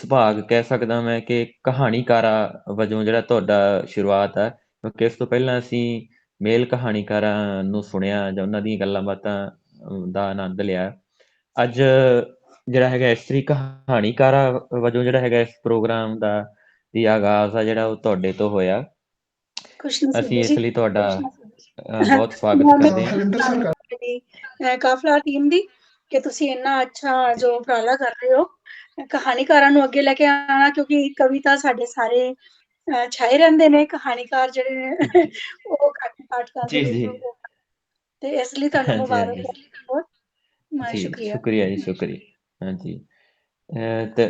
ਸੁਭਾਗ ਕਹਿ ਸਕਦਾ ਮੈਂ ਕਿ ਕਹਾਣੀਕਾਰਾ ਵਜੋਂ ਜਿਹੜਾ ਤੁਹਾਡਾ ਸ਼ੁਰੂਆਤ ਆ, ਕਿਉਂਕਿ ਇਸ ਤੋਂ ਪਹਿਲਾਂ ਅਸੀਂ ਮੇਲ ਕਹਾਣੀਕਾਰਾਂ ਨੂੰ ਸੁਣਿਆ ਜਾਂ ਉਹਨਾਂ ਦੀਆਂ ਗੱਲਾਂ ਬਾਤਾਂ ਦਾ ਆਨੰਦ ਲਿਆ। ਅੱਜ ਜਿਹੜਾ ਹੈਗਾ ਇਸਤਰੀ ਕਹਾਣੀਕਾਰਾ ਵਜੋਂ ਜਿਹੜਾ ਹੈਗਾ ਇਸ ਪ੍ਰੋਗਰਾਮ ਦਾ ਵੀ ਆਗਾਜ਼ ਆ ਜਿਹੜਾ ਉਹ ਤੁਹਾਡੇ ਤੋਂ ਹੋਇਆ। खुशनसीबी ਅਸੀਂ जी। ਇਸ ਲਈ ਤੁਹਾਡਾ ਬਹੁਤ ਸਵਾਗਤ ਕਰਦੇ ਹਾਂ। ਕਾਫਲਾ ਟੀਮ ਦੀ ਕਿ ਤੁਸੀਂ ਇੰਨਾ ਅੱਛਾ ਜੋ ਉਪਰਾਲਾ ਕਰ ਰਹੇ ਹੋ ਕਹਾਣੀਕਾਰਾਂ ਨੂੰ ਅੱਗੇ ਲੈ ਕੇ ਆਉਣਾ, ਕਿਉਂਕਿ ਕਵਿਤਾ ਸਾਡੇ ਸਾਰੇ ਛਾਏ ਰਹਿੰਦੇ ਨੇ, ਕਹਾਣੀਕਾਰ ਜਿਹੜੇ ਨੇ ਉਹ ਘੱਟ ਪਾਠਕਾਂ ਦੇ ਜੀ ਵਿੱਚ ਜੀ ਤੇ ਇਸ ਲਈ ਤੁਹਾਨੂੰ ਹਾਂਜੀ ਮੁਬਾਰਕ ਹਾਂਜੀ ਬਹੁਤ ਜੀ ਸ਼ੁਕਰੀਆ। ਸ਼ੁਕਰੀਆ ਜੀ ਸ਼ੁਕਰੀਆ। ਹਾਂਜੀ ਤੇ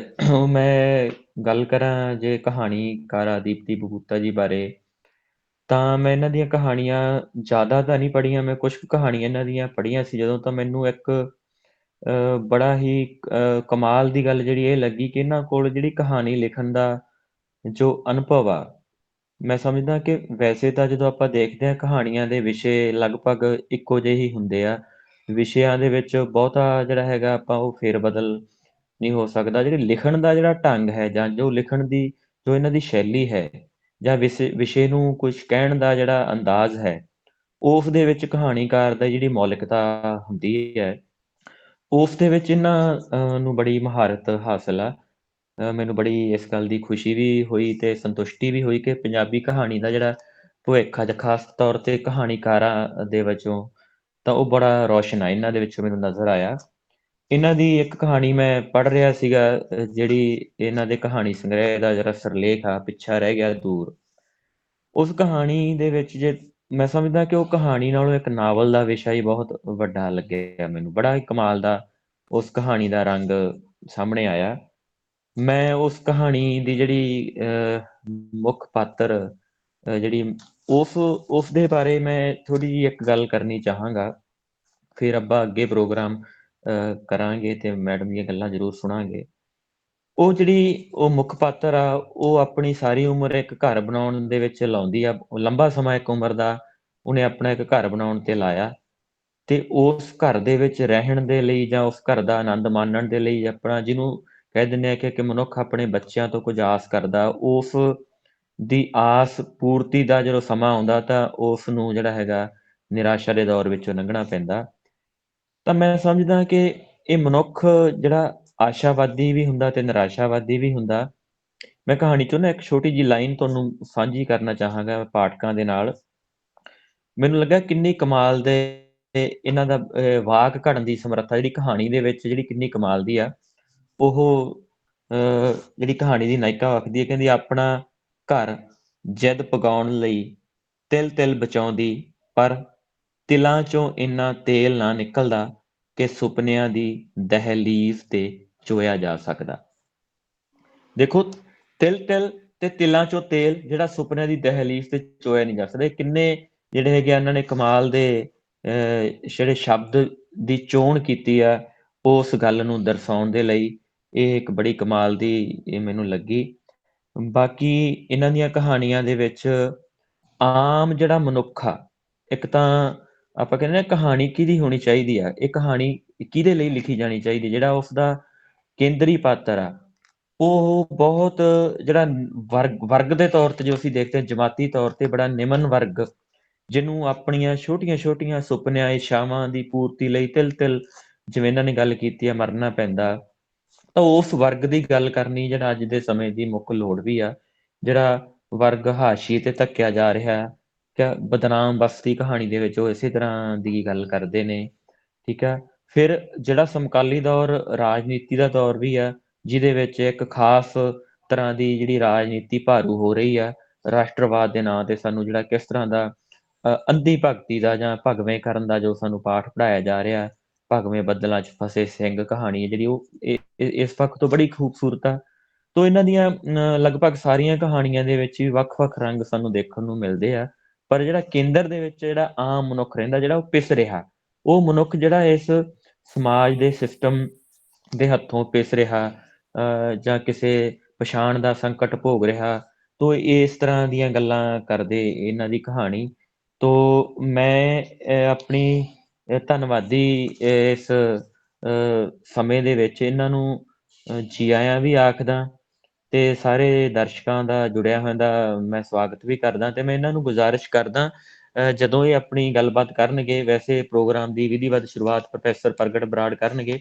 ਮੈਂ ਗੱਲ ਕਰਾਂ ਜੇ ਕਹਾਣੀਕਾਰਾ ਦੀਪਤੀ ਬਹੂਤਾ ਜੀ ਬਾਰੇ, ਤਾਂ ਮੈਂ ਇਹਨਾਂ ਦੀਆਂ ਕਹਾਣੀਆਂ ਜ਼ਿਆਦਾ ਤਾਂ ਨਹੀਂ ਪੜ੍ਹੀਆਂ। ਮੈਂ ਕੁਛ ਕੁ ਕਹਾਣੀਆਂ ਇਹਨਾਂ ਦੀਆਂ ਪੜ੍ਹੀਆਂ ਸੀ ਜਦੋਂ, ਤਾਂ ਮੈਨੂੰ ਇੱਕ ਬੜਾ ਹੀ ਕਮਾਲ ਦੀ ਗੱਲ ਜਿਹੜੀ ਇਹ ਲੱਗੀ ਕਿ ਇਹਨਾਂ ਕੋਲ ਜਿਹੜੀ ਕਹਾਣੀ ਲਿਖਣ ਦਾ ਜੋ ਅਨੁਭਵ ਆ, ਮੈਂ ਸਮਝਦਾ ਕਿ ਵੈਸੇ ਤਾਂ ਜਦੋਂ ਆਪਾਂ ਦੇਖਦੇ ਹਾਂ ਕਹਾਣੀਆਂ ਦੇ ਵਿਸ਼ੇ ਲਗਭਗ ਇੱਕੋ ਜਿਹੇ ਹੀ ਹੁੰਦੇ ਆ। ਵਿਸ਼ਿਆਂ ਦੇ ਵਿੱਚ ਬਹੁਤਾ ਜਿਹੜਾ ਹੈਗਾ ਆਪਾਂ ਉਹ ਫੇਰ ਬਦਲ ਨਹੀਂ ਹੋ ਸਕਦਾ। ਜਿਹੜੇ ਲਿਖਣ ਦਾ ਜਿਹੜਾ ਢੰਗ ਹੈ ਜਾਂ ਜੋ ਲਿਖਣ ਦੀ ਜੋ ਇਹਨਾਂ ਦੀ ਸ਼ੈਲੀ ਹੈ ਜਾਂ ਵਿਸ਼ੇ ਨੂੰ ਕੁਛ ਕਹਿਣ ਦਾ ਜਿਹੜਾ ਅੰਦਾਜ਼ ਹੈ, ਉਸ ਦੇ ਵਿੱਚ ਕਹਾਣੀਕਾਰ ਦੀ ਜਿਹੜੀ ਮੌਲਿਕਤਾ ਹੁੰਦੀ ਹੈ, ਉਸ ਦੇ ਵਿੱਚ ਇਹਨਾਂ ਨੂੰ ਬੜੀ ਮਹਾਰਤ ਹਾਸਲ ਆ। ਮੈਨੂੰ ਬੜੀ ਇਸ ਗੱਲ ਦੀ ਖੁਸ਼ੀ ਵੀ ਹੋਈ ਤੇ ਸੰਤੁਸ਼ਟੀ ਵੀ ਹੋਈ ਕਿ ਪੰਜਾਬੀ ਕਹਾਣੀ ਦਾ ਜਿਹੜਾ ਭਵਿੱਖ ਅੱਜ ਖਾਸ ਤੌਰ ਤੇ ਕਹਾਣੀਕਾਰਾਂ ਦੇ ਵਜੋਂ, ਤਾਂ ਉਹ ਬੜਾ ਰੌਸ਼ਨ ਆ ਇਹਨਾਂ ਦੇ ਵਿੱਚੋਂ ਮੈਨੂੰ ਨਜ਼ਰ ਆਇਆ। ਇਹਨਾਂ ਦੀ ਇੱਕ ਕਹਾਣੀ ਮੈਂ ਪੜ੍ਹ ਰਿਹਾ ਸੀਗਾ, ਜਿਹੜੀ ਇਹਨਾਂ ਦੇ ਕਹਾਣੀ ਸੰਗ੍ਰਹਿ ਦਾ ਜਿਹੜਾ ਸਿਰਲੇਖ ਆ, ਪਿੱਛਾ ਰਹਿ ਗਿਆ ਦੂਰ। ਉਸ ਕਹਾਣੀ ਦੇ ਵਿੱਚ ਜੇ ਮੈਂ ਸਮਝਦਾ ਕਿ ਉਹ ਕਹਾਣੀ ਨਾਲੋਂ ਇੱਕ ਨਾਵਲ ਦਾ ਵਿਸ਼ਾ ਹੀ ਬਹੁਤ ਵੱਡਾ ਲੱਗਿਆ ਮੈਨੂੰ। ਬੜਾ ਹੀ ਕਮਾਲ ਦਾ ਉਸ ਕਹਾਣੀ ਦਾ ਰੰਗ ਸਾਹਮਣੇ ਆਇਆ। ਮੈਂ ਉਸ ਕਹਾਣੀ ਦੀ ਜਿਹੜੀ ਮੁੱਖ ਪਾਤਰ ਜਿਹੜੀ ਉਸ ਦੇ ਬਾਰੇ ਮੈਂ ਥੋੜ੍ਹੀ ਜਿਹੀ ਇੱਕ ਗੱਲ ਕਰਨੀ ਚਾਹਾਂਗਾ। ਫਿਰ ਆਪਾਂ ਅੱਗੇ ਪ੍ਰੋਗਰਾਮ ਕਰਾਂਗੇ ਤੇ ਮੈਡਮ ਦੀਆਂ ਗੱਲਾਂ ਜ਼ਰੂਰ ਸੁਣਾਂਗੇ। ਉਹ ਜਿਹੜੀ ਉਹ ਮੁੱਖ ਪਾਤਰ ਆ, ਉਹ ਆਪਣੀ ਸਾਰੀ ਉਮਰ ਇੱਕ ਘਰ ਬਣਾਉਣ ਦੇ ਵਿੱਚ ਲਾਉਂਦੀ ਆ। ਲੰਬਾ ਸਮਾਂ ਇੱਕ ਉਮਰ ਦਾ ਉਹਨੇ ਆਪਣਾ ਇੱਕ ਘਰ ਬਣਾਉਣ ਤੇ ਲਾਇਆ, ਤੇ ਉਸ ਘਰ ਦੇ ਵਿੱਚ ਰਹਿਣ ਦੇ ਲਈ ਜਾਂ ਉਸ ਘਰ ਦਾ ਆਨੰਦ ਮਾਣਨ ਦੇ ਲਈ ਆਪਣਾ, ਜਿਹਨੂੰ ਕਹਿ ਦਿੰਦੇ ਆ ਕਿ ਮਨੁੱਖ ਆਪਣੇ ਬੱਚਿਆਂ ਤੋਂ ਕੁਝ ਆਸ ਕਰਦਾ, ਉਸ ਦੀ ਆਸ ਪੂਰਤੀ ਦਾ ਜਦੋਂ ਸਮਾਂ ਆਉਂਦਾ ਤਾਂ ਉਸ ਨੂੰ ਜਿਹੜਾ ਹੈਗਾ ਨਿਰਾਸ਼ਾ ਦੇ ਦੌਰ ਵਿੱਚੋਂ ਲੰਘਣਾ ਪੈਂਦਾ। ਤਾਂ ਮੈਂ ਸਮਝਦਾ ਕਿ ਇਹ ਮਨੁੱਖ ਜਿਹੜਾ ਆਸ਼ਾਵਾਦੀ ਵੀ ਹੁੰਦਾ ਤੇ ਨਿਰਾਸ਼ਾਵਾਦੀ ਵੀ ਹੁੰਦਾ। ਮੈਂ ਕਹਾਣੀ ਚੋਂ ਨਾ ਇੱਕ ਛੋਟੀ ਜਿਹੀ ਲਾਈਨ ਤੁਹਾਨੂੰ ਸਾਂਝੀ ਕਰਨਾ ਚਾਹਾਂਗਾ ਪਾਠਕਾਂ ਦੇ ਨਾਲ। ਮੈਨੂੰ ਲੱਗਾ ਕਿੰਨੀ ਕਮਾਲ ਦੇ ਇਹਨਾਂ ਦਾ ਵਾਕ ਘੜਨ ਦੀ ਸਮਰੱਥਾ ਜਿਹੜੀ ਕਹਾਣੀ ਦੇ ਵਿੱਚ ਜਿਹੜੀ ਕਿੰਨੀ ਕਮਾਲ ਦੀ ਆ। ਉਹ ਜਿਹੜੀ ਕਹਾਣੀ ਦੀ ਨਾਇਕਾ ਆਖਦੀ ਹੈ, ਕਹਿੰਦੀ ਆਪਣਾ ਘਰ ਜਿੱਦ ਪਗਾਉਣ ਲਈ ਤਿਲ ਤਿਲ ਬਚਾਉਂਦੀ, ਪਰ ਤਿਲਾਂ ਚੋਂ ਇੰਨਾ ਤੇਲ ਨਾ ਨਿਕਲਦਾ ਕਿ ਸੁਪਨਿਆਂ ਦੀ ਦਹਿਲੀਜ਼ ਤੇ ਚੋਇਆ ਜਾ ਸਕਦਾ। ਦੇਖੋ, ਤਿਲ ਤੇ ਤਿਲਾਂ ਚੋਂ ਤੇਲ ਜਿਹੜਾ ਸੁਪਨਿਆਂ ਦੀ ਦਹਿਲੀਜ਼ ਤੇ ਚੋਇਆ ਨਹੀਂ ਜਾ ਸਕਦਾ। ਕਿੰਨੇ ਜਿਹੜੇ ਹੈਗੇ ਇਹਨਾਂ ਨੇ ਕਮਾਲ ਦੇ ਜਿਹੜੇ ਸ਼ਬਦ ਦੀ ਚੋਣ ਕੀਤੀ ਆ ਉਸ ਗੱਲ ਨੂੰ ਦਰਸਾਉਣ ਦੇ ਲਈ। ਇਹ ਇੱਕ ਬੜੀ ਕਮਾਲ ਦੀ ਇਹ ਮੈਨੂੰ ਲੱਗੀ। ਬਾਕੀ ਇਹਨਾਂ ਦੀਆਂ ਕਹਾਣੀਆਂ ਦੇ ਵਿੱਚ ਆਮ ਜਿਹੜਾ ਮਨੁੱਖ ਆ, ਇੱਕ ਤਾਂ ਆਪਾਂ ਕਹਿੰਦੇ ਆ ਕਹਾਣੀ ਕਿਹਦੀ ਹੋਣੀ ਚਾਹੀਦੀ ਆ, ਇਹ ਕਹਾਣੀ ਕਿਹਦੇ ਲਈ ਲਿਖੀ ਜਾਣੀ ਚਾਹੀਦੀ, ਜਿਹੜਾ ਉਸਦਾ ਕੇਂਦਰੀ ਪਾਤਰ ਆ ਉਹ ਬਹੁਤ ਜਿਹੜਾ ਵਰਗ ਦੇ ਤੌਰ ਤੇ ਜੋ ਅਸੀਂ ਦੇਖਦੇ ਹਾਂ, ਜਮਾਤੀ ਤੌਰ ਤੇ ਬੜਾ ਨਿਮਨ ਵਰਗ, ਜਿਹਨੂੰ ਆਪਣੀਆਂ ਛੋਟੀਆਂ ਸੁਪਨਿਆਂ ਇੱਛਾਵਾਂ ਦੀ ਪੂਰਤੀ ਲਈ ਤਿਲ ਤਿਲ, ਜਿਵੇਂ ਇਹਨਾਂ ਨੇ ਗੱਲ ਕੀਤੀ ਆ, ਮਰਨਾ ਪੈਂਦਾ। ਤਾਂ ਉਸ ਵਰਗ ਦੀ ਗੱਲ ਕਰਨੀ ਜਿਹੜਾ ਅੱਜ ਦੇ ਸਮੇਂ ਦੀ ਮੁੱਖ ਲੋੜ ਵੀ ਆ। ਜਿਹੜਾ ਵਰਗ ਹਾਸ਼ੀਏ ਤੇ ਧੱਕਿਆ ਜਾ ਰਿਹਾ, ਕਿ ਬਦਨਾਮ ਬਸਤੀ ਕਹਾਣੀ ਦੇ ਵਿੱਚ ਉਹ ਇਸੇ ਤਰ੍ਹਾਂ ਦੀ ਗੱਲ ਕਰਦੇ ਨੇ। ਠੀਕ ਆ। ਫਿਰ ਜਿਹੜਾ ਸਮਕਾਲੀ ਦੌਰ ਰਾਜਨੀਤੀ ਦਾ ਦੌਰ ਵੀ ਆ, ਜਿਹਦੇ ਵਿੱਚ ਇੱਕ ਖਾਸ ਤਰ੍ਹਾਂ ਦੀ ਜਿਹੜੀ ਰਾਜਨੀਤੀ ਭਾਰੂ ਹੋ ਰਹੀ ਆ ਰਾਸ਼ਟਰਵਾਦ ਦੇ ਨਾਂ ਤੇ। ਸਾਨੂੰ ਜਿਹੜਾ ਕਿਸ ਤਰ੍ਹਾਂ ਦਾ ਅੰਧੀ ਭਗਤੀ ਦਾ ਜਾਂ ਭਗਵੇਂ ਕਰਨ ਦਾ ਜੋ ਸਾਨੂੰ ਪਾਠ ਪੜ੍ਹਾਇਆ ਜਾ ਰਿਹਾ, ਭਗਵੇਂ ਬੱਦਲਾਂ 'ਚ ਫਸੇ ਸਿੰਘ ਕਹਾਣੀ ਹੈ ਜਿਹੜੀ, ਉਹ ਇਸ ਪੱਖ ਤੋਂ ਬੜੀ ਖੂਬਸੂਰਤ ਆ। ਤੋ ਇਹਨਾਂ ਦੀਆਂ ਲਗਭਗ ਸਾਰੀਆਂ ਕਹਾਣੀਆਂ ਦੇ ਵਿੱਚ ਵੀ ਵੱਖ-ਵੱਖ ਰੰਗ ਸਾਨੂੰ ਦੇਖਣ ਨੂੰ ਮਿਲਦੇ ਆ। ਪਰ ਜਿਹੜਾ ਕੇਂਦਰ ਦੇ ਵਿੱਚ ਜਿਹੜਾ ਆਮ ਮਨੁੱਖ ਰਹਿੰਦਾ, ਜਿਹੜਾ ਉਹ ਪਿਸ ਰਿਹਾ, ਉਹ ਮਨੁੱਖ ਜਿਹੜਾ ਇਸ ਸਮਾਜ ਦੇ ਸਿਸਟਮ ਦੇ ਹੱਥੋਂ ਪਿਸ ਰਿਹਾ ਜਾਂ ਕਿਸੇ ਪਛਾਣ ਦਾ ਸੰਕਟ ਭੋਗ ਰਿਹਾ, ਤੋ ਇਸ ਤਰ੍ਹਾਂ ਦੀਆਂ ਗੱਲਾਂ ਕਰਦੇ ਇਹਨਾਂ ਦੀ ਕਹਾਣੀ। ਤੋ ਮੈਂ ਆਪਣੀ ਧੰਨਵਾਦੀ ਇਸ ਸਮੇਂ ਦੇ ਵਿੱਚ ਇਹਨਾਂ ਨੂੰ ਜੀ ਆਇਆਂ ਵੀ ਆਖਦਾ, ਤੇ ਸਾਰੇ ਦਰਸ਼ਕਾਂ ਦਾ, ਜੁੜਿਆ ਹੋਇਆਂ ਦਾ ਮੈਂ ਸਵਾਗਤ ਵੀ ਕਰਦਾ ਤੇ ਮੈਂ ਇਹਨਾਂ ਨੂੰ ਗੁਜ਼ਾਰਿਸ਼ ਕਰਦਾ, ਜਦੋਂ ਇਹ ਆਪਣੀ ਗੱਲਬਾਤ ਕਰਨਗੇ, ਵੈਸੇ ਪ੍ਰੋਗਰਾਮ ਦੀ ਵਿਧੀਵਤ ਸ਼ੁਰੂਆਤ ਪ੍ਰੋਫੈਸਰ ਪ੍ਰਗਟ ਬਰਾੜ ਕਰਨਗੇ,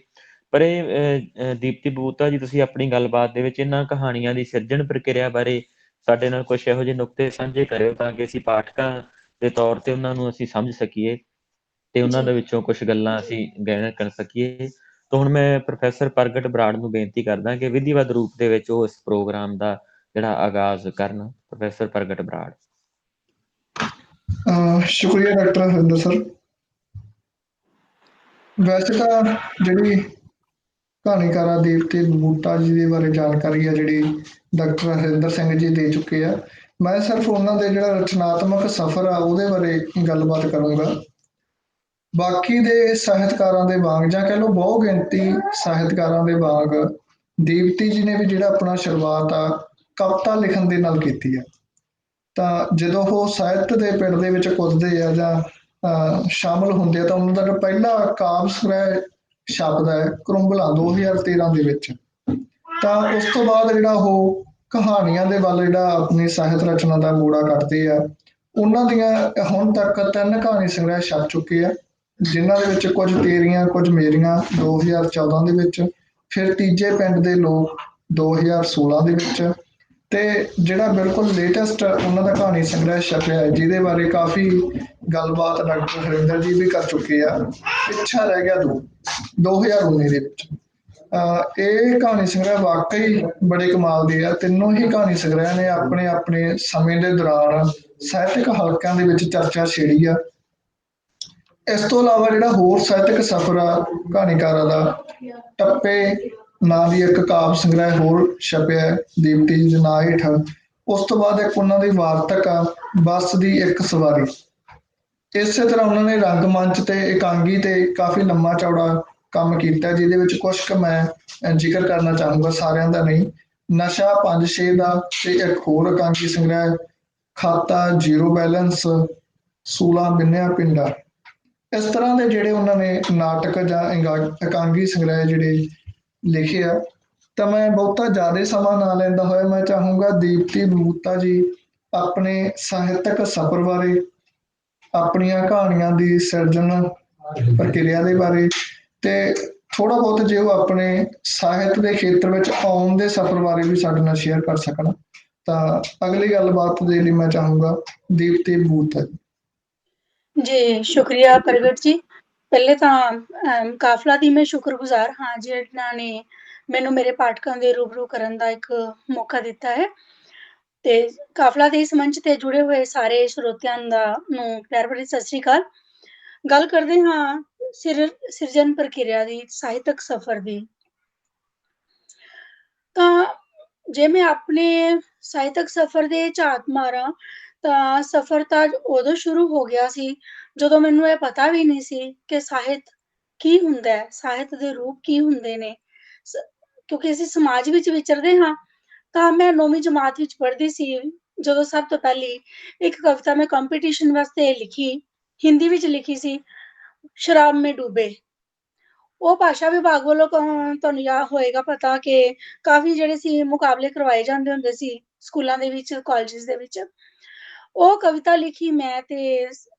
ਪਰ ਇਹ ਦੀਪਤੀ ਬੂਤਾ ਜੀ, ਤੁਸੀਂ ਆਪਣੀ ਗੱਲਬਾਤ ਦੇ ਵਿੱਚ ਇਹਨਾਂ ਕਹਾਣੀਆਂ ਦੀ ਸਿਰਜਣ ਪ੍ਰਕਿਰਿਆ ਬਾਰੇ ਸਾਡੇ ਨਾਲ ਕੁਛ ਇਹੋ ਜਿਹੇ ਨੁਕਤੇ ਸਾਂਝੇ ਕਰਿਓ, ਤਾਂ ਕਿ ਅਸੀਂ ਪਾਠਕਾਂ ਦੇ ਤੌਰ ਤੇ ਉਹਨਾਂ ਨੂੰ ਅਸੀਂ ਸਮਝ ਸਕੀਏ ਤੇ ਉਹਨਾਂ ਜੀ ਦੇ ਵਿੱਚੋਂ ਕੁਛ ਗੱਲਾਂ ਅਸੀਂ ਗ੍ਰਹਿਣ ਕਰ ਸਕੀਏ। ਤਾਂ ਹੁਣ ਮੈਂ ਪ੍ਰੋਫੈਸਰ ਪ੍ਰਗਟ ਬਰਾੜ ਨੂੰ ਬੇਨਤੀ ਕਰਦਾ ਕਿ ਵਿਧੀਵਤ ਰੂਪ ਦੇ ਵਿੱਚ ਉਹ ਇਸ ਪ੍ਰੋਗਰਾਮ ਦਾ ਜਿਹੜਾ ਆਗਾਜ਼ ਕਰਨ। ਪ੍ਰੋਫੈਸਰ ਪ੍ਰਗਟ ਬਰਾੜ। ਸ਼ੁਕਰੀਆ ਡਾਕਟਰ ਹਰਿੰਦਰ ਸਰ। ਵੈਸੇ ਤਾਂ ਜਿਹੜੀ ਕਹਾਣੀਕਾਰਾ ਦੇਵਤੇ ਬੂਟਾ ਜੀ ਦੇ ਬਾਰੇ ਜਾਣਕਾਰੀ ਆ ਜਿਹੜੀ ਡਾਕਟਰ ਹਰਿੰਦਰ ਸਿੰਘ ਜੀ ਦੇ ਚੁੱਕੇ ਆ, ਮੈਂ ਸਿਰਫ ਉਹਨਾਂ ਦੇ ਜਿਹੜਾ ਰਚਨਾਤਮਕ ਸਫ਼ਰ ਆ ਉਹਦੇ ਬਾਰੇ ਗੱਲਬਾਤ ਕਰੂੰਗਾ। ਬਾਕੀ ਦੇ ਸਾਹਿਤਕਾਰਾਂ ਦੇ ਵਾਂਗ, ਜਾਂ ਕਹਿ ਲਓ ਬਹੁ ਗਿਣਤੀ ਸਾਹਿਤਕਾਰਾਂ ਦੇ ਵਾਂਗ, ਦੇਵਤੀ ਜੀ ਨੇ ਵੀ ਜਿਹੜਾ ਆਪਣਾ ਸ਼ੁਰੂਆਤ ਆ ਕਵਿਤਾ ਲਿਖਣ ਦੇ ਨਾਲ ਕੀਤੀ ਆ। ਤਾਂ ਜਦੋਂ ਉਹ ਸਾਹਿਤ ਦੇ ਪਿੰਡ ਦੇ ਵਿੱਚ ਕੁੱਦਦੇ ਆ ਜਾਂ ਸ਼ਾਮਲ ਹੁੰਦੇ ਆ, ਤਾਂ ਉਹਨਾਂ ਦਾ ਜਿਹੜਾ ਪਹਿਲਾ ਕਾਵਿ ਸੰਗ੍ਰਹਿ ਛਪਦਾ ਹੈ ਕਰੁੰਬਲਾ 2013 ਦੇ ਵਿੱਚ। ਤਾਂ ਉਸ ਤੋਂ ਬਾਅਦ ਜਿਹੜਾ ਉਹ ਕਹਾਣੀਆਂ ਦੇ ਵੱਲ ਜਿਹੜਾ ਆਪਣੀ ਸਾਹਿਤ ਰਚਨਾ ਦਾ ਮੋੜਾ ਕੱਟਦੇ ਆ। ਉਹਨਾਂ ਦੀਆਂ ਹੁਣ ਤੱਕ 3 ਕਹਾਣੀ ਸੰਗ੍ਰਹਿ ਛਪ ਚੁੱਕੇ ਆ, ਜਿਨ੍ਹਾਂ ਦੇ ਵਿੱਚ ਕੁਝ ਤੇਰੀਆਂ ਕੁਝ ਮੇਰੀਆਂ 2014 ਦੇ ਵਿੱਚ, ਫਿਰ ਤੀਜੇ ਪਿੰਡ ਦੇ ਲੋਕ 2016 ਦੇ ਵਿੱਚ, ਤੇ ਜਿਹੜਾ ਬਿਲਕੁਲ ਲੇਟੈਸਟ ਉਹਨਾਂ ਦਾ ਕਹਾਣੀ ਸੰਗ੍ਰਹਿ ਛਪਿਆ ਹੈ, ਜਿਹਦੇ ਬਾਰੇ ਕਾਫੀ ਗੱਲਬਾਤ ਡਾਕਟਰ ਹਰਿੰਦਰ ਜੀ ਵੀ ਕਰ ਚੁੱਕੇ ਆ, ਪਿੱਛਾ ਰਹਿ ਗਿਆ 2019 ਦੇ ਵਿੱਚ। ਇਹ ਕਹਾਣੀ ਸੰਗ੍ਰਹਿ ਵਾਕਈ ਬੜੇ ਕਮਾਲ ਦੇ ਆ। ਤਿੰਨੋਂ ਹੀ ਕਹਾਣੀ ਸੰਗ੍ਰਹਿ ਨੇ ਆਪਣੇ ਆਪਣੇ ਸਮੇਂ ਦੇ ਦੌਰਾਨ ਸਾਹਿਤਕ ਹਲਕਿਆਂ ਦੇ ਵਿੱਚ ਚਰਚਾ ਛੇੜੀ ਆ। ਇਸ ਤੋਂ ਇਲਾਵਾ ਜਿਹੜਾ ਹੋਰ ਸਾਹਿਤਕ ਸਫ਼ਰ ਆ ਕਹਾਣੀਕਾਰਾਂ ਦਾ, ਟੱਪੇ ਨਾਂ ਦੀ ਇੱਕ ਕਾਵਿ ਸੰਗ੍ਰਹਿ ਹੋਰ ਛਪਿਆ ਦੇਵਤੀ ਜੀ ਦੇ ਨਾਂ ਹੇਠ। ਉਸ ਤੋਂ ਬਾਅਦ ਇੱਕ ਉਹਨਾਂ ਦੀ ਵਾਰਤਕ ਆ ਬੱਸ ਦੀ ਇੱਕ ਸਵਾਰੀ। ਇਸੇ ਤਰ੍ਹਾਂ ਉਹਨਾਂ ਨੇ ਰੰਗਮੰਚ ਤੇ ਇਕਾਂਗੀ ਤੇ ਕਾਫੀ ਲੰਮਾ ਚੌੜਾ ਕੰਮ ਕੀਤਾ, ਜਿਹਦੇ ਵਿੱਚ ਕੁਝ ਕੁ ਮੈਂ ਜ਼ਿਕਰ ਕਰਨਾ ਚਾਹੂੰਗਾ, ਸਾਰਿਆਂ ਦਾ ਨਹੀਂ। ਨਸ਼ਾ 5-6 ਦਾ, ਤੇ ਇੱਕ ਹੋਰ ਇਕਾਂਗੀ ਸੰਗ੍ਰਹਿ ਖਾਤਾ ਜ਼ੀਰੋ ਬੈਲੈਂਸ, 16 ਬਿੰਨਿਆ ਪਿੰਡਾ। ਇਸ ਤਰ੍ਹਾਂ ਦੇ ਜਿਹੜੇ ਉਹਨਾਂ ਨੇ ਨਾਟਕ ਜਾਂ ਇਕਾਂਗੀ ਸੰਗ੍ਰਹਿ ਜਿਹੜੇ ਲਿਖੇ ਆ। ਤਾਂ ਮੈਂ ਬਹੁਤਾ ਜ਼ਿਆਦਾ ਸਮਾਂ ਨਾ ਲੈਂਦਾ ਹੋਇਆ, ਮੈਂ ਚਾਹੂੰਗਾ ਦੀਪਤੀ ਬੂਤਾ ਜੀ ਆਪਣੇ ਸਾਹਿਤਕ ਸਫ਼ਰ ਬਾਰੇ, ਆਪਣੀਆਂ ਕਹਾਣੀਆਂ ਦੀ ਸਿਰਜਣ ਪ੍ਰਕਿਰਿਆ ਦੇ ਬਾਰੇ, ਤੇ ਥੋੜਾ ਬਹੁਤ ਜੇ ਉਹ ਆਪਣੇ ਸਾਹਿਤ ਦੇ ਖੇਤਰ ਵਿੱਚ ਆਉਣ ਦੇ ਸਫ਼ਰ ਬਾਰੇ ਵੀ ਸਾਡੇ ਨਾਲ ਸ਼ੇਅਰ ਕਰ ਸਕਣ। ਤਾਂ ਅਗਲੀ ਗੱਲਬਾਤ ਦੇ ਲਈ ਮੈਂ ਚਾਹੂੰਗਾ ਦੀਪਤੀ ਬੂਤਾ ਜੀ। ਜੀ ਸ਼ੁਕਰੀਆ ਪ੍ਰਗਟ ਜੀ। ਪਹਿਲੇ ਤਾਂ ਕਾਫਲਾ ਦੀ ਮੈਂ ਸ਼ੁਕਰਗੁਜ਼ਾਰ ਹਾਂ ਜਿਨ੍ਹਾਂ ਨੇ ਮੈਨੂੰ ਮੇਰੇ ਪਾਠਕਾਂ ਦੇ ਰੂਬਰੂ ਕਰਨ ਦਾ ਇੱਕ ਮੌਕਾ ਦਿੱਤਾ ਹੈ। ਤੇ ਕਾਫਲਾ ਦੇ ਇਸ ਮੰਚ ਤੇ ਜੁੜੇ ਹੋਏ ਸਾਰੇ ਸਰੋਤਿਆਂ ਨੂੰ ਪਿਆਰ ਭਰੀ ਸਤਿ ਸ੍ਰੀ ਅਕਾਲ। ਗੱਲ ਕਰਦੇ ਹਾਂ ਸਿਰਜਣ ਪ੍ਰਕਿਰਿਆ ਦੀ, ਸਾਹਿਤਕ ਸਫ਼ਰ ਦੀ। ਤਾਂ ਜੇ ਮੈਂ ਆਪਣੇ ਸਾਹਿਤਕ ਸਫ਼ਰ ਦੇ ਝਾਤ ਮਾਰਾਂ, ਤਾਂ ਸਫ਼ਰ ਤਾਂ ਉਦੋਂ ਸ਼ੁਰੂ ਹੋ ਗਿਆ ਸੀ ਜਦੋਂ ਮੈਨੂੰ ਇਹ ਪਤਾ ਵੀ ਨਹੀਂ ਸੀ ਕਿ ਸਾਹਿਤ ਕੀ ਹੁੰਦਾ ਹੈ, ਸਾਹਿਤ ਦੇ ਰੂਪ ਕੀ ਹੁੰਦੇ ਨੇ। ਕਿਉਂਕਿ ਅਸੀਂ ਸਮਾਜ ਵਿੱਚ ਵਿਚਰਦੇ ਹਾਂ। ਤਾਂ ਮੈਂ 9ਵੀਂ ਜਮਾਤ ਵਿੱਚ ਪੜ੍ਹਦੀ ਸੀ ਜਦੋਂ ਸਭ ਤੋਂ ਪਹਿਲੀ ਇੱਕ ਕਵਿਤਾ ਮੈਂ ਕੰਪੀਟੀਸ਼ਨ ਵਾਸਤੇ ਲਿਖੀ, ਹਿੰਦੀ ਵਿੱਚ ਲਿਖੀ ਸੀ, ਸ਼ਰਾਬ ਮੇਂ ਡੂਬੇ। ਉਹ ਭਾਸ਼ਾ ਵਿਭਾਗ ਵੱਲੋਂ ਤੁਹਾਨੂੰ ਯਾਦ ਹੋਏਗਾ ਪਤਾ ਕਿ ਕਾਫੀ ਜਿਹੜੇ ਸੀ ਮੁਕਾਬਲੇ ਕਰਵਾਏ ਜਾਂਦੇ ਹੁੰਦੇ ਸੀ ਸਕੂਲਾਂ ਦੇ ਵਿੱਚ, ਕਾਲਜਿਸ ਦੇ ਵਿੱਚ। ਉਹ ਕਵਿਤਾ ਲਿਖੀ ਮੈਂ, ਤੇ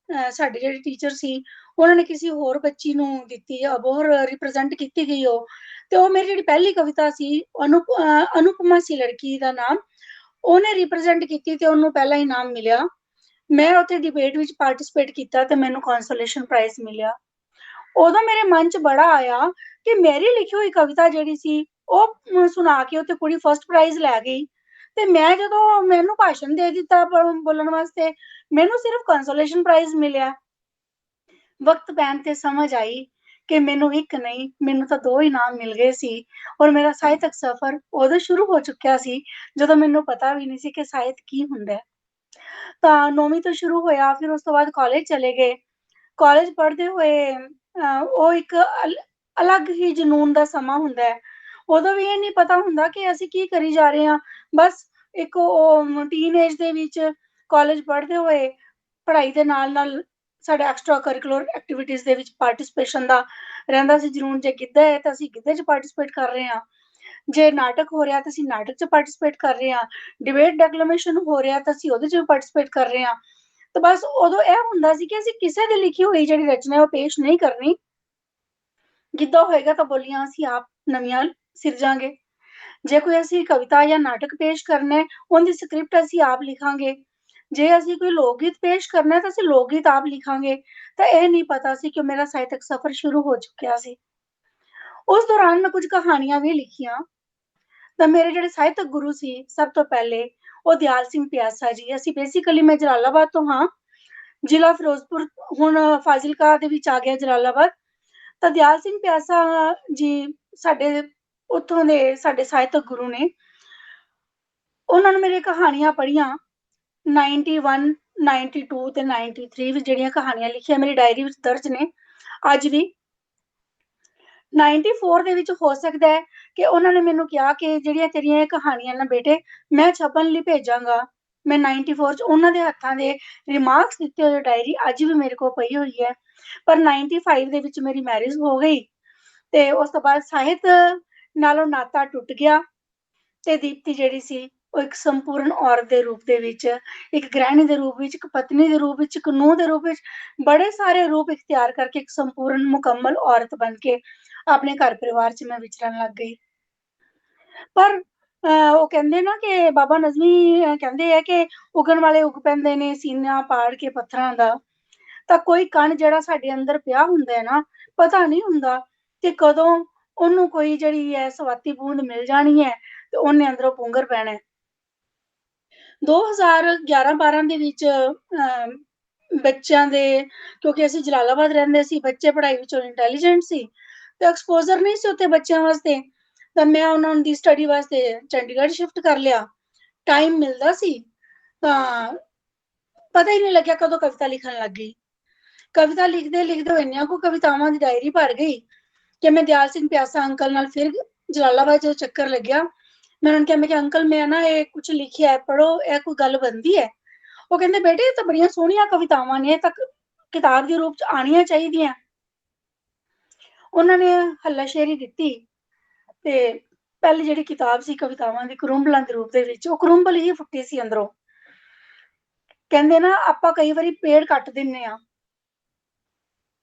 ਸਾਡੇ ਜਿਹੜੇ ਟੀਚਰ ਸੀ ਉਹਨਾਂ ਨੇ ਕਿਸੇ ਹੋਰ ਬੱਚੀ ਨੂੰ ਦਿੱਤੀ, ਅਬੋਹਰ ਰਿਪਰੈਜ਼ੈਂਟ ਕੀਤੀ ਗਈ ਉਹ। ਤੇ ਉਹ ਮੇਰੀ ਜਿਹੜੀ ਪਹਿਲੀ ਕਵਿਤਾ ਸੀ, ਅਨੁਪਮਾ ਸੀ ਲੜਕੀ ਦਾ ਨਾਮ, ਉਹਨੇ ਰਿਪਰੈਜ਼ੈਂਟ ਕੀਤੀ ਤੇ ਉਹਨੂੰ ਪਹਿਲਾ ਇਨਾਮ ਮਿਲਿਆ। ਮੈਂ ਉੱਥੇ ਡਿਬੇਟ ਵਿੱਚ ਪਾਰਟਿਸਿਪੇਟ ਕੀਤਾ ਤੇ ਮੈਨੂੰ ਕੰਸੋਲੇਸ਼ਨ ਪ੍ਰਾਈਜ਼ ਮਿਲਿਆ। ਉਦੋਂ ਮੇਰੇ ਮਨ 'ਚ ਬੜਾ ਆਇਆ ਕਿ ਮੇਰੀ ਲਿਖੀ ਹੋਈ ਕਵਿਤਾ ਜਿਹੜੀ ਸੀ ਉਹ ਸੁਣਾ ਕੇ ਉੱਥੇ ਕੁੜੀ ਫਸਟ ਪ੍ਰਾਈਜ਼ ਲੈ ਗਈ, ਤੇ ਮੈਂ ਜਦੋਂ ਮੈਨੂੰ ਭਾਸ਼ਣ ਦੇ ਦਿੱਤਾ ਬੋਲਣ ਵਾਸਤੇ, ਮੈਨੂੰ ਸਿਰਫ ਕੰਸੋਲੇਸ਼ਨ ਪ੍ਰਾਈਜ਼ ਮਿਲਿਆ। ਵਕਤ ਪੈਣ ਤੇ ਸਮਝ ਆਈ ਕਿ ਮੈਨੂੰ ਇੱਕ ਨਹੀਂ, ਮੈਨੂੰ ਤਾਂ 2 ਇਨਾਮ ਮਿਲ ਗਏ ਸੀ। ਔਰ ਮੇਰਾ ਸਾਹਿਤਕ ਸਫ਼ਰ ਉਦੋਂ ਸ਼ੁਰੂ ਹੋ ਚੁੱਕਿਆ ਸੀ ਜਦੋਂ ਮੈਨੂੰ ਪਤਾ ਵੀ ਨਹੀਂ ਸੀ ਕਿ ਸਾਹਿਤ ਕੀ ਹੁੰਦਾ ਹੈ। ਤਾਂ 9ਵੀਂ ਤੋਂ ਸ਼ੁਰੂ ਹੋਇਆ, ਫਿਰ ਉਸ ਤੋਂ ਬਾਅਦ ਕਾਲਜ ਚਲੇ ਗਏ। ਕਾਲਜ ਪੜ੍ਹਦੇ ਹੋਏ ਉਹ ਇੱਕ ਅਲੱਗ ਹੀ ਜਨੂਨ ਦਾ ਸਮਾਂ ਹੁੰਦਾ ਹੈ। ਉਦੋਂ ਵੀ ਇਹ ਨਹੀਂ ਪਤਾ ਹੁੰਦਾ ਕਿ ਅਸੀਂ ਕੀ ਕਰੀ ਜਾ ਰਹੇ ਹਾਂ। ਬਸ ਇੱਕ ਉਹ ਟੀਨ ਏਜ ਦੇ ਵਿੱਚ ਕਾਲਜ ਪੜ੍ਹਦੇ ਹੋਏ ਪੜ੍ਹਾਈ ਦੇ ਨਾਲ ਨਾਲ ਸਾਡੇ ਐਕਸਟਰਾ ਕਰਿਕੂਲਰ ਐਕਟੀਵਿਟੀਜ਼ ਦੇ ਵਿੱਚ ਪਾਰਟਿਸਿਪੇਸ਼ਨ ਦਾ ਰਹਿੰਦਾ ਸੀ ਜਨੂਨ। ਜੇ ਗਿੱਧਾ ਹੈ ਤਾਂ ਅਸੀਂ ਗਿੱਧੇ 'ਚ ਪਾਰਟਿਸਿਪੇਟ ਕਰ ਰਹੇ ਹਾਂ, ਜੇ ਨਾਟਕ ਹੋ ਰਿਹਾ ਤਾਂ ਅਸੀਂ ਨਾਟਕ 'ਚ ਪਾਰਟਿਸਿਪੇਟ ਕਰ ਰਹੇ ਹਾਂ, ਡਿਬੇਟ ਡੈਕਲੇਮੇਸ਼ਨ ਹੋ ਰਿਹਾ ਤਾਂ ਅਸੀਂ ਉਹਦੇ 'ਚ ਵੀ ਪਾਰਟਿਸਿਪੇਟ ਕਰ ਰਹੇ ਹਾਂ। ਤਾਂ ਬਸ ਉਦੋਂ ਇਹ ਹੁੰਦਾ ਸੀ ਕਿ ਅਸੀਂ ਕਿਸੇ ਦੀ ਲਿਖੀ ਹੋਈ ਜਿਹੜੀ ਰਚਨਾ ਉਹ ਪੇਸ਼ ਨਹੀਂ ਕਰਨੀ। ਜਿੱਦਾਂ ਹੋਏਗਾ ਤਾਂ ਬੋਲੀਆਂ ਅਸੀਂ ਆਪ ਨਵੀਆਂ ਸਿਰਜਾਂਗੇ। ਜੇ ਕੋਈ ਅਸੀਂ ਕਵਿਤਾ ਜਾਂ ਨਾਟਕ ਪੇਸ਼ ਕਰਨਾ ਹੈ, ਉਹਦੀ ਸਕ੍ਰਿਪਟ ਅਸੀਂ ਆਪ ਲਿਖਾਂਗੇ। ਜੇ ਅਸੀਂ ਕੋਈ ਲੋਕ ਗੀਤ ਪੇਸ਼ ਕਰਨਾ ਹੈ ਤਾਂ ਅਸੀਂ ਲੋਕ ਗੀਤ ਆਪ ਲਿਖਾਂਗੇ। ਤਾਂ ਇਹ ਨਹੀਂ ਪਤਾ ਸੀ ਕਿ ਮੇਰਾ ਸਾਹਿਤਕ ਸਫ਼ਰ ਸ਼ੁਰੂ ਹੋ ਚੁੱਕਿਆ ਸੀ। ਉਸ ਦੌਰਾਨ ਮੈਂ ਕੁਝ ਕਹਾਣੀਆਂ ਵੀ ਲਿਖੀਆਂ। ਤਾਂ ਮੇਰੇ ਜਿਹੜੇ ਸਾਹਿਤਕ ਗੁਰੂ ਸੀ ਸਭ ਤੋਂ ਪਹਿਲੇ ਉਹ ਦਿਆਲ ਸਿੰਘ ਪਿਆਸਾ ਜੀ। ਅਸੀਂ ਬੇਸਿਕਲੀ ਮੈਂ ਜਲਾਲਾਬਾਦ ਤੋਂ ਹਾਂ, ਜ਼ਿਲ੍ਹਾ ਫਿਰੋਜ਼ਪੁਰ ਹੁਣ ਫਾਜ਼ਿਲਕਾ ਦੇ ਵਿੱਚ ਆ ਗਿਆ ਜਲਾਲਾਬਾਦ। ਤਾਂ ਦਿਆਲ ਸਿੰਘ ਪਿਆਸਾ ਜੀ ਸਾਡੇ ਉੱਥੋਂ ਦੇ ਸਾਡੇ ਸਾਹਿਤਕ ਗੁਰੂ ਨੇ। ਉਹਨਾਂ ਨੂੰ ਮੇਰੀਆਂ ਕਹਾਣੀਆਂ ਪੜ੍ਹੀਆਂ 91, 92 ਤੇ 93 ਵਿੱਚ ਜਿਹੜੀਆਂ ਕਹਾਣੀਆਂ ਲਿਖੀਆਂ ਮੇਰੀ ਡਾਇਰੀ ਵਿੱਚ ਦਰਜ ਨੇ ਅੱਜ ਵੀ। 94 ਦੇ ਵਿੱਚ ਹੋ ਸਕਦਾ ਹੈ ਕਿ ਉਹਨਾਂ ਨੇ ਮੈਨੂੰ ਕਿਹਾ ਕਿ ਜਿਹੜੀਆਂ ਤੇਰੀਆਂ ਇਹ ਕਹਾਣੀਆਂ ਨਾ ਬੇਟੇ ਮੈਂ ਛਪਣ ਲਈ ਭੇਜਾਂਗਾ। ਮੈਂ 94 ਚ ਉਹਨਾਂ ਦੇ ਹੱਥਾਂ ਦੇ ਰਿਮਾਰਕਸ ਦਿੱਤੇ ਹੋਏ ਡਾਇਰੀ ਅੱਜ ਵੀ ਮੇਰੇ ਕੋਲ ਪਈ ਹੋਈ ਹੈ। ਪਰ 95 ਦੇ ਵਿੱਚ ਮੇਰੀ ਮੈਰਿਜ ਹੋ ਗਈ ਤੇ ਉਸ ਤੋਂ ਬਾਅਦ ਸਾਹਿਤ ਨਾਲੋਂ ਨਾਤਾ ਟੁੱਟ ਗਿਆ ਤੇ ਦੀਪਤੀ ਜਿਹੜੀ ਸੀ ਉਹ ਇੱਕ ਸੰਪੂਰਨ ਔਰਤ ਦੇ ਰੂਪ ਦੇ ਵਿੱਚ, ਇੱਕ ਗ੍ਰਹਿਣੀ ਦੇ ਰੂਪ ਵਿੱਚ, ਇੱਕ ਪਤਨੀ ਦੇ ਰੂਪ ਵਿੱਚ, ਇੱਕ ਨੂੰਹ ਦੇ ਰੂਪ ਵਿੱਚ, ਬੜੇ ਸਾਰੇ ਰੂਪ ਇਖਤਿਆਰ ਕਰਕੇ ਇੱਕ ਸੰਪੂਰਨ ਮੁਕੰਮਲ ਔਰਤ ਬਣ ਕੇ ਆਪਣੇ ਘਰ ਪਰਿਵਾਰ 'ਚ ਮੈਂ ਵਿਚਰਨ ਲੱਗ ਗਈ। ਪਰ ਉਹ ਕਹਿੰਦੇ ਨਾ ਕਿ ਬਾਬਾ ਨਜ਼ਮੀ ਕਹਿੰਦੇ ਆ ਕਿ ਉਗਣ ਵਾਲੇ ਉਗ ਪੈਂਦੇ ਨੇ ਸੀਨਾ ਪਾੜ ਕੇ ਪੱਥਰਾਂ ਦਾ। ਤਾਂ ਕੋਈ ਕਣ ਜਿਹੜਾ ਸਾਡੇ ਅੰਦਰ ਪਿਆ ਹੁੰਦਾ ਹੈ ਨਾ, ਪਤਾ ਨਹੀਂ ਹੁੰਦਾ ਕਿ ਕਦੋਂ ਉਹਨੂੰ ਕੋਈ ਜਿਹੜੀ ਹੈ ਸਵਾਤੀ ਬੂੰਦ ਮਿਲ ਜਾਣੀ ਹੈ ਤੇ ਉਹਨੇ ਅੰਦਰੋਂ ਪੁੰਗਰ ਪੈਣਾ ਹੈ। 2011-12 ਦੇ ਵਿੱਚ ਬੱਚਿਆਂ ਦੇ, ਕਿਉਂਕਿ ਅਸੀਂ ਜਲਾਲਾਬਾਦ ਰਹਿੰਦੇ ਸੀ, ਬੱਚੇ ਪੜ੍ਹਾਈ ਵਿੱਚੋਂ ਇੰਟੈਲੀਜੈਂਟ ਸੀ ਤੇ ਐਕਸਪੋਜ਼ਰ ਨਹੀਂ ਸੀ ਉੱਥੇ ਬੱਚਿਆਂ ਵਾਸਤੇ। ਤਾਂ ਮੈਂ ਉਹਨਾਂ ਦੀ ਸਟੱਡੀ ਵਾਸਤੇ ਚੰਡੀਗੜ੍ਹ ਸ਼ਿਫਟ ਕਰ ਲਿਆ। ਟਾਈਮ ਮਿਲਦਾ ਸੀ ਤਾਂ ਪਤਾ ਹੀ ਨਹੀਂ ਲੱਗਿਆ ਕਦੋਂ ਕਵਿਤਾ ਲਿਖਣ ਲੱਗ ਗਈ। ਕਵਿਤਾ ਲਿਖਦੇ ਲਿਖਦੇ ਇੰਨੀਆਂ ਕੋ ਕਵਿਤਾਵਾਂ ਦੀ ਡਾਇਰੀ ਭਰ ਗਈ ਕਿ ਮੈਂ ਦਿਆਲ ਸਿੰਘ ਪਿਆਸਾ ਅੰਕਲ ਨਾਲ ਫਿਰ ਜਲਾਲਾਬਾਦ ਜਦੋਂ ਚੱਕਰ ਲੱਗਿਆ ਮੈਂ ਉਹਨਾਂ ਨੂੰ ਕਿਹਾ ਅੰਕਲ ਮੈਂ ਨਾ ਇਹ ਕੁਝ ਲਿਖਿਆ ਹੈ, ਪੜ੍ਹੋ, ਇਹ ਕੋਈ ਗੱਲ ਬਣਦੀ ਹੈ? ਉਹ ਕਹਿੰਦੇ ਬੇਟੇ ਇਹ ਤਾਂ ਬੜੀਆਂ ਸੋਹਣੀਆਂ ਕਵਿਤਾਵਾਂ ਨੇ, ਇਹ ਤਾਂ ਕਿਤਾਬ ਦੇ ਰੂਪ ਚ ਆਣੀਆਂ ਚਾਹੀਦੀਆਂ। ਉਹਨਾਂ ਨੇ ਹੱਲਾਸ਼ੇਰੀ ਦਿੱਤੀ ਤੇ ਪਹਿਲੀ ਜਿਹੜੀ ਕਿਤਾਬ ਸੀ ਕਵਿਤਾਵਾਂ ਦੀ ਕਰੁੰਬਲਾਂ ਦੇ ਰੂਪ ਦੇ ਵਿੱਚ, ਉਹ ਕਰੁੰਬਲ ਹੀ ਫੁੱਟੀ ਸੀ ਅੰਦਰੋਂ। ਕਹਿੰਦੇ ਨਾ ਆਪਾਂ ਕਈ ਵਾਰੀ ਪੇੜ ਕੱਟ ਦਿੰਨੇ ਆ,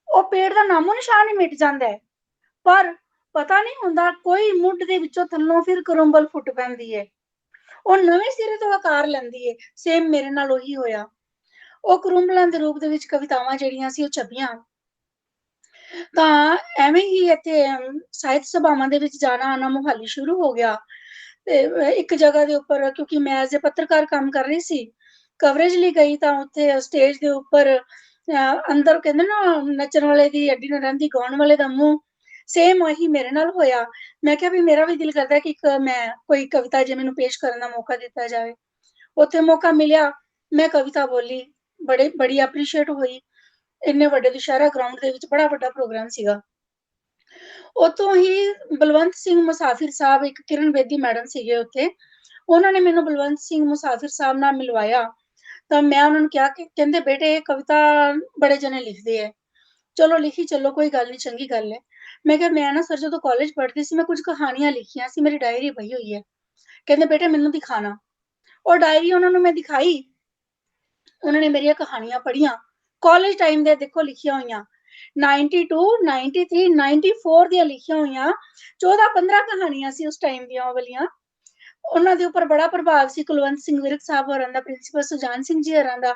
ਉਹ ਪੇੜ ਦਾ ਨਾਮੋ ਨਿਸ਼ਾਨ ਹੀ ਮਿਟ ਜਾਂਦਾ ਹੈ, ਪਰ ਪਤਾ ਨਹੀਂ ਹੁੰਦਾ ਕੋਈ ਮੁੱਢ ਦੇ ਵਿੱਚੋਂ ਥੱਲੋਂ ਫਿਰ ਕਰੁੰਬਲ ਫੁੱਟ ਪੈਂਦੀ ਹੈ, ਉਹ ਨਵੇਂ ਸਿਰੇ ਤੋਂ ਆਕਾਰ ਲੈਂਦੀ ਹੈ। ਸੇਮ ਮੇਰੇ ਨਾਲ ਉਹੀ ਹੋਇਆ। ਉਹ ਕਰੁੰਬਲਾਂ ਦੇ ਰੂਪ ਦੇ ਵਿੱਚ ਕਵਿਤਾਵਾਂ ਜਿਹੜੀਆਂ ਸੀ ਉਹ ਛਪੀਆਂ। ਤਾਂ ਐਵੇਂ ਹੀ ਇੱਥੇ ਸਾਹਿਤ ਸਭਾਵਾਂ ਦੇ ਵਿੱਚ ਜਾਣਾ ਆਣਾ ਮੁਹਾਲੀ ਸ਼ੁਰੂ ਹੋ ਗਿਆ। ਤੇ ਇੱਕ ਜਗ੍ਹਾ ਦੇ ਉੱਪਰ ਕਿਉਂਕਿ ਮੈਂ ਐਜ਼ ਏ ਪੱਤਰਕਾਰ ਕੰਮ ਕਰ ਰਹੀ ਸੀ, ਕਵਰੇਜ ਲਈ ਗਈ ਤਾਂ ਉੱਥੇ ਸਟੇਜ ਦੇ ਉੱਪਰ ਅੰਦਰ ਕਹਿੰਦੇ ਨਾ ਨੱਚਣ ਵਾਲੇ ਦੀ ਅੱਡੀ ਨਾ ਰਹਿੰਦੀ ਗਾਉਣ ਵਾਲੇ ਦਾ ਮੂੰਹ, ਸੇਮ ਉਹੀ ਮੇਰੇ ਨਾਲ ਹੋਇਆ। ਮੈਂ ਕਿਹਾ ਵੀ ਮੇਰਾ ਵੀ ਦਿਲ ਕਰਦਾ ਕਿ ਮੈਂ ਕੋਈ ਕਵਿਤਾ ਜੇ ਮੈਨੂੰ ਪੇਸ਼ ਕਰਨ ਦਾ ਮੌਕਾ ਦਿੱਤਾ ਜਾਵੇ। ਉੱਥੇ ਮੌਕਾ ਮਿਲਿਆ, ਮੈਂ ਕਵਿਤਾ ਬੋਲੀ, ਬੜੀ ਐਪਰੀਸ਼ੀਏਟ ਹੋਈ। ਇੰਨੇ ਵੱਡੇ ਦੁਸ਼ਹਿਰਾ ਗਰਾਊਂਡ ਦੇ ਵਿੱਚ ਬੜਾ ਵੱਡਾ ਪ੍ਰੋਗਰਾਮ ਸੀਗਾ। ਉਤੋਂ ਹੀ ਬਲਵੰਤ ਸਿੰਘ ਮੁਸਾਫਿਰ ਸਾਹਿਬ, ਇੱਕ ਕਿਰਨ ਬੇਦੀ ਮੈਡਮ ਸੀਗੇ ਉੱਥੇ, ਉਹਨਾਂ ਨੇ ਮੈਨੂੰ ਬਲਵੰਤ ਸਿੰਘ ਮੁਸਾਫਿਰ ਸਾਹਿਬ ਨਾਲ ਮਿਲਵਾਇਆ। ਤਾਂ ਮੈਂ ਉਹਨਾਂ ਨੂੰ ਕਿਹਾ ਕਿ ਕਹਿੰਦੇ ਬੇਟੇ ਇਹ ਕਵਿਤਾ ਬੜੇ ਜਣੇ ਲਿਖਦੇ ਹੈ, ਚਲੋ ਲਿਖੀ ਚੱਲੋ, ਕੋਈ ਗੱਲ ਨਹੀਂ, ਚੰਗੀ ਗੱਲ ਹੈ। ਮੈਂ ਕਿਹਾ ਮੈਂ ਨਾ ਸਰ ਜਦੋਂ ਕਾਲਜ ਪੜ੍ਹਦੀ ਸੀ ਮੈਂ ਕੁਝ ਕਹਾਣੀਆਂ ਲਿਖੀਆਂ ਸੀ, ਮੇਰੀ ਡਾਇਰੀ ਪਈ ਹੋਈ ਹੈ। ਕਹਿੰਦੇ ਬੇਟੇ ਮੈਨੂੰ ਦਿਖਾਣਾ। ਉਹ ਡਾਇਰੀ ਉਹਨਾਂ ਨੂੰ ਮੈਂ ਦਿਖਾਈ, ਉਹਨਾਂ ਨੇ ਮੇਰੀਆਂ ਕਹਾਣੀਆਂ ਪੜ੍ਹੀਆਂ ਕਾਲਜ ਟਾਈਮ ਦੇ, ਦੇਖੋ ਲਿਖੀਆਂ ਹੋਈਆਂ 92, 93, 94 ਦੀਆਂ ਲਿਖੀਆਂ ਹੋਈਆਂ 14-15 ਕਹਾਣੀਆਂ ਸੀ ਉਸ ਟਾਈਮ ਦੀਆਂ ਉਹ ਵਾਲੀਆਂ। ਉਹਨਾਂ ਦੇ ਉੱਪਰ ਬੜਾ ਪ੍ਰਭਾਵ ਸੀ ਕੁਲਵੰਤ ਸਿੰਘ ਵਿਰਕ ਸਾਹਿਬ ਹੋਰਾਂ ਦਾ, ਪ੍ਰਿੰਸੀਪਲ ਸੁਜਾਨ ਸਿੰਘ ਜੀ ਹੋਰਾਂ ਦਾ।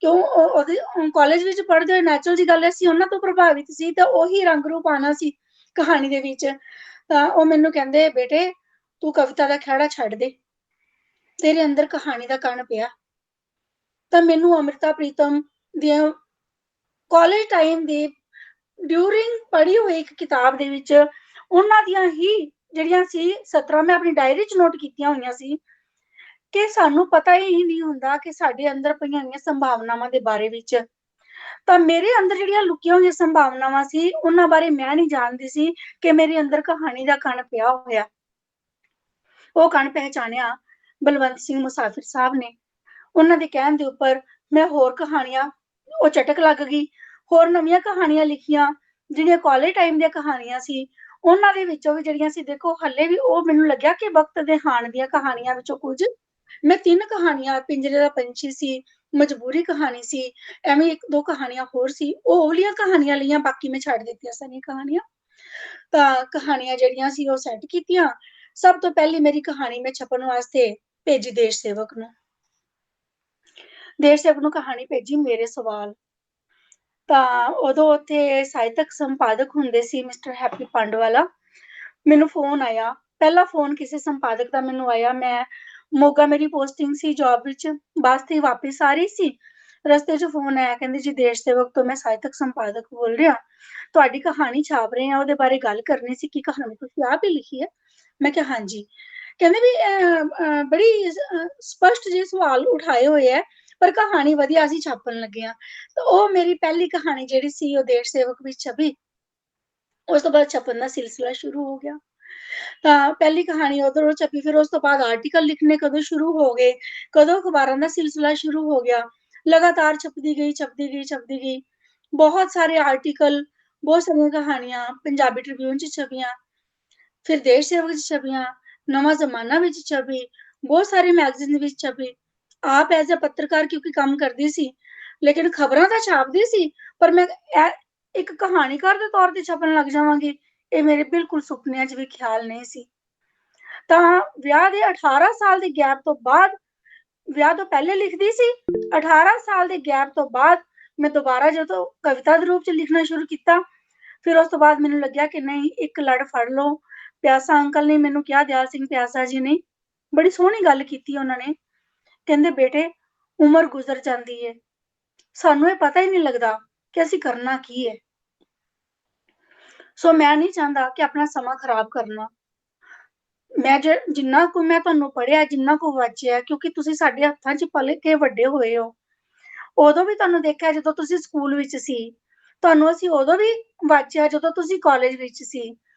ਕਿਉਂ ਉਹਦੇ ਕਾਲਜ ਵਿੱਚ ਪੜ੍ਹਦੇ ਹੋਏ ਨੈਚੁਰਲ ਜੀ ਗੱਲ ਸੀ, ਉਹਨਾਂ ਤੋਂ ਪ੍ਰਭਾਵਿਤ ਸੀ ਤਾਂ ਉਹੀ ਰੰਗ ਰੂਪ ਆਣਾ ਸੀ ਕਹਾਣੀ ਦੇ ਵਿੱਚ। ਤਾਂ ਉਹ ਮੈਨੂੰ ਕਹਿੰਦੇ ਬੇਟੇ ਤੂੰ ਕਵਿਤਾ ਦਾ ਖਹਿੜਾ ਛੱਡ ਦੇ, ਤੇਰੇ ਅੰਦਰ ਕਹਾਣੀ ਦਾ ਕਣ ਪਿਆ। ਤਾਂ ਮੈਨੂੰ ਅੰਮ੍ਰਿਤਾ ਪ੍ਰੀਤਮ ਦੀਆਂ ਕਾਲਜ ਟਾਈਮ ਦੀ ਡਿਊਰਿੰਗ ਪੜ੍ਹੀ ਹੋਈ ਇੱਕ ਕਿਤਾਬ ਦੇ ਵਿੱਚ ਉਹਨਾਂ ਦੀਆਂ ਹੀ ਜਿਹੜੀਆਂ ਸੀ 17 ਮੈਂ ਆਪਣੀ ਡਾਇਰੀ 'ਚ ਨੋਟ ਕੀਤੀਆਂ ਹੋਈਆਂ ਸੀ ਕਿ ਸਾਨੂੰ ਪਤਾ ਹੀ ਨਹੀਂ ਹੁੰਦਾ ਕਿ ਸਾਡੇ ਅੰਦਰ ਪਈਆਂ ਹੋਈਆਂ ਸੰਭਾਵਨਾਵਾਂ ਦੇ ਬਾਰੇ ਵਿੱਚ। ਤਾਂ ਮੇਰੇ ਅੰਦਰ ਜਿਹੜੀਆਂ ਲੁਕੀਆਂ ਹੋਈਆਂ ਸੰਭਾਵਨਾਵਾਂ ਸੀ ਉਹਨਾਂ ਬਾਰੇ ਮੈਂ ਨਹੀਂ ਜਾਣਦੀ ਸੀ ਕਿ ਮੇਰੇ ਅੰਦਰ ਕਹਾਣੀ ਦਾ ਕਣ ਪਿਆ ਹੋਇਆ। ਉਹ ਕਣ ਪਹਿਚਾਣਿਆ ਬਲਵੰਤ ਸਿੰਘ ਮੁਸਾਫਿਰ ਸਾਹਿਬ ਨੇ। ਉਹਨਾਂ ਦੇ ਕਹਿਣ ਦੇ ਉੱਪਰ ਮੈਂ ਹੋਰ ਕਹਾਣੀਆਂ, ਉਹ ਚਟਕ ਲੱਗ ਗਈ, ਹੋਰ ਨਵੀਆਂ ਕਹਾਣੀਆਂ ਲਿਖੀਆਂ ਜਿਹੜੀਆਂ ਕਾਲਜ ਟਾਈਮ ਦੀਆਂ ਕਹਾਣੀਆਂ ਸੀ ਉਹਨਾਂ ਦੇ ਵਿੱਚੋਂ ਵੀ ਜਿਹੜੀਆਂ ਸੀ ਦੇਖੋ ਹੱਲੇ ਵੀ ਉਹ ਮੈਨੂੰ ਲੱਗਿਆ ਕਿ ਵਕਤ ਦੇ ਹਾਣ ਦੀਆਂ ਕਹਾਣੀਆਂ ਵਿੱਚੋਂ ਕੁਝ ਮੈਂ 3 ਕਹਾਣੀਆਂ, ਪਿੰਜਰੇ ਦਾ ਪੰਛੀ ਸੀ, ਮਜਬੂਰੀ ਕਹਾਣੀ ਸੀ, ਐਵੇਂ 1-2 ਕਹਾਣੀਆਂ ਹੋਰ ਸੀ, ਉਹ ਵਾਲੀਆਂ ਕਹਾਣੀਆਂ ਲਈਆਂ, ਬਾਕੀ ਮੈਂ ਛੱਡ ਦਿੱਤੀਆਂ ਸਾਰੀਆਂ ਕਹਾਣੀਆਂ। ਤਾਂ ਕਹਾਣੀਆਂ ਜਿਹੜੀਆਂ ਸੀ ਉਹ ਸੈੱਟ ਕੀਤੀਆਂ। ਸਭ ਤੋਂ ਪਹਿਲੀ ਮੇਰੀ ਕਹਾਣੀ ਮੈਂ ਛਪਣ ਵਾਸਤੇ ਭੇਜੀ ਦੇਸ਼ ਸੇਵਕ ਨੂੰ। ਦੇਸ਼ ਸੇਵਕ ਨੂੰ ਕਹਾਣੀ ਭੇਜੀ ਮੇਰੇ ਸਵਾਲ। ਤਾਂ ਉਦੋਂ ਉੱਥੇ ਸਾਹਿਤਕ ਸੰਪਾਦਕ ਹੁੰਦੇ ਸੀ ਮਿਸਟਰ ਹੈਪੀ ਪਾਂਡਵਾਲਾ। ਮੈਨੂੰ ਫੋਨ ਆਇਆ, ਪਹਿਲਾ ਫੋਨ ਕਿਸੇ ਸੰਪਾਦਕ ਦਾ ਮੈਨੂੰ ਆਇਆ। ਮੈਂ ਮੋਗਾ ਮੇਰੀ ਪੋਸਟਿੰਗ ਸੀ ਜੌਬ ਵਿੱਚ, ਬੱਸ ਤੇ ਵਾਪਿਸ ਆ ਰਹੀ ਸੀ। ਰਸਤੇ 'ਚ ਫੋਨ ਆਇਆ, ਕਹਿੰਦੇ ਜੀ ਦੇਸ਼ ਸੇਵਕ ਤੋਂ ਮੈਂ ਸਾਹਿਤਕ ਸੰਪਾਦਕ ਬੋਲ ਰਿਹਾ, ਤੁਹਾਡੀ ਕਹਾਣੀ ਛਾਪ ਰਹੇ ਹਾਂ, ਉਹਦੇ ਬਾਰੇ ਗੱਲ ਕਰਨੀ ਸੀ। ਕੀ ਕਹਾਣੀ ਤੁਸੀਂ ਆਪ ਹੀ ਲਿਖੀ ਹੈ? ਮੈਂ ਕਿਹਾ ਹਾਂਜੀ। ਕਹਿੰਦੇ ਵੀ ਬੜੀ ਸਪਸ਼ਟ ਜਿਹੇ ਸਵਾਲ ਉਠਾਏ ਹੋਏ ਹੈ, ਪਰ ਕਹਾਣੀ ਵਧੀਆ ਅਸੀਂ ਛਾਪਣ ਲੱਗੇ ਹਾਂ। ਤਾਂ ਉਹ ਮੇਰੀ ਪਹਿਲੀ ਕਹਾਣੀ ਜਿਹੜੀ ਸੀ ਉਹ ਦੇਸ਼ ਸੇਵਕ ਵਿੱਚ ਛਪੀ। ਉਸ ਤੋਂ ਬਾਅਦ ਛਪਣ ਦਾ ਸਿਲਸਿਲਾ ਸ਼ੁਰੂ ਹੋ ਗਿਆ। ਤਾਂ ਪਹਿਲੀ ਕਹਾਣੀ ਉਧਰੋਂ ਛਪੀ, ਫਿਰ ਉਸ ਤੋਂ ਬਾਅਦ ਆਰਟੀਕਲ ਲਿਖਣੇ ਕਦੋਂ ਸ਼ੁਰੂ ਹੋ ਗਏ, ਕਦੋਂ ਅਖਬਾਰਾਂ ਦਾ ਸਿਲਸਿਲਾ ਸ਼ੁਰੂ ਹੋ ਗਿਆ। ਲਗਾਤਾਰ ਛਪਦੀ ਗਈ। ਬਹੁਤ ਸਾਰੇ ਆਰਟੀਕਲ, ਬਹੁਤ ਸਾਰੀਆਂ ਕਹਾਣੀਆਂ ਪੰਜਾਬੀ ਟ੍ਰਿਬਿਊਨ 'ਚ ਛਪੀਆਂ, ਫਿਰ ਦੇਸ਼ ਸੇਵਕ 'ਚ ਛਪੀਆਂ, ਨਵਾਂ ਜ਼ਮਾਨਾ ਵਿੱਚ ਛਪੀ, ਬਹੁਤ ਸਾਰੇ ਮੈਗਜ਼ੀਨ ਵਿੱਚ ਛਪੀ। ਆਪ ਐਜ਼ ਅ ਪੱਤਰਕਾਰ ਕਿਉਂਕਿ ਕੰਮ ਕਰਦੀ ਸੀ, ਲੇਕਿਨ ਖਬਰਾਂ ਤਾਂ ਛਾਪਦੀ ਸੀ, ਪਰ ਮੈਂ ਇੱਕ ਕਹਾਣੀਕਾਰ ਦੇ ਤੌਰ ਤੇ ਛਪਣ ਲੱਗ ਜਾਵਾਂਗੀ, ਇਹ ਮੇਰੇ ਬਿਲਕੁਲ ਸੁਪਨਿਆਂ 'ਚ ਵੀ ਖਿਆਲ ਨਹੀਂ ਸੀ। ਤਾਂ ਵਿਆਹ ਦੇ 18 ਸਾਲ ਦੇ ਗੈਪ ਤੋਂ ਬਾਅਦ, ਵਿਆਹ ਤੋਂ ਪਹਿਲੇ ਲਿਖਦੀ ਸੀ, 18 ਸਾਲ ਦੇ ਗੈਪ ਤੋਂ ਬਾਅਦ ਮੈਂ ਦੁਬਾਰਾ ਜਦੋਂ ਕਵਿਤਾ ਦੇ ਰੂਪ 'ਚ ਲਿਖਣਾ ਸ਼ੁਰੂ ਕੀਤਾ, ਫਿਰ ਉਸ ਤੋਂ ਬਾਅਦ ਮੈਨੂੰ ਲੱਗਿਆ ਕਿ ਨਹੀਂ, ਇੱਕ ਲੜ ਫੜ ਲਓ। ਪਿਆਸਾ ਅੰਕਲ ਨੇ ਮੈਨੂੰ ਕਿਹਾ, ਦਿਆਲ ਸਿੰਘ ਪਿਆਸਾ ਜੀ ਨੇ ਬੜੀ ਸੋਹਣੀ ਗੱਲ ਕੀਤੀ ਉਹਨਾਂ ਨੇ। ਕਹਿੰਦੇ ਬੇਟੇ, ਉਮਰ ਗੁਜ਼ਰ ਜਾਂਦੀ ਹੈ, ਸਾਨੂੰ ਇਹ ਪਤਾ ਹੀ ਨਹੀਂ ਲੱਗਦਾ ਕਿ ਅਸੀਂ ਕਰਨਾ ਕੀ ਹੈ। ਸੋ ਮੈਂ ਨਹੀਂ ਚਾਹੁੰਦਾ ਕਿ ਆਪਣਾ ਸਮਾਂ ਖਰਾਬ ਕਰਨਾ। ਮੈਂ ਜਿੰਨਾ ਕੁ ਮੈਂ ਤੁਹਾਨੂੰ ਪੜ੍ਹਿਆ, ਜਿੰਨਾ ਕੁ ਵਾਚਿਆ, ਕਿਉਂਕਿ ਤੁਸੀਂ ਸਾਡੇ ਹੱਥਾਂ 'ਚ ਪਲ ਕੇ ਵੱਡੇ ਹੋਏ ਹੋ। ਉਦੋਂ ਵੀ ਤੁਹਾਨੂੰ ਦੇਖਿਆ ਜਦੋਂ ਤੁਸੀਂ ਸਕੂਲ ਵਿੱਚ ਸੀ, ਤੁਹਾਨੂੰ ਅਸੀਂ ਉਦੋਂ ਵੀ ਵਾਚਿਆ ਜਦੋਂ ਤੁਸੀਂ ਕਾਲਜ ਵਿੱਚ ਸੀ,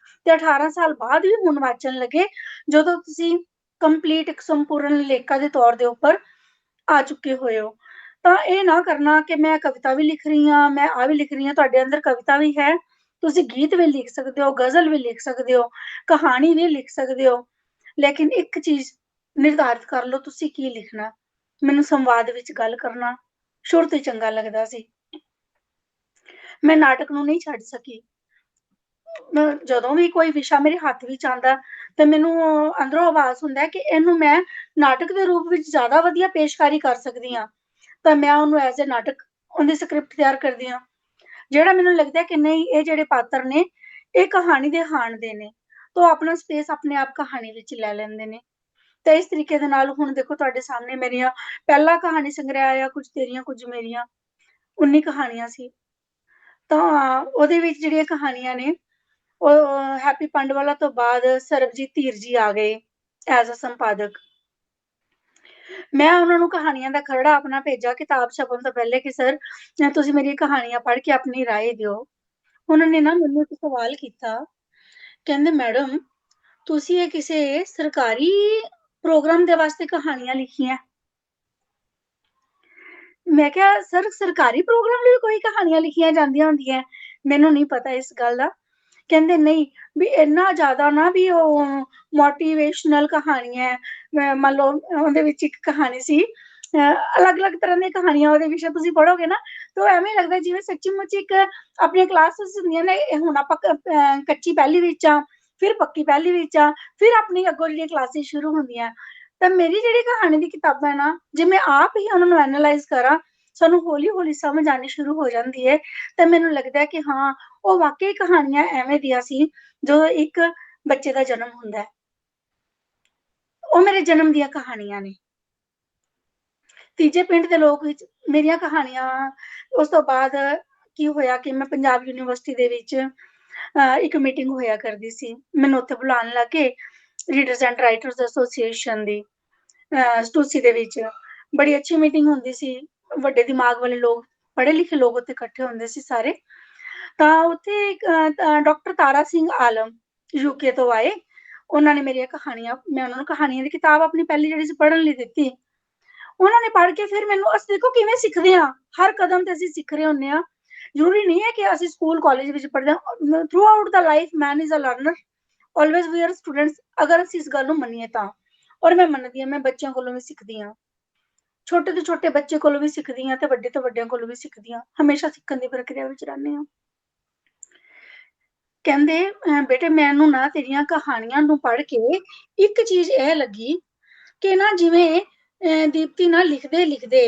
ਤੇ 18 ਸਾਲ ਬਾਅਦ ਵੀ ਹੁਣ ਵਾਚਣ ਲੱਗੇ ਜਦੋਂ ਤੁਸੀਂ ਕੰਪਲੀਟ ਇੱਕ ਸੰਪੂਰਨ ਲੇਖਕ ਦੇ ਤੌਰ ਦੇ ਉੱਪਰ ਆ ਚੁੱਕੇ ਹੋਏ ਹੋ। ਤਾਂ ਇਹ ਨਾ ਕਰਨਾ ਕਿ ਮੈਂ ਕਵਿਤਾ ਵੀ ਲਿਖ ਰਹੀ ਹਾਂ, ਮੈਂ ਆ ਵੀ ਲਿਖ ਰਹੀ ਹਾਂ। ਤੁਹਾਡੇ ਅੰਦਰ ਕਵਿਤਾ ਵੀ ਹੈ, ਤੁਸੀਂ ਗੀਤ ਵੀ ਲਿਖ ਸਕਦੇ ਹੋ, ਗਜ਼ਲ ਵੀ ਲਿਖ ਸਕਦੇ ਹੋ, ਕਹਾਣੀ ਵੀ ਲਿਖ ਸਕਦੇ ਹੋ, ਲੇਕਿਨ ਇੱਕ ਚੀਜ਼ ਨਿਰਧਾਰਿਤ ਕਰ ਲਓ ਤੁਸੀਂ ਕੀ ਲਿਖਣਾ। ਮੈਨੂੰ ਸੰਵਾਦ ਵਿੱਚ ਗੱਲ ਕਰਨਾ ਸ਼ੁਰੂ ਤੋਂ ਹੀ ਚੰਗਾ ਲੱਗਦਾ ਸੀ। ਮੈਂ ਨਾਟਕ ਨੂੰ ਨਹੀਂ ਛੱਡ ਸਕੀ। ਜਦੋਂ ਵੀ ਕੋਈ ਵਿਸ਼ਾ ਮੇਰੇ ਹੱਥ ਵਿੱਚ ਆਉਂਦਾ ਤੇ ਮੈਨੂੰ ਅੰਦਰੋਂ ਆਵਾਜ਼ ਹੁੰਦਾ ਕਿ ਇਹਨੂੰ ਮੈਂ ਨਾਟਕ ਦੇ ਰੂਪ ਵਿੱਚ ਜ਼ਿਆਦਾ ਵਧੀਆ ਪੇਸ਼ਕਾਰੀ ਕਰ ਸਕਦੀ ਹਾਂ, ਤਾਂ ਮੈਂ ਉਹਨੂੰ ਐਜ਼ ਅ ਨਾਟਕ ਉਹਦੀ ਸਕ੍ਰਿਪਟ ਤਿਆਰ ਕਰਦੀ ਹਾਂ। ਜਿਹੜਾ ਮੈਨੂੰ ਲੱਗਦਾ ਕਿ ਨਹੀਂ, ਇਹ ਜਿਹੜੇ ਪਾਤਰ ਨੇ ਇਹ ਕਹਾਣੀ ਦੇ ਹਾਣ ਦੇ ਨੇ, ਤਾਂ ਉਹ ਆਪਣਾ ਸਪੇਸ ਆਪਣੇ ਆਪ ਕਹਾਣੀ ਵਿੱਚ ਲੈ ਲੈਂਦੇ ਨੇ। ਤੇ ਇਸ ਤਰੀਕੇ ਦੇ ਨਾਲ ਹੁਣ ਦੇਖੋ ਤੁਹਾਡੇ ਸਾਹਮਣੇ ਮੇਰੀਆਂ ਪਹਿਲਾ ਕਹਾਣੀ ਸੰਗ੍ਰਹਿ ਆਇਆ, ਕੁਝ ਤੇਰੀਆਂ ਕੁਝ ਮੇਰੀਆਂ, 19 ਕਹਾਣੀਆਂ ਸੀ। ਤਾਂ ਉਹਦੇ ਵਿੱਚ ਜਿਹੜੀਆਂ ਕਹਾਣੀਆਂ ਨੇ, ਉਹ ਹੈਪੀ ਪਾਂਡਵਾਲਾ ਤੋਂ ਬਾਅਦ ਸਰਬਜੀਤ ਧੀਰ ਜੀ ਆ ਗਏ ਐਜ਼ ਅ ਸੰਪਾਦਕ। ਮੈਂ ਉਹਨਾਂ ਨੂੰ ਕਹਾਣੀਆਂ ਦਾ ਖਰੜਾ ਆਪਣਾ ਭੇਜਾ ਕਿਤਾਬ ਛਪਣ ਤੋਂ ਪਹਿਲੇ ਕਿ ਸਰ ਤੁਸੀਂ ਮੇਰੀ ਕਹਾਣੀਆਂ ਪੜ੍ਹ ਕੇ ਆਪਣੀ ਰਾਏ ਦਿਓ। ਉਹਨਾਂ ਨੇ ਨਾ ਮੈਨੂੰ ਇੱਕ ਸਵਾਲ ਕੀਤਾ, ਕਹਿੰਦੇ ਮੈਡਮ ਤੁਸੀਂ ਇਹ ਕਿਸੇ ਸਰਕਾਰੀ ਪ੍ਰੋਗਰਾਮ ਦੇ ਵਾਸਤੇ ਕਹਾਣੀਆਂ ਲਿਖੀਆਂ? ਮੈਂ ਕਿਹਾ ਸਰ ਸਰਕਾਰੀ ਪ੍ਰੋਗਰਾਮ ਲਈ ਕੋਈ ਕਹਾਣੀਆਂ ਲਿਖੀਆਂ ਜਾਂਦੀਆਂ ਹੁੰਦੀਆਂ? ਮੈਨੂੰ ਨਹੀਂ ਪਤਾ ਇਸ ਗੱਲ ਦਾ। ਕਹਿੰਦੇ ਨਹੀਂ ਵੀ ਇੰਨਾ ਜ਼ਿਆਦਾ ਨਾ ਵੀ ਉਹ ਮੋਟੀਵੇਸ਼ਨਲ ਕਹਾਣੀਆਂ, ਮੰਨ ਲਓ ਉਹਦੇ ਵਿੱਚ ਇੱਕ ਕਹਾਣੀ ਸੀ, ਅਲੱਗ-ਅਲੱਗ ਤਰ੍ਹਾਂ ਦੀਆਂ ਕਹਾਣੀਆਂ ਉਹਦੇ ਵਿੱਚ ਤੁਸੀਂ ਪੜ੍ਹੋਗੇ ਨਾ ਤਾਂ ਐਵੇਂ ਲੱਗਦਾ ਜਿਵੇਂ ਸੱਚੀ ਮੁੱਚੀ ਇੱਕ ਆਪਣੀਆਂ ਕਲਾਸਿਸ ਹੁੰਦੀਆਂ ਨੇ। ਹੁਣ ਆਪਾਂ ਕੱਚੀ ਪਹਿਲੀ ਵਿੱਚ ਆ, ਫਿਰ ਪੱਕੀ ਪਹਿਲੀ ਵਿੱਚ ਆ, ਫਿਰ ਆਪਣੀ ਅੱਗੋਂ ਜਿਹੜੀਆਂ ਕਲਾਸਿਸ ਸ਼ੁਰੂ ਹੁੰਦੀਆਂ। ਤਾਂ ਮੇਰੀ ਜਿਹੜੀ ਕਹਾਣੀ ਦੀ ਕਿਤਾਬਾਂ ਨਾ, ਜੇ ਮੈਂ ਆਪ ਹੀ ਉਹਨਾਂ ਨੂੰ ਐਨਾਲਾਈਜ਼ ਕਰਾਂ, ਸਾਨੂੰ ਹੌਲੀ-ਹੌਲੀ ਸਮਝ ਆਉਣੀ ਸ਼ੁਰੂ ਹੋ ਜਾਂਦੀ ਹੈ। ਤੇ ਮੈਨੂੰ ਲੱਗਦਾ ਕਿ ਹਾਂ, ਉਹ ਵਾਕਈ ਕਹਾਣੀਆਂ ਐਵੇਂ ਦੀਆਂ ਸੀ ਜਦੋਂ ਇੱਕ ਬੱਚੇ ਦਾ ਜਨਮ ਹੁੰਦਾ ਹੈ। ਉਹ ਮੇਰੇ ਜਨਮ ਦੀਆਂ ਕਹਾਣੀਆਂ ਨੇ। ਤੀਜੇ ਪਿੰਡ ਦੇ ਲੋਕ ਵਿੱਚ ਮੇਰੀਆਂ ਕਹਾਣੀਆਂ। ਉਸ ਤੋਂ ਬਾਅਦ ਕੀ ਹੋਇਆ ਕਿ ਮੈਂ ਪੰਜਾਬ ਯੂਨੀਵਰਸਿਟੀ ਦੇ ਵਿੱਚ ਇੱਕ ਮੀਟਿੰਗ ਹੋਇਆ ਕਰਦੀ ਸੀ, ਮੈਨੂੰ ਉੱਥੇ ਬੁਲਾਉਣ ਲੱਗੇ ਰੀਡਰਸ ਐਂਡ ਰਾਈਟਰਸ ਐਸੋਸੀਏਸ਼ਨ ਦੀ ਸਟੂਸੀ ਦੇ ਵਿੱਚ। ਬੜੀ ਅੱਛੀ ਮੀਟਿੰਗ ਹੁੰਦੀ ਸੀ, ਵੱਡੇ ਦਿਮਾਗ ਵਾਲੇ ਲੋਕ, ਪੜ੍ਹੇ ਲਿਖੇ ਲੋਕ ਉੱਥੇ ਇਕੱਠੇ ਹੁੰਦੇ ਸੀ ਸਾਰੇ। ਤਾਂ ਉੱਥੇ ਡਾਕਟਰ ਤਾਰਾ ਸਿੰਘ ਆਲਮ ਯੂਕੇ ਤੋਂ ਆਏ। ਉਹਨਾਂ ਨੇ ਮੇਰੀਆਂ ਕਹਾਣੀਆਂ, ਮੈਂ ਉਹਨਾਂ ਨੂੰ ਕਹਾਣੀਆਂ ਦੀ ਕਿਤਾਬ ਆਪਣੀ ਪਹਿਲੀ ਜਿਹੜੀ ਸੀ ਪੜ੍ਹਨ ਲਈ ਦਿੱਤੀ। ਉਹਨਾਂ ਨੇ ਪੜ੍ਹ ਕੇ ਫਿਰ ਮੈਨੂੰ, ਅਸੀਂ ਦੇਖੋ ਕਿਵੇਂ ਸਿੱਖਦੇ ਹਾਂ, ਹਰ ਕਦਮ ਤੇ ਅਸੀਂ ਸਿੱਖ ਰਹੇ ਹੁੰਦੇ ਹਾਂ। ਜ਼ਰੂਰੀ ਨਹੀਂ ਹੈ ਕਿ ਅਸੀਂ ਸਕੂਲ ਕਾਲਜ ਵਿੱਚ ਪੜ੍ਹਦੇ ਹਾਂ, throughout the life man is a learner, always we are students, ਅਗਰ ਅਸੀਂ ਇਸ ਗੱਲ ਨੂੰ ਮੰਨੀਏ ਤਾਂ। ਔਰ ਮੈਂ ਮੰਨਦੀ ਹਾਂ, ਮੈਂ ਬੱਚਿਆਂ ਕੋਲੋਂ ਵੀ ਸਿੱਖਦੀ ਹਾਂ, ਛੋਟੇ ਤੋਂ ਛੋਟੇ ਬੱਚੇ ਕੋਲੋਂ ਵੀ ਸਿੱਖਦੀ ਹਾਂ ਤੇ ਵੱਡੇ ਤੋਂ ਵੱਡਿਆਂ ਕੋਲੋਂ ਵੀ ਸਿੱਖਦੀ ਹਾਂ, ਹਮੇਸ਼ਾ ਸਿੱਖਣ ਦੀ ਪ੍ਰਕਿਰਿਆ ਵਿੱਚ ਰਹਿੰਦੇ ਹਾਂ। ਕਹਿੰਦੇ ਬੇਟੇ ਮੈਨੂੰ ਨਾ ਤੇਰੀਆਂ ਕਹਾਣੀਆਂ ਨੂੰ ਪੜ੍ਹ ਕੇ ਇੱਕ ਚੀਜ਼ ਇਹ ਲੱਗੀ ਕਿ ਨਾ ਜਿਵੇਂ ਦੀਪਤੀ ਨਾ ਲਿਖਦੇ ਲਿਖਦੇ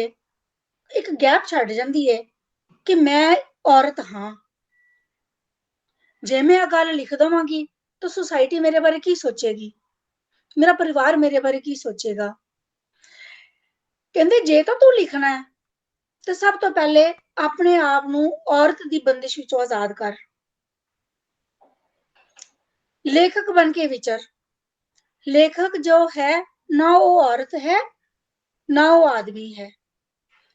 ਇੱਕ ਗੈਪ ਛੱਡ ਜਾਂਦੀ ਹੈ ਕਿ ਮੈਂ ਔਰਤ ਹਾਂ। ਜੇ ਮੈਂ ਇਹ ਗੱਲ ਲਿਖ ਦਵਾਂਗੀ ਤਾਂ ਸੁਸਾਇਟੀ ਮੇਰੇ ਬਾਰੇ ਕੀ ਸੋਚੇਗੀ, ਮੇਰਾ ਪਰਿਵਾਰ ਮੇਰੇ ਬਾਰੇ ਕੀ ਸੋਚੇਗਾ। ਕਹਿੰਦੇ ਜੇ ਤਾਂ ਤੂੰ ਲਿਖਣਾ ਹੈ ਤੇ ਸਭ ਤੋਂ ਪਹਿਲੇ ਆਪਣੇ ਆਪ ਨੂੰ ਔਰਤ ਦੀ ਬੰਦਿਸ਼ ਵਿੱਚੋਂ ਆਜ਼ਾਦ ਕਰ, ਲੇਖਕ ਬਣ ਕੇ ਵਿਚਰ। ਲੇਖਕ ਜੋ ਹੈ ਨਾ ਉਹ ਔਰਤ ਹੈ ਨਾ ਉਹ ਆਦਮੀ ਹੈ।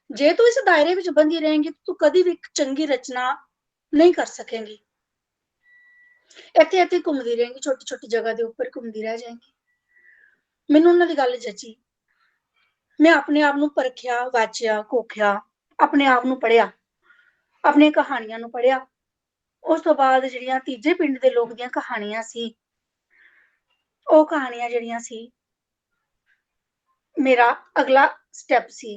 ਜੇ ਤੂੰ ਇਸ ਦਾਇਰੇ ਵਿੱਚ ਬੰਦੀ ਰਹੇਂਗੀ ਤੂੰ ਕਦੀ ਵੀ ਇੱਕ ਚੰਗੀ ਰਚਨਾ ਨਹੀਂ ਕਰ ਸਕੇਂਗੀ। ਇੱਥੇ ਇੱਥੇ ਘੁੰਮਦੀ ਰਹੇਂਗੀ, ਛੋਟੀ ਛੋਟੀ ਜਗ੍ਹਾ ਦੇ ਉੱਪਰ ਘੁੰਮਦੀ ਰਹਿ ਜਾਏਂਗੀ। ਮੈਨੂੰ ਉਹਨਾਂ ਦੀ ਗੱਲ ਜੱਚੀ, ਮੈਂ ਆਪਣੇ ਆਪ ਨੂੰ ਪਰਖਿਆ, ਵਾਚਿਆ, ਕੋਖਿਆ, ਆਪਣੇ ਆਪ ਨੂੰ ਪੜ੍ਹਿਆ, ਆਪਣੀਆਂ ਕਹਾਣੀਆਂ ਨੂੰ ਪੜ੍ਹਿਆ। ਉਸ ਤੋਂ ਬਾਅਦ ਜਿਹੜੀਆਂ ਤੀਜੇ ਪਿੰਡ ਦੇ ਲੋਕ ਦੀਆਂ ਕਹਾਣੀਆਂ ਸੀ, ਉਹ ਕਹਾਣੀਆਂ ਜਿਹੜੀਆਂ ਸੀ ਮੇਰਾ ਅਗਲਾ ਸਟੈਪ ਸੀ।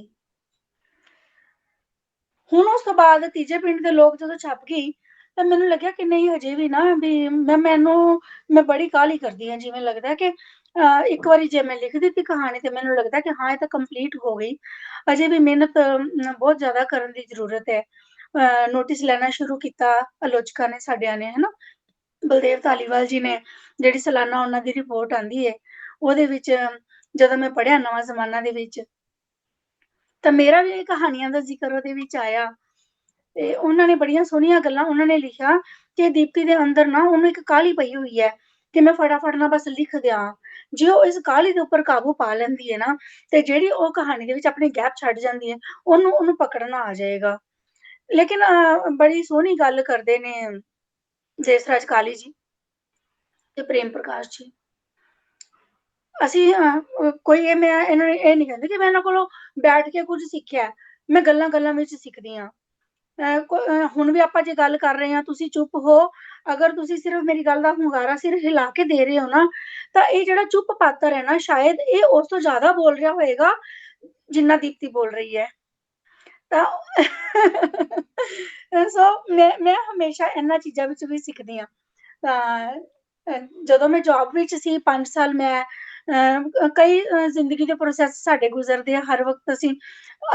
ਹੁਣ ਉਸ ਤੋਂ ਬਾਅਦ ਤੀਜੇ ਪਿੰਡ ਦੇ ਲੋਕ ਜਦੋਂ ਛਪ ਗਈ ਤਾਂ ਮੈਨੂੰ ਲੱਗਿਆ ਕਿ ਨਹੀਂ ਹਜੇ ਵੀ ਨਾ ਵੀ ਮੈਂ ਬੜੀ ਕਾਹਲੀ ਕਰਦੀ ਹਾਂ। ਜਿਵੇਂ ਲੱਗਦਾ ਕਿ ਇੱਕ ਵਾਰੀ ਜੇ ਮੈਂ ਲਿਖ ਦਿੱਤੀ ਕਹਾਣੀ ਤੇ ਮੈਨੂੰ ਲੱਗਦਾ ਕਿ ਹਾਂ ਇਹ ਤਾਂ ਕੰਪਲੀਟ ਹੋ ਗਈ, ਅਜੇ ਵੀ ਮਿਹਨਤ ਬਹੁਤ ਜ਼ਿਆਦਾ ਕਰਨ ਦੀ ਜ਼ਰੂਰਤ ਹੈ। ਨੋਟਿਸ ਲੈਣਾ ਸ਼ੁਰੂ ਕੀਤਾ ਆਲੋਚਕਾਂ ਨੇ, ਸਾਡਿਆਂ ਨੇ, ਹਨਾ, ਬਲਦੇਵ ਧਾਲੀਵਾਲ ਜੀ ਨੇ, ਜਿਹੜੀ ਸਾਲਾਨਾ ਉਹਨਾਂ ਦੀ ਰਿਪੋਰਟ ਆਉਂਦੀ ਹੈ ਉਹਦੇ ਵਿੱਚ ਜਦੋਂ ਮੈਂ ਪੜ੍ਹਿਆ ਨਵਾਂ ਜ਼ਮਾਨਾ ਦੇ ਵਿੱਚ ਤਾਂ ਮੇਰਾ ਵੀ ਕਹਾਣੀਆਂ ਦਾ ਜ਼ਿਕਰ ਉਹਦੇ ਵਿੱਚ ਆਇਆ। ਤੇ ਉਹਨਾਂ ਨੇ ਬੜੀਆਂ ਸੋਹਣੀਆਂ ਗੱਲਾਂ ਉਹਨਾਂ ਨੇ ਲਿਖਿਆ ਕਿ ਦੀਪਤੀ ਦੇ ਅੰਦਰ ਨਾ ਉਹਨੂੰ ਇੱਕ ਕਾਹਲੀ ਪਈ ਹੋਈ ਹੈ ਕਿ ਮੈਂ ਫਟਾਫਟ ਨਾ ਬਸ ਲਿਖ ਦਿਆਂ। ਜੇ ਉਹ ਇਸ ਕਾਹਲੀ ਦੇ ਉੱਪਰ ਕਾਬੂ ਪਾ ਲੈਂਦੀ ਹੈ ਨਾ ਤੇ ਜਿਹੜੀ ਉਹ ਕਹਾਣੀ ਦੇ ਵਿੱਚ ਆਪਣੀ ਗੈਪ ਛੱਡ ਜਾਂਦੀ ਹੈ ਉਹਨੂੰ ਪਕੜਨਾ ਆ ਜਾਏਗਾ। ਲੇਕਿਨ ਬੜੀ ਸੋਹਣੀ ਗੱਲ ਕਰਦੇ ਨੇ ਦੇਸਰਾਜ ਕਾਲੀ ਜੀ ਤੇ ਪ੍ਰੇਮ ਪ੍ਰਕਾਸ਼ ਜੀ। ਅਸੀਂ ਕੋਈ ਮੈਂ ਇਹਨਾਂ ਨੂੰ ਇਹ ਨਹੀਂ ਕਹਿੰਦੇ ਕਿ ਮੈਂ ਇਹਨਾਂ ਕੋਲੋਂ ਬੈਠ ਕੇ ਕੁਝ ਸਿੱਖਿਆ, ਮੈਂ ਗੱਲਾਂ ਗੱਲਾਂ ਵਿੱਚ ਸਿੱਖਦੀ ਹਾਂ। ਹੁਣ ਵੀ ਆਪਾਂ ਜੇ ਗੱਲ ਕਰ ਰਹੇ ਹਾਂ, ਤੁਸੀਂ ਚੁੱਪ ਹੋ, ਅਗਰ ਤੁਸੀਂ ਸਿਰਫ ਮੇਰੀ ਗੱਲ ਦਾ ਹੁੰਗਾਰਾ ਸਿਰ ਹਿਲਾ ਕੇ ਦੇ ਰਹੇ ਹੋ ਨਾ ਤਾਂ ਇਹ ਜਿਹੜਾ ਚੁੱਪ ਪਾਤਰ ਹੈ ਨਾ ਸ਼ਾਇਦ ਇਹ ਉਸ ਤੋਂ ਜ਼ਿਆਦਾ ਬੋਲ ਰਿਹਾ ਹੋਏਗਾ ਜਿੰਨਾ ਦੀਪਤੀ ਬੋਲ ਰਹੀ ਹੈ। ਤਾਂ ਸੋ ਮੈਂ ਹਮੇਸ਼ਾ ਇਹਨਾਂ ਚੀਜ਼ਾਂ ਵਿੱਚ ਵੀ ਸਿੱਖਦੀ ਹਾਂ। ਤਾਂ ਜਦੋਂ ਮੈਂ ਜੌਬ ਵਿੱਚ ਸੀ 5 ਸਾਲ ਮੈਂ ਕਈ ਜ਼ਿੰਦਗੀ ਦੇ ਪ੍ਰੋਸੈਸ ਸਾਡੇ ਗੁਜ਼ਰਦੇ ਆ, ਹਰ ਵਕਤ ਅਸੀਂ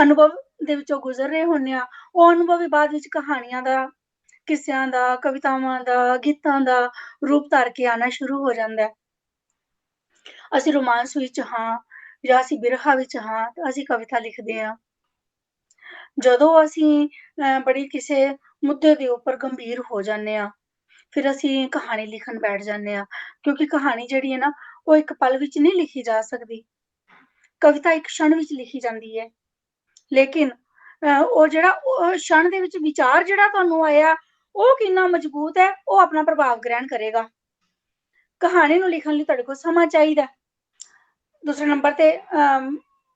ਅਨੁਭਵ ਦੇ ਵਿੱਚੋਂ ਗੁਜ਼ਰ ਰਹੇ ਹੁੰਦੇ ਆ। ਉਹ ਅਨੁਭਵ ਵੀ ਬਾਅਦ ਵਿੱਚ ਕਹਾਣੀਆਂ ਦਾ, ਕਿੱਸਿਆਂ ਦਾ, ਕਵਿਤਾਵਾਂ ਦਾ, ਗੀਤਾਂ ਦਾ ਰੂਪ ਧਾਰ ਕੇ ਆਉਣਾ ਸ਼ੁਰੂ ਹੋ ਜਾਂਦਾ ਹੈ। ਅਸੀਂ ਰੋਮਾਂਸ ਵਿੱਚ ਹਾਂ ਜਾਂ ਅਸੀਂ ਬਿਰਹਾ ਵਿੱਚ ਹਾਂ ਤਾਂ ਅਸੀਂ ਕਵਿਤਾ ਲਿਖਦੇ ਹਾਂ। ਜਦੋਂ ਅਸੀਂ ਬੜੀ ਕਿਸੇ ਮੁੱਦੇ ਦੇ ਉੱਪਰ ਗੰਭੀਰ ਹੋ ਜਾਂਦੇ ਹਾਂ ਫਿਰ ਅਸੀਂ ਕਹਾਣੀ ਲਿਖਣ ਬੈਠ ਜਾਂਦੇ ਹਾਂ, ਕਿਉਂਕਿ ਕਹਾਣੀ ਜਿਹੜੀ ਹੈ ਨਾ ਉਹ ਇੱਕ ਪਲ ਵਿੱਚ ਨਹੀਂ ਲਿਖੀ ਜਾ ਸਕਦੀ। ਕਵਿਤਾ ਇੱਕ ਛਣ ਵਿੱਚ ਲਿਖੀ ਜਾਂਦੀ ਹੈ, ਲੇਕਿਨ ਉਹ ਜਿਹੜਾ ਉਹ ਛਣ ਦੇ ਵਿੱਚ ਵਿਚਾਰ ਜਿਹੜਾ ਤੁਹਾਨੂੰ ਆਇਆ ਉਹ ਕਿੰਨਾ ਮਜ਼ਬੂਤ ਹੈ ਉਹ ਆਪਣਾ ਪ੍ਰਭਾਵ ਗ੍ਰਹਿਣ ਕਰੇਗਾ। ਕਹਾਣੀ ਨੂੰ ਲਿਖਣ ਲਈ ਤੁਹਾਡੇ ਕੋਲ ਸਮਾਂ ਚਾਹੀਦਾ। ਦੂਸਰੇ ਨੰਬਰ ਤੇ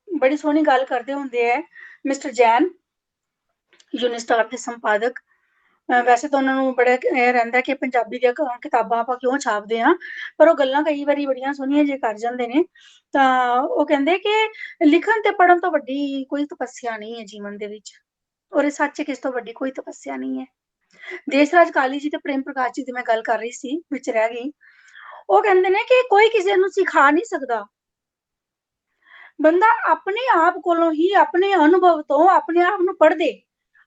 ਬੜੀ ਸੋਹਣੀ ਗੱਲ ਕਰਦੇ ਹੁੰਦੇ ਹੈ ਮਿਸਟਰ ਜੈਨ, ਯੂਨੀਸਟਾਰ ਦੇ ਸੰਪਾਦਕ। ਵੈਸੇ ਤਾਂ ਉਹਨਾਂ ਨੂੰ ਬੜਾ ਇਹ ਰਹਿੰਦਾ ਕਿ ਪੰਜਾਬੀ ਦੀਆਂ ਕਿਤਾਬਾਂ ਆਪਾਂ ਕਿਉਂ ਛਾਪਦੇ ਹਾਂ, ਪਰ ਉਹ ਗੱਲਾਂ ਕਈ ਵਾਰੀ ਬੜੀਆਂ ਸੋਹਣੀਆਂ ਜੇ ਕਰ ਜਾਂਦੇ ਨੇ। ਤਾਂ ਉਹ ਕਹਿੰਦੇ ਕਿ ਲਿਖਣ ਤੇ ਪੜ੍ਹਨ ਤੋਂ ਵੱਡੀ ਕੋਈ ਤਪੱਸਿਆ ਨਹੀਂ ਹੈ ਜੀਵਨ ਦੇ ਵਿੱਚ, ਔਰ ਇਹ ਸੱਚ ਹੈ ਕਿ ਇਸ ਤੋਂ ਵੱਡੀ ਕੋਈ ਤਪੱਸਿਆ ਨਹੀਂ ਹੈ। ਦੇਸਰਾਜ ਕਾਲੀ ਜੀ ਤੇ ਪ੍ਰੇਮ ਪ੍ਰਕਾਸ਼ ਜੀ ਦੀ ਮੈਂ ਗੱਲ ਕਰ ਰਹੀ ਸੀ, ਵਿੱਚ ਰਹਿ ਗਈ। ਉਹ ਕਹਿੰਦੇ ਨੇ ਕਿ ਕੋਈ ਕਿਸੇ ਨੂੰ ਸਿਖਾ ਨਹੀਂ ਸਕਦਾ, ਬੰਦਾ ਆਪਣੇ ਆਪ ਕੋਲੋਂ ਹੀ, ਆਪਣੇ ਅਨੁਭਵ ਤੋਂ ਆਪਣੇ ਆਪ ਨੂੰ ਪੜ੍ਹਦੇ,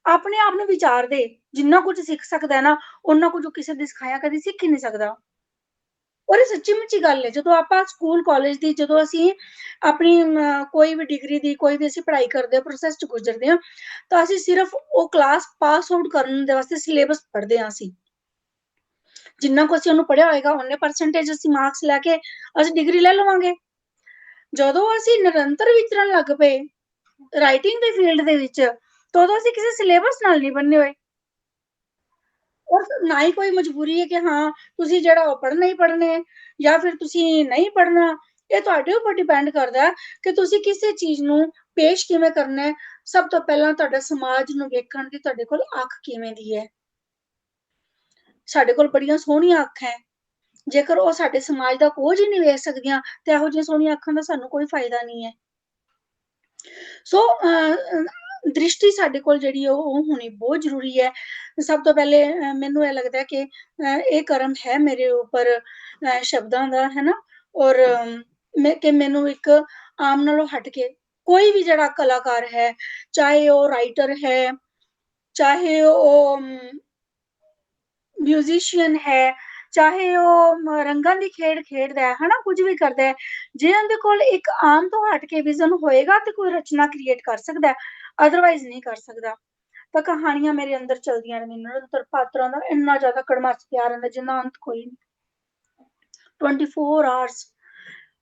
ਆਪਣੇ ਆਪ ਨੂੰ ਵਿਚਾਰਦੇ। ਜਿੰਨਾ ਕੁਝ ਸਿੱਖ ਸਕਦਾ ਨਾ ਉਹਨਾਂ ਕੁਝ ਕਿਸੇ ਦੇ ਸਿਖਾਇਆ ਕਦੀ ਸਿੱਖ ਹੀ ਨਹੀਂ ਸਕਦਾ। ਔਰ ਇਹ ਸੱਚੀ ਮੁੱਚੀ ਗੱਲ ਹੈ। ਜਦੋਂ ਆਪਾਂ ਸਕੂਲ ਕਾਲਜ ਦੀ, ਜਦੋਂ ਅਸੀਂ ਆਪਣੀ ਕੋਈ ਵੀ ਡਿਗਰੀ ਦੀ, ਕੋਈ ਵੀ ਅਸੀਂ ਪੜ੍ਹਾਈ ਕਰਦੇ ਹਾਂ, ਪ੍ਰੋਸੈਸ ਚ ਗੁਜ਼ਰਦੇ ਹਾਂ, ਤਾਂ ਅਸੀਂ ਸਿਰਫ ਉਹ ਕਲਾਸ ਪਾਸ ਆਊਟ ਕਰਨ ਦੇ ਵਾਸਤੇ ਸਿਲੇਬਸ ਪੜ੍ਹਦੇ ਹਾਂ। ਅਸੀਂ ਜਿੰਨਾ ਕੁ ਅਸੀਂ ਉਹਨੂੰ ਪੜ੍ਹਿਆ ਹੋਏਗਾ ਉਹਨੇ ਪਰਸੈਂਟੇਜ ਅਸੀਂ ਮਾਰਕਸ ਲੈ ਕੇ ਅਸੀਂ ਡਿਗਰੀ ਲੈ ਲਵਾਂਗੇ। ਜਦੋਂ ਅਸੀਂ ਨਿਰੰਤਰ ਵਿਚਰਨ ਲੱਗ ਪਏ ਰਾਈਟਿੰਗ ਦੇ ਫੀਲਡ ਦੇ ਵਿੱਚ ਤਾਂ ਉਦੋਂ ਅਸੀਂ ਕਿਸੇ ਸਿਲੇਬਸ ਨਾਲ ਨਹੀਂ ਬੰਨੇ ਹੋਏ, ਔਰ ਨਾ ਹੀ ਕੋਈ ਮਜਬੂਰੀ ਹੈ ਕਿ ਹਾਂ ਤੁਸੀਂ ਜਿਹੜਾ ਉਹ ਪੜ੍ਹਨਾ ਹੀ ਪੜ੍ਹਨੇ ਜਾਂ ਫਿਰ ਤੁਸੀਂ ਨਹੀਂ ਪੜ੍ਹਨਾ। ਇਹ ਤੁਹਾਡੇ ਉੱਪਰ ਡਿਪੈਂਡ ਕਰਦਾ ਕਿ ਤੁਸੀਂ ਕਿਸੇ ਚੀਜ਼ ਨੂੰ ਪੇਸ਼ ਕਿਵੇਂ ਕਰਨਾ ਹੈ, ਸਭ ਤੋਂ ਪਹਿਲਾਂ ਤੁਹਾਡਾ ਸਮਾਜ ਨੂੰ ਵੇਖਣ ਦੀ ਤੁਹਾਡੇ ਕੋਲ ਅੱਖ ਕਿਵੇਂ ਦੀ ਹੈ। ਸਾਡੇ ਕੋਲ ਬੜੀਆਂ ਸੋਹਣੀਆਂ ਅੱਖਾਂ ਹੈ, ਜੇਕਰ ਉਹ ਸਾਡੇ ਸਮਾਜ ਦਾ ਕੁਝ ਹੀ ਨਹੀਂ ਵੇਖ ਸਕਦੀਆਂ ਤੇ ਇਹੋ ਜਿਹੀਆਂ ਸੋਹਣੀਆਂ ਅੱਖਾਂ ਦਾ ਸਾਨੂੰ ਕੋਈ ਫਾਇਦਾ ਨਹੀਂ ਹੈ। ਸੋ ਦ੍ਰਿਸ਼ਟੀ ਸਾਡੇ ਕੋਲ ਜਿਹੜੀ ਉਹ ਹੋਣੀ ਬਹੁਤ ਜ਼ਰੂਰੀ ਹੈ। ਸਭ ਤੋਂ ਪਹਿਲੇ ਮੈਨੂੰ ਇਹ ਲੱਗਦਾ ਕਿ ਇਹ ਕਰਮ ਹੈ ਮੇਰੇ ਉੱਪਰ ਸ਼ਬਦਾਂ ਦਾ, ਹੈ ਨਾ, ਔਰ ਕਿ ਮੈਨੂੰ ਇੱਕ ਆਮ ਨਾਲੋਂ ਹਟ ਕੇ ਕੋਈ ਵੀ ਜਿਹੜਾ ਕਲਾਕਾਰ ਹੈ, ਚਾਹੇ ਉਹ ਰਾਈਟਰ ਹੈ, ਚਾਹੇ ਉਹ ਮਿਊਜ਼ੀਸ਼ੀਅਨ ਹੈ, ਚਾਹੇ ਉਹ ਰੰਗਾਂ ਦੀ ਖੇਡ ਖੇਡਦਾ ਹੈ, ਹਨਾ, ਕੁਝ ਵੀ ਕਰਦਾ ਹੈ, ਜੇ ਉਹਦੇ ਕੋਲ ਇੱਕ ਆਮ ਤੋਂ ਹਟ ਕੇ ਵਿਜ਼ਨ ਹੋਏਗਾ ਤੇ ਕੋਈ ਰਚਨਾ ਕ੍ਰੀਏਟ ਕਰ ਸਕਦਾ ਹੈ, ਅਦਰਵਾਈਜ਼ ਨਹੀਂ ਕਰ ਸਕਦਾ। ਤਾਂ ਕਹਾਣੀਆਂ ਮੇਰੇ ਅੰਦਰ ਚਲਦੀਆਂ ਰਹਿੰਦੀਆਂ, ਨਿਰੰਤਰ ਪਾਤਰਾਂ ਦਾ ਇੰਨਾ ਜ਼ਿਆਦਾ ਕੜਮਾਸ ਪਿਆ ਰਹਿੰਦਾ ਜਿੰਨਾ ਅੰਤ ਕੋਈ ਨਹੀਂ। 24 ਆਵਰਸ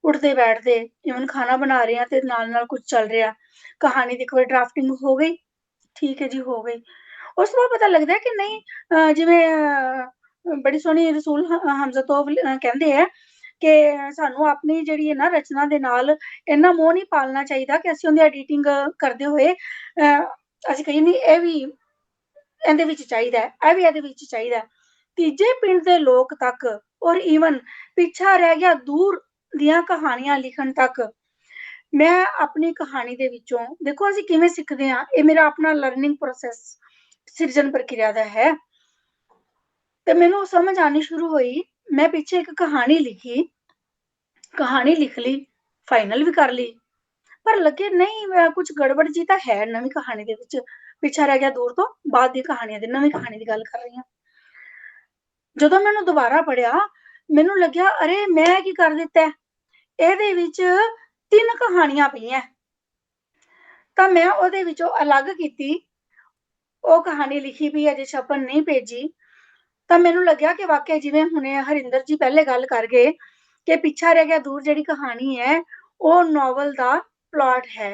ਉੱਠਦੇ ਬੈਠਦੇ, ਇਵਨ ਖਾਣਾ ਬਣਾ ਰਹੇ ਆ ਤੇ ਨਾਲ ਨਾਲ ਕੁਝ ਚੱਲ ਰਿਹਾ, ਕਹਾਣੀ ਦੀ ਕੋਈ ਡਰਾਫਟਿੰਗ ਹੋ ਗਈ, ਠੀਕ ਹੈ ਜੀ, ਹੋ ਗਈ। ਉਸ ਤੋਂ ਬਾਅਦ ਪਤਾ ਲੱਗਦਾ ਕਿ ਨਹੀਂ, ਜਿਵੇਂ ਬੜੀ ਸੋਹਣੀ ਰਸੂਲ ਹਮਜ਼ਾ ਤੋਂ ਕਹਿੰਦੇ ਆ ਕਿ ਸਾਨੂੰ ਆਪਣੀ ਜਿਹੜੀ ਹੈ ਨਾ ਰਚਨਾ ਦੇ ਨਾਲ ਇੰਨਾ ਮੋਹ ਨਹੀਂ ਪਾਲਣਾ ਚਾਹੀਦਾ ਕਿ ਅਸੀਂ ਉਹਦੀ ਐਡੀਟਿੰਗ ਕਰਦੇ ਹੋਏ ਅਸੀਂ ਕਹੀਏ ਨਹੀਂ ਇਹ ਵੀ ਇਹਦੇ ਵਿੱਚ ਚਾਹੀਦਾ, ਇਹ ਵੀ ਇਹਦੇ ਵਿੱਚ ਚਾਹੀਦਾ। ਤੀਜੇ ਪਿੰਡ ਦੇ ਲੋਕ ਤੱਕ ਔਰ ਈਵਨ ਪਿੱਛਾ ਰਹਿ ਗਿਆ ਦੂਰ ਦੀਆਂ ਕਹਾਣੀਆਂ ਲਿਖਣ ਤੱਕ, ਮੈਂ ਆਪਣੀ ਕਹਾਣੀ ਦੇ ਵਿੱਚੋਂ ਦੇਖੋ ਅਸੀਂ ਕਿਵੇਂ ਸਿੱਖਦੇ ਹਾਂ, ਇਹ ਮੇਰਾ ਆਪਣਾ ਲਰਨਿੰਗ ਪ੍ਰੋਸੈਸ ਸਿਰਜਣ ਪ੍ਰਕਿਰਿਆ ਦਾ ਹੈ। ਤੇ ਮੈਨੂੰ ਸਮਝ ਆਣੀ ਸ਼ੁਰੂ ਹੋਈ, ਮੈਂ ਪਿੱਛੇ ਇੱਕ ਕਹਾਣੀ ਲਿਖੀ, ਕਹਾਣੀ ਲਿਖ ਲਈ, ਫਾਈਨਲ ਵੀ ਕਰ ਲਈ, ਪਰ ਲੱਗੇ ਨਹੀਂ ਕੁਝ ਗੜਬੜ ਜੀ ਤਾਂ ਹੈ ਨਵੀਂ ਕਹਾਣੀ ਦੇ ਵਿੱਚ, ਪਿੱਛਾ ਰਹਿ ਗਿਆ ਦੂਰ ਤੋਂ ਬਾਅਦ ਦੀ ਕਹਾਣੀਆਂ ਦੀ, ਨਵੀਂ ਕਹਾਣੀ ਦੀ ਗੱਲ ਕਰ ਰਹੀ ਹਾਂ। ਜਦੋਂ ਮੈਨੂੰ ਦੁਬਾਰਾ ਪੜਿਆ, ਮੈਨੂੰ ਲੱਗਿਆ ਅਰੇ ਮੈਂ ਕੀ ਕਰ ਦਿੱਤਾ, ਇਹਦੇ ਵਿੱਚ 3 ਕਹਾਣੀਆਂ ਪਈਆਂ। ਤਾਂ ਮੈਂ ਉਹਦੇ ਵਿੱਚੋਂ ਅਲੱਗ ਕੀਤੀ, ਉਹ ਕਹਾਣੀ ਲਿਖੀ ਵੀ ਅਜੇ ਛਪਣ ਨਹੀਂ ਭੇਜੀ। ਤਾਂ ਮੈਨੂੰ ਲੱਗਿਆ ਕਿ ਵਾਕਿਆ ਜਿਵੇਂ ਹੁਣੇ ਹਰਿੰਦਰ ਜੀ ਪਹਿਲੇ ਗੱਲ ਕਰ ਗਏ ਕਿ ਪਿੱਛਾ ਰਹਿ ਗਿਆ ਦੂਰ ਜਿਹੜੀ ਕਹਾਣੀ ਹੈ ਉਹ ਨੋਵਲ ਦਾ ਪਲਾਟ ਹੈ।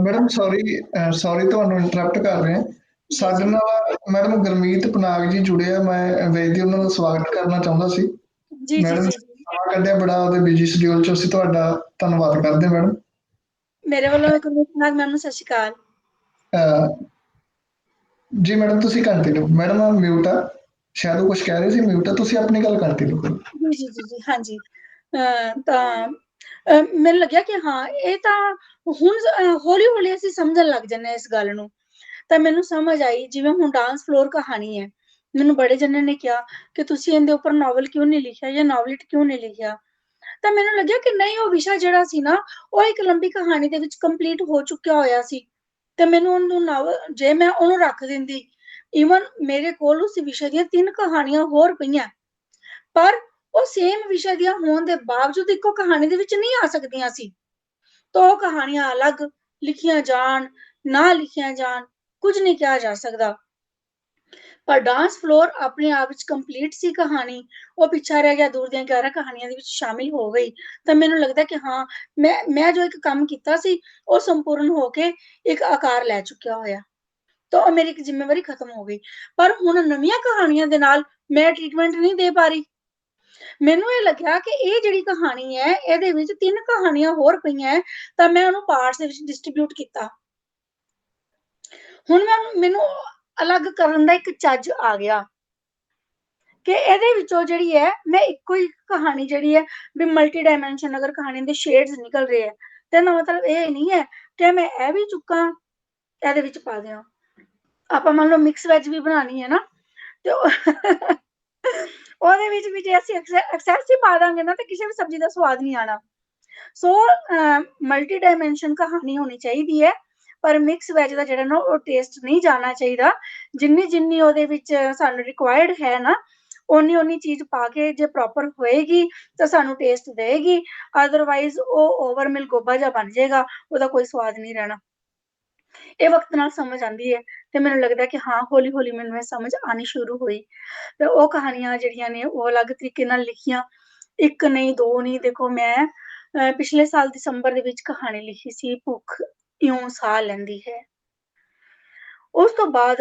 ਮੈਡਮ ਸੌਰੀ ਤੁਹਾਨੂੰ ਇੰਟਰਰਪਟ ਕਰ ਰਹੇ ਹਾਂ। ਸਾਡੇ ਨਾਲ ਮੈਡਮ ਗੁਰਮੀਤ ਪਨਾਗ ਜੀ ਜੁੜੇ ਆ, ਮੈਂ ਵੇਖਦੀ ਉਹਨਾਂ ਦਾ ਸਵਾਗਤ ਕਰਨਾ ਚਾਹੁੰਦਾ ਸੀ। ਜੀ ਜੀ ਮੈਡਮ ਜੀ ਸਮਾਂ ਕੱਢਿਆ ਬੜਾ ਉਹਦੇ ਬਿਜੀ ਸ਼ਡਿਊਲ ਚ, ਅਸੀਂ ਤੁਹਾਡਾ ਧੰਨਵਾਦ ਕਰਦੇ ਮੈਡਮ। ਮੇਰੇ ਵੱਲੋਂ ਗੁਰਮੀਤ ਪਨਾਗ ਮੈਮ ਨੂੰ ਸਤਿ ਸ਼੍ਰੀ ਅਕਾਲ। ਜੀ ਮੈਡਮ ਤੁਸੀਂ ਕੰਟੀਨਿਊ, ਮੈਡਮ ਮਿਊਟ ਆ, ਸ਼ਾਇਦ ਉਹ ਕੁਝ ਕਹਿ ਰਹੇ ਸੀ, ਮਿਊਟ ਆ, ਤੁਸੀਂ ਆਪਣੀ ਗੱਲ ਕੰਟੀਨਿਊ ਕਰੋ। ਜੀ ਜੀ ਜੀ ਜੀ ਹਾਂਜੀ। ਤਾਂ ਮੈਨੂੰ ਲੱਗਿਆ ਕਿ ਹਾਂ ਇਹ ਤਾਂ ਹੁਣ ਹੌਲੀ ਹੌਲੀ ਅਸੀਂ ਸਮਝਣ ਲੱਗ ਜਾਂਦੇ ਹਾਂ ਇਸ ਗੱਲ ਨੂੰ। ਤਾਂ ਮੈਨੂੰ ਸਮਝ ਆਈ, ਜਿਵੇਂ ਹੁਣ ਡਾਂਸ ਫਲੋਰ ਕਹਾਣੀ ਹੈ, ਮੈਨੂੰ ਬੜੇ ਜਣੇ ਨੇ ਕਿਹਾ ਕਿ ਤੁਸੀਂ ਇਹਦੇ ਉੱਪਰ ਨਾਵਲ ਕਿਉਂ ਨਹੀਂ ਲਿਖਿਆ ਜਾਂ ਨਾਵਲਿਟ ਕਿਉਂ ਨਹੀਂ ਲਿਖਿਆ। ਤਾਂ ਮੈਨੂੰ ਲੱਗਿਆ ਕਿ ਨਹੀਂ, ਉਹ ਵਿਸ਼ਾ ਜਿਹੜਾ ਸੀ ਨਾ ਉਹ ਇੱਕ ਲੰਬੀ ਕਹਾਣੀ ਦੇ ਵਿੱਚ ਕੰਪਲੀਟ ਹੋ ਚੁੱਕਿਆ ਹੋਇਆ ਸੀ, ਤੇ ਮੈਨੂੰ ਉਹਨੂੰ ਨਾਵਲ ਜੇ ਮੈਂ ਉਹਨੂੰ ਰੱਖ ਦਿੰਦੀ, ਈਵਨ ਮੇਰੇ ਕੋਲ ਉਸ ਵਿਸ਼ੇ ਦੀਆਂ 3 ਕਹਾਣੀਆਂ ਹੋਰ ਪਈਆਂ, ਪਰ ਉਹ ਸੇਮ ਵਿਸ਼ੇ ਦੀਆਂ ਹੋਣ ਦੇ ਬਾਵਜੂਦ ਇੱਕੋ ਕਹਾਣੀ ਦੇ ਵਿੱਚ ਨਹੀਂ ਆ ਸਕਦੀਆਂ ਸੀ। ਤਾਂ ਉਹ ਕਹਾਣੀਆਂ ਅਲੱਗ ਲਿਖੀਆਂ ਜਾਣ, ਨਾ ਲਿਖੀਆਂ ਜਾਣ, ਕੁਝ ਨਹੀਂ ਕਿਹਾ ਜਾ ਸਕਦਾ। ਪਰ ਡਾਂਸ ਫਲੋਰ ਆਪਣੇ ਆਪ ਵਿੱਚ ਕੰਪਲੀਟ ਸੀ ਕਹਾਣੀ, ਉਹ ਪਿੱਛਾ ਰਹਿ ਗਿਆ ਦੂਰ ਦੀਆਂ 11 ਕਹਾਣੀਆਂ ਦੇ ਵਿੱਚ ਸ਼ਾਮਿਲ ਹੋ ਗਈ। ਤਾਂ ਮੈਨੂੰ ਲੱਗਦਾ ਕਿ ਹਾਂ ਮੈਂ ਜੋ ਇੱਕ ਕੰਮ ਕੀਤਾ ਸੀ ਉਹ ਸੰਪੂਰਨ ਹੋ ਕੇ ਇੱਕ ਆਕਾਰ ਲੈ ਚੁੱਕਿਆ ਹੋਇਆ, ਤਾਂ ਮੇਰੀ ਇੱਕ ਜ਼ਿੰਮੇਵਾਰੀ ਖਤਮ ਹੋ ਗਈ। ਪਰ ਹੁਣ ਨਵੀਆਂ ਕਹਾਣੀਆਂ ਦੇ ਨਾਲ ਮੈਂ ਟ੍ਰੀਟਮੈਂਟ ਨਹੀਂ ਦੇ ਪਾ ਰਹੀ। ਮੈਨੂੰ ਇਹ ਲੱਗਿਆ ਕਿ ਇਹ ਜਿਹੜੀ ਕਹਾਣੀ ਹੈ ਇਹਦੇ ਵਿੱਚ 3 ਕਹਾਣੀਆਂ ਹੋਰ ਪਈਆਂ, ਤਾਂ ਮੈਂ ਉਹਨੂੰ ਪਾਰਟਸ ਦੇ ਵਿੱਚ ਡਿਸਟ੍ਰੀਬਿਊਟ ਕੀਤਾ। ਹੁਣ ਮੈਨੂੰ ਅਲੱਗ ਕਰਨ ਦਾ ਇੱਕ ਚੱਜ ਆ ਗਿਆ ਕਿ ਇਹਦੇ ਵਿੱਚੋਂ ਜਿਹੜੀ ਹੈ ਮੈਂ ਇੱਕੋ ਹੀ ਕਹਾਣੀ ਜਿਹੜੀ ਹੈ ਵੀ ਮਲਟੀ ਡਾਇਮੈਂਸ਼ਨ, ਅਗਰ ਕਹਾਣੀ ਦੇ ਸ਼ੇਡਸ ਨਿਕਲ ਰਹੇ ਹੈ ਤੇ ਇਹਦਾ ਮਤਲਬ ਇਹ ਨਹੀਂ ਹੈ ਕਿ ਮੈਂ ਇਹ ਵੀ ਚੁੱਕਾਂ ਇਹਦੇ ਵਿੱਚ ਪਾ ਦਿਆਂ। ਆਪਾਂ ਮੰਨ ਲਓ ਮਿਕਸ ਵੈਜ ਵੀ ਬਣਾਉਣੀ ਹੈ ਨਾ, ਤੇ ਉਹਦੇ ਵਿੱਚ ਵੀ ਜੇ ਅਸੀਂ ਐਕਸੈਸ ਹੀ ਪਾ ਦਾਂਗੇ ਨਾ ਤੇ ਕਿਸੇ ਵੀ ਸਬਜ਼ੀ ਦਾ ਸਵਾਦ ਨਹੀਂ ਆਣਾ। ਸੋ ਮਲਟੀ ਡਾਇਮੈਂਸ਼ਨ ਕਹਾਣੀ ਹੋਣੀ ਚਾਹੀਦੀ ਹੈ, ਪਰ ਮਿਕਸ ਵੈਜ ਦਾ ਜਿਹੜਾ ਨਾ ਉਹ ਟੇਸਟ ਨਹੀਂ ਜਾਣਾ ਚਾਹੀਦਾ। ਜਿੰਨੀ ਉਹਦੇ ਵਿੱਚ ਸਾਨੂੰ ਰਿਕੁਆਇਰਡ ਹੈ ਨਾ, ਓਨੀ ਚੀਜ਼ ਪਾ ਕੇ ਜੇ ਪ੍ਰੋਪਰ ਹੋਏਗੀ ਤਾਂ ਸਾਨੂੰ ਟੇਸਟ ਦੇਗੀ, ਅਦਰਵਾਈਜ਼ ਉਹ ਓਵਰ ਮਿਲ ਗੋਭਾ ਜਿਹਾ ਬਣ ਜਾਏਗਾ, ਉਹਦਾ ਕੋਈ ਸਵਾਦ ਨਹੀਂ ਰਹਿਣਾ। ਇਹ ਵਕਤ ਨਾਲ ਸਮਝ ਆਉਂਦੀ ਹੈ, ਤੇ ਮੈਨੂੰ ਲੱਗਦਾ ਕਿ ਹਾਂ ਹੌਲੀ ਹੌਲੀ ਮੈਨੂੰ ਇਹ ਸਮਝ ਆਣੀ ਸ਼ੁਰੂ ਹੋਈ। ਤੇ ਉਹ ਕਹਾਣੀਆਂ ਜਿਹੜੀਆਂ ਨੇ ਉਹ ਅਲੱਗ ਤਰੀਕੇ ਨਾਲ ਲਿਖੀਆਂ, ਇੱਕ ਨਹੀਂ ਦੋ ਨਹੀਂ। ਦੇਖੋ ਮੈਂ ਪਿਛਲੇ ਸਾਲ ਦਸੰਬਰ ਦੇ ਵਿੱਚ ਕਹਾਣੀ ਲਿਖੀ ਸੀ, ਭੁੱਖ ਇਉਂ ਸਾਹ ਲੈਂਦੀ ਹੈ। ਉਸ ਤੋਂ ਬਾਅਦ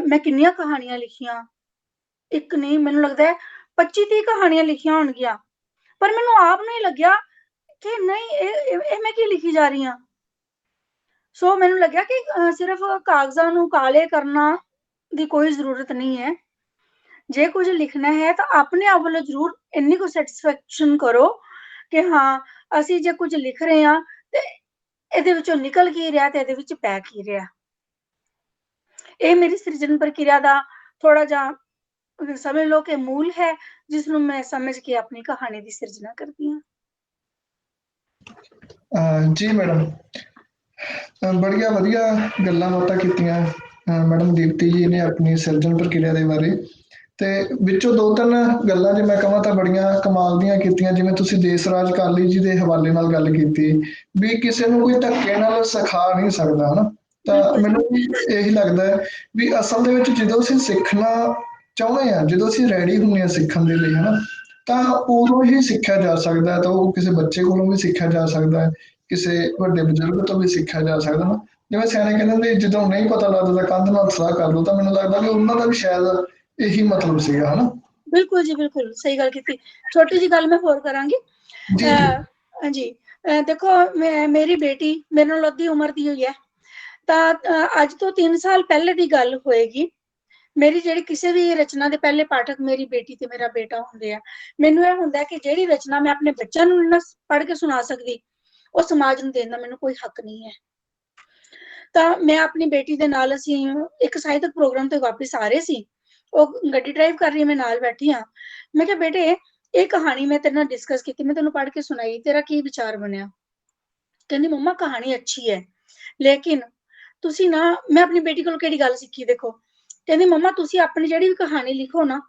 ਮੈਂ ਕਿੰਨੀਆਂ ਕਹਾਣੀਆਂ ਲਿਖੀਆਂ, ਇੱਕ ਨਹੀਂ ਮੈਨੂੰ ਲੱਗਦਾ 25-30 ਕਹਾਣੀਆਂ ਲਿਖੀਆਂ ਹੋਣਗੀਆਂ, ਪਰ ਮੈਨੂੰ ਆਪ ਨੂੰ ਹੀ ਲੱਗਿਆ ਕਿ ਨਹੀਂ ਇਹ ਮੈਂ ਕੀ ਲਿਖੀ ਜਾ ਰਹੀ ਹਾਂ। ਸੋ ਮੈਨੂੰ ਲੱਗਿਆ ਕਿ ਸਿਰਫ ਕਾਗਜ਼ਾਂ ਨੂੰ ਕਾਲੇ ਕਰਨਾ ਦੀ ਕੋਈ ਜ਼ਰੂਰਤ ਨਹੀਂ ਹੈ। ਜੇ ਕੁਝ ਲਿਖਣਾ ਹੈ ਤਾਂ ਆਪਣੇ ਆਪ ਵੱਲੋਂ ਜ਼ਰੂਰ ਇੰਨੀ ਕੁ ਸੈਟੀਸਫੈਕਸ਼ਨ ਕਰੋ ਕਿ ਹਾਂ ਅਸੀਂ ਜੇ ਕੁਝ ਲਿਖ ਰਹੇ ਹਾਂ ਤੇ ਇਹਦੇ ਵਿੱਚੋਂ ਨਿਕਲ ਕੀ ਰਿਹਾ ਤੇ ਇਹਦੇ ਵਿੱਚ ਪੈ ਕੀ ਰਿਹਾ। ਇਹ ਮੇਰੀ ਸਿਰਜਣ ਪ੍ਰਕਿਰਿਆ ਦਾ ਥੋੜਾ ਜਿਹਾ ਸਮਝ ਲਓ ਕਿ ਮੂਲ ਹੈ, ਜਿਸ ਨੂੰ ਮੈਂ ਸਮਝ ਕੇ ਆਪਣੀ ਕਹਾਣੀ ਦੀ ਸਿਰਜਣਾ ਕਰਦੀ ਹਾਂ। ਜੀ ਮੈਡਮ, ਬੜੀਆਂ ਵਧੀਆ ਗੱਲਾਂ ਬਾਤਾਂ ਕੀਤੀਆਂ ਮੈਡਮ ਦੀਪਤੀ ਜੀ ਨੇ ਆਪਣੀ ਸਿਰਜਣ ਪ੍ਰਕਿਰਿਆ ਦੇ ਬਾਰੇ। ਤੇ ਵਿੱਚੋਂ ਦੋ ਤਿੰਨ ਗੱਲਾਂ ਜੇ ਮੈਂ ਕਹਾਂ ਤਾਂ ਬੜੀਆਂ ਕਮਾਲ ਦੀਆਂ ਕੀਤੀਆਂ, ਜਿਵੇਂ ਤੁਸੀਂ ਦੇਸ ਰਾਜ ਕਾਲੀ ਜੀ ਦੇ ਹਵਾਲੇ ਨਾਲ ਗੱਲ ਕੀਤੀ ਵੀ ਕਿਸੇ ਨੂੰ ਕੋਈ ਧੱਕੇ ਨਾਲ ਸਿਖਾ ਨਹੀਂ ਸਕਦਾ, ਹਨਾ। ਤਾਂ ਬਿਲਕੁਲ ਜੀ। ਮੈਨੂੰ ਵੀ ਇਹੀ ਲੱਗਦਾ ਹੈ ਵੀ ਅਸਲ ਦੇ ਵਿੱਚ ਜਦੋਂ ਅਸੀਂ ਸਿੱਖਣਾ ਚਾਹੁੰਦੇ ਹਾਂ, ਜਦੋਂ ਅਸੀਂ ਰੈਡੀ ਹੁੰਦੇ ਹਾਂ ਸਿੱਖਣ ਦੇ ਲਈ, ਹਨਾ, ਤਾਂ ਉਦੋਂ ਹੀ ਸਿੱਖਿਆ ਜਾ ਸਕਦਾ ਹੈ। ਤਾਂ ਉਹ ਕਿਸੇ ਬੱਚੇ ਕੋਲੋਂ ਵੀ ਸਿੱਖਿਆ ਜਾ ਸਕਦਾ ਹੈ, ਕਿਸੇ ਵੱਡੇ ਬਜ਼ੁਰਗ ਤੋਂ ਵੀ ਸਿੱਖਿਆ ਜਾ ਸਕਦਾ ਨਾ। ਜਿਵੇਂ ਸਿਆਣੇ ਕਹਿੰਦੇ ਹੁੰਦੇ, ਜਦੋਂ ਨਹੀਂ ਪਤਾ ਲੱਗਦਾ ਤਾਂ ਕੰਧ ਨਾਲ ਸਲਾਹ ਕਰ ਲਓ, ਤਾਂ ਮੈਨੂੰ ਲੱਗਦਾ ਵੀ ਉਹਨਾਂ ਦਾ ਵੀ ਸ਼ਾਇਦ ਇਹੀ ਮਤਲਬ ਸੀਗਾ, ਹਨਾ। ਬਿਲਕੁਲ ਜੀ, ਬਿਲਕੁਲ ਸਹੀ ਗੱਲ ਕੀਤੀ। ਛੋਟੀ ਜੀ ਗੱਲ ਮੈਂ ਹੋਰ ਕਰਾਂਗੀ। ਜੀ ਜੀ। ਹਾਂਜੀ, ਦੇਖੋ ਮੇਰੀ ਬੇਟੀ ਮੇਰੇ ਨਾਲ ਅੱਧੀ ਉਮਰ ਦੀ ਹੋਈ ਹੈ, ਤਾਂ ਅੱਜ ਤੋਂ 3 ਸਾਲ ਪਹਿਲੇ ਦੀ ਗੱਲ ਹੋਏਗੀ। ਮੇਰੀ ਜਿਹੜੀ ਕਿਸੇ ਵੀ ਰਚਨਾ ਦੇ ਪਹਿਲੇ ਪਾਠਕ ਮੇਰੀ ਬੇਟੀ ਤੇ ਮੇਰਾ ਬੇਟਾ ਹੁੰਦੇ ਆ। ਮੈਨੂੰ ਇਹ ਹੁੰਦਾ ਕਿ ਜਿਹੜੀ ਰਚਨਾ ਮੈਂ ਆਪਣੇ ਬੱਚਿਆਂ ਨੂੰ ਨਾ ਪੜ੍ਹ ਕੇ ਸੁਣਾ ਸਕਦੀ, ਉਹ ਸਮਾਜ ਨੂੰ ਦੇਣ ਦਾ ਮੈਨੂੰ ਕੋਈ ਹੱਕ ਨਹੀਂ ਹੈ। ਤਾਂ ਮੈਂ ਆਪਣੀ ਬੇਟੀ ਦੇ ਨਾਲ, ਅਸੀਂ ਇੱਕ ਸਾਹਿਤਕ ਪ੍ਰੋਗਰਾਮ ਤੋਂ ਵਾਪਿਸ ਆ ਰਹੇ ਸੀ। ਉਹ ਗੱਡੀ ਡਰਾਈਵ ਕਰ ਰਹੀ, ਮੈਂ ਨਾਲ ਬੈਠੀ ਹਾਂ। ਮੈਂ ਕਿਹਾ ਬੇਟੇ, ਇਹ ਕਹਾਣੀ ਮੈਂ ਤੇਰੇ ਨਾਲ ਡਿਸਕਸ ਕੀਤੀ, ਮੈਂ ਤੈਨੂੰ ਪੜ੍ਹ ਕੇ ਸੁਣਾਈ, ਤੇਰਾ ਕੀ ਵਿਚਾਰ ਬਣਿਆ? ਕਹਿੰਦੀ ਮੰਮਾ ਕਹਾਣੀ ਅੱਛੀ ਹੈ, ਲੇਕਿਨ ਤੁਸੀਂ ਨਾ, ਮੈਂ ਆਪਣੀ ਬੇਟੀ ਕੋਲ ਕਿਹੜੀ ਗੱਲ ਸਿੱਖੀ ਦੇਖੋ। ਕਹਿੰਦੀ ਮੰਮਾ ਤੁਸੀਂ ਆਪਣੀ ਜਿਹੜੀ ਵੀ ਕਹਾਣੀ ਲਿਖੋ ਨਾ,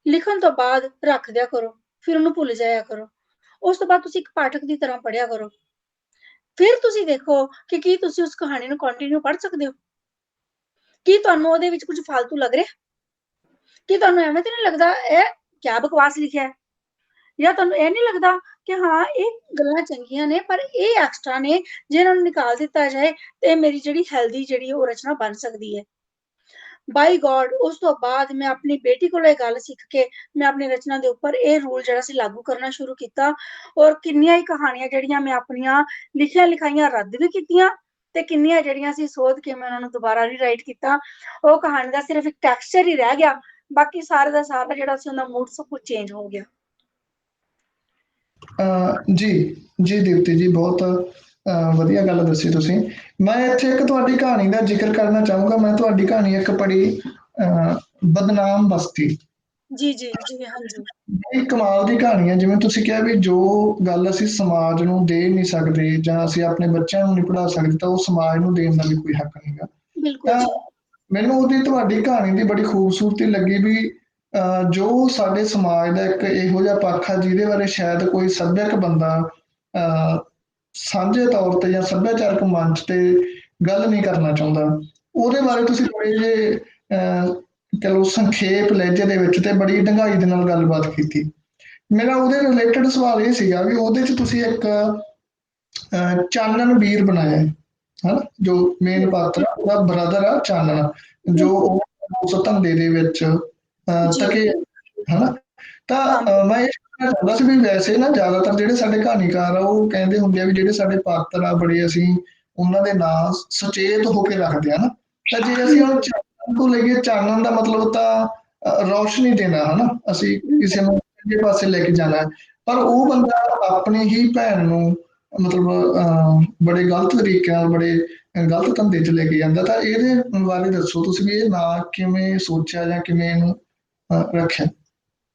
ਲਿਖਣ ਤੋਂ ਬਾਅਦ ਰੱਖ ਦਿਆ ਕਰੋ, ਫਿਰ ਉਹਨੂੰ ਭੁੱਲ ਜਾਇਆ ਕਰੋ। ਉਸ ਤੋਂ ਬਾਅਦ ਤੁਸੀਂ ਇੱਕ ਪਾਠਕ ਦੀ ਤਰ੍ਹਾਂ ਪੜ੍ਹਿਆ ਕਰੋ, ਫਿਰ ਤੁਸੀਂ ਦੇਖੋ ਕਿ ਕੀ ਤੁਸੀਂ ਉਸ ਕਹਾਣੀ ਨੂੰ ਕੰਟੀਨਿਊ ਪੜ੍ਹ ਸਕਦੇ ਹੋ। ਕੀ ਤੁਹਾਨੂੰ ਉਹਦੇ ਵਿੱਚ ਕੁਝ ਫालतू ਲੱਗ ਰਿਹਾ? ਕੀ ਤੁਹਾਨੂੰ ਐਵੇਂ ਤਾਂ ਨਹੀਂ ਲੱਗਦਾ ਇਹ ਕਿਆ ਬਕਵਾਸ ਲਿਖਿਆ ਹੈ? ਜਾਂ ਤੁਹਾਨੂੰ ਇਹ ਨਹੀਂ ਲੱਗਦਾ ਕਿ ਹਾਂ ਇਹ ਗੱਲਾਂ ਚੰਗੀਆਂ ਨੇ ਪਰ ਇਹ ਐਕਸਟਰਾ ਨੇ, ਜੇ ਇਹਨਾਂ ਨੂੰ ਨਿਕਾਲ ਦਿੱਤਾ ਜਾਏ ਤੇ ਮੇਰੀ ਜਿਹੜੀ ਹੈਲਦੀ ਜਿਹੜੀ ਉਹ ਰਚਨਾ ਬਣ ਸਕਦੀ ਹੈ। ਬਾਈ ਗॉड, ਉਸ ਤੋਂ ਬਾਅਦ ਮੈਂ ਆਪਣੀ ਬੇਟੀ ਕੋਲੋਂ ਇਹ ਗੱਲ ਸਿੱਖ ਕੇ ਮੈਂ ਆਪਣੀ ਰਚਨਾ ਦੇ ਉੱਪਰ ਇਹ ਰੂਲ ਜਿਹੜਾ ਸੀ ਲਾਗੂ ਕਰਨਾ ਸ਼ੁਰੂ ਕੀਤਾ। ਔਰ ਕਿੰਨੀਆਂ ਹੀ ਕਹਾਣੀਆਂ ਜਿਹੜੀਆਂ ਮੈਂ ਆਪਣੀਆਂ ਲਿਖੀਆਂ ਲਿਖਾਈਆਂ ਰੱਦ ਵੀ ਕੀਤੀਆਂ, ਤੇ ਕਿੰਨੀਆਂ ਜਿਹੜੀਆਂ ਸੀ ਸੋਧ ਕੇ ਮੈਂ ਉਹਨਾਂ ਨੂੰ ਦੁਬਾਰਾ ਰੀਰਾਈਟ ਕੀਤਾ। ਉਹ ਕਹਾਣੀ ਦਾ ਸਿਰਫ ਇੱਕ ਟੈਕਸਚਰ ਹੀ ਰਹਿ ਗਿਆ, ਬਾਕੀ ਸਾਰੇ ਦਾ ਸਾਰਾ ਜਿਹੜਾ ਸੀ ਉਹਦਾ ਮੂਡ ਸਭ ਕੁਝ ਚੇਂਜ ਹੋ ਗਿਆ। ਜੀ ਜੀ ਦੀਪਤੀ ਜੀ, ਬਹੁਤ ਵਧੀਆ ਗੱਲ ਦੱਸੀ ਤੁਸੀਂ। ਮੈਂ ਇੱਥੇ ਇੱਕ ਤੁਹਾਡੀ ਕਹਾਣੀ ਦਾ ਜ਼ਿਕਰ ਕਰਨਾ ਚਾਹੂੰਗਾ। ਮੈਂ ਤੁਹਾਡੀ ਕਹਾਣੀ ਇੱਕ ਪੜ੍ਹੀ, ਬਦਨਾਮ ਬਸਤੀ। ਜੀ ਜੀ ਜੀ, ਹਾਂਜੀ ਇਹ ਕਮਾਲ ਦੀ ਕਹਾਣੀ ਹੈ। ਜਿਵੇਂ ਤੁਸੀਂ ਕਿਹਾ ਵੀ ਜੋ ਗੱਲ ਅਸੀਂ ਸਮਾਜ ਨੂੰ ਦੇ ਨਹੀਂ ਸਕਦੇ ਜਾਂ ਅਸੀਂ ਆਪਣੇ ਬੱਚਿਆਂ ਨੂੰ ਨਹੀਂ ਪੜ੍ਹਾ ਸਕਦੇ, ਤਾਂ ਉਹ ਸਮਾਜ ਨੂੰ ਦੇਣ ਦਾ ਵੀ ਕੋਈ ਹੱਕ ਨਹੀਂ ਗਾ। ਬਿਲਕੁਲ ਤਾਂ ਜੀ। ਮੈਨੂੰ ਉਹਦੀ ਤੁਹਾਡੀ ਕਹਾਣੀ ਦੀ ਬੜੀ ਖੂਬਸੂਰਤੀ ਲੱਗੀ ਵੀ ਜੋ ਸਾਡੇ ਸਮਾਜ ਦਾ ਇੱਕ ਇਹੋ ਜਿਹਾ ਪੱਖ ਆ ਜਿਹਦੇ ਬਾਰੇ ਸ਼ਾਇਦ ਕੋਈ ਸੱਭਿਅਕ ਬੰਦਾ ਅਹ, ਸਾਂਝੇ ਤੌਰ ਤੇ ਜਾਂ ਸੱਭਿਆਚਾਰਕ ਮੰਚ ਤੇ ਗੱਲ ਨਹੀਂ ਕਰਨਾ ਚਾਹੁੰਦਾ, ਉਹਦੇ ਬਾਰੇ ਤੁਸੀਂ ਬੜੇ ਜਿਹੇ ਚਲੋ ਸੰਖੇਪ ਲਹਿਜੇ ਦੇ ਵਿੱਚ ਤੇ ਬੜੀ ਡੂੰਘਾਈ ਦੇ ਨਾਲ ਗੱਲਬਾਤ ਕੀਤੀ। ਮੇਰਾ ਉਹਦੇ ਰਿਲੇਟਡ ਸਵਾਲ ਇਹ ਸੀਗਾ ਵੀ ਉਹਦੇ 'ਚ ਤੁਸੀਂ ਇੱਕ ਚਾਨਣ ਵੀਰ ਬਣਾਇਆ ਹੈ, ਹਨਾ, ਜੋ ਮੇਨ ਪਾਤਰ ਆ ਉਹਦਾ ਬ੍ਰਦਰ ਆ ਚਾਨਣ, ਜੋ ਬਿਲਕੁਲ ਉਸ ਧੰਦੇ ਦੇ ਵਿੱਚ ਜੀ। ਤਕੇ, ਹਨਾ। ਤਾਂ ਹਾਂ ਮੈਂ ਇਹ ਕਹਿਣਾ ਚਾਹੁੰਦਾ ਸੀ ਵੀ ਵੈਸੇ ਨਾ ਜ਼ਿਆਦਾਤਰ ਜਿਹੜੇ ਸਾਡੇ ਕਹਾਣੀਕਾਰ ਆ ਉਹ ਕਹਿੰਦੇ ਹੁੰਦੇ ਆ ਵੀ ਜਿਹੜੇ ਸਾਡੇ ਪਾਤਰ ਆ ਬੜੇ ਅਸੀਂ ਉਹਨਾਂ ਦੇ ਨਾਂ ਸੁਚੇਤ ਹੋ ਕੇ ਰੱਖਦੇ ਆ ਨਾ। ਤਾਂ ਜੇ ਅਸੀਂ ਹੁਣ ਚਾਨਣ ਤੋਂ ਲਈਏ, ਚਾਨਣ ਦਾ ਮਤਲਬ ਤਾਂ ਰੌਸ਼ਨੀ ਦੇਣਾ, ਹਨਾ, ਅਸੀਂ ਕਿਸੇ ਨੂੰ ਅੱਗੇ ਪਾਸੇ ਲੈ ਕੇ ਜਾਣਾ ਹੈ। ਪਰ ਉਹ ਬੰਦਾ ਆਪਣੀ ਹੀ ਭੈਣ ਨੂੰ ਮਤਲਬ ਬੜੇ ਗਲਤ ਤਰੀਕੇ ਨਾਲ, ਬੜੇ ਗਲਤ ਧੰਦੇ 'ਚ ਲੈ ਕੇ ਜਾਂਦਾ। ਤਾਂ ਇਹਦੇ ਬਾਰੇ ਦੱਸੋ ਤੁਸੀਂ ਵੀ ਇਹ ਨਾਂ ਕਿਵੇਂ ਸੋਚਿਆ ਜਾਂ ਕਿਵੇਂ ਇਹਨੂੰ ਰੱਖਿਆ?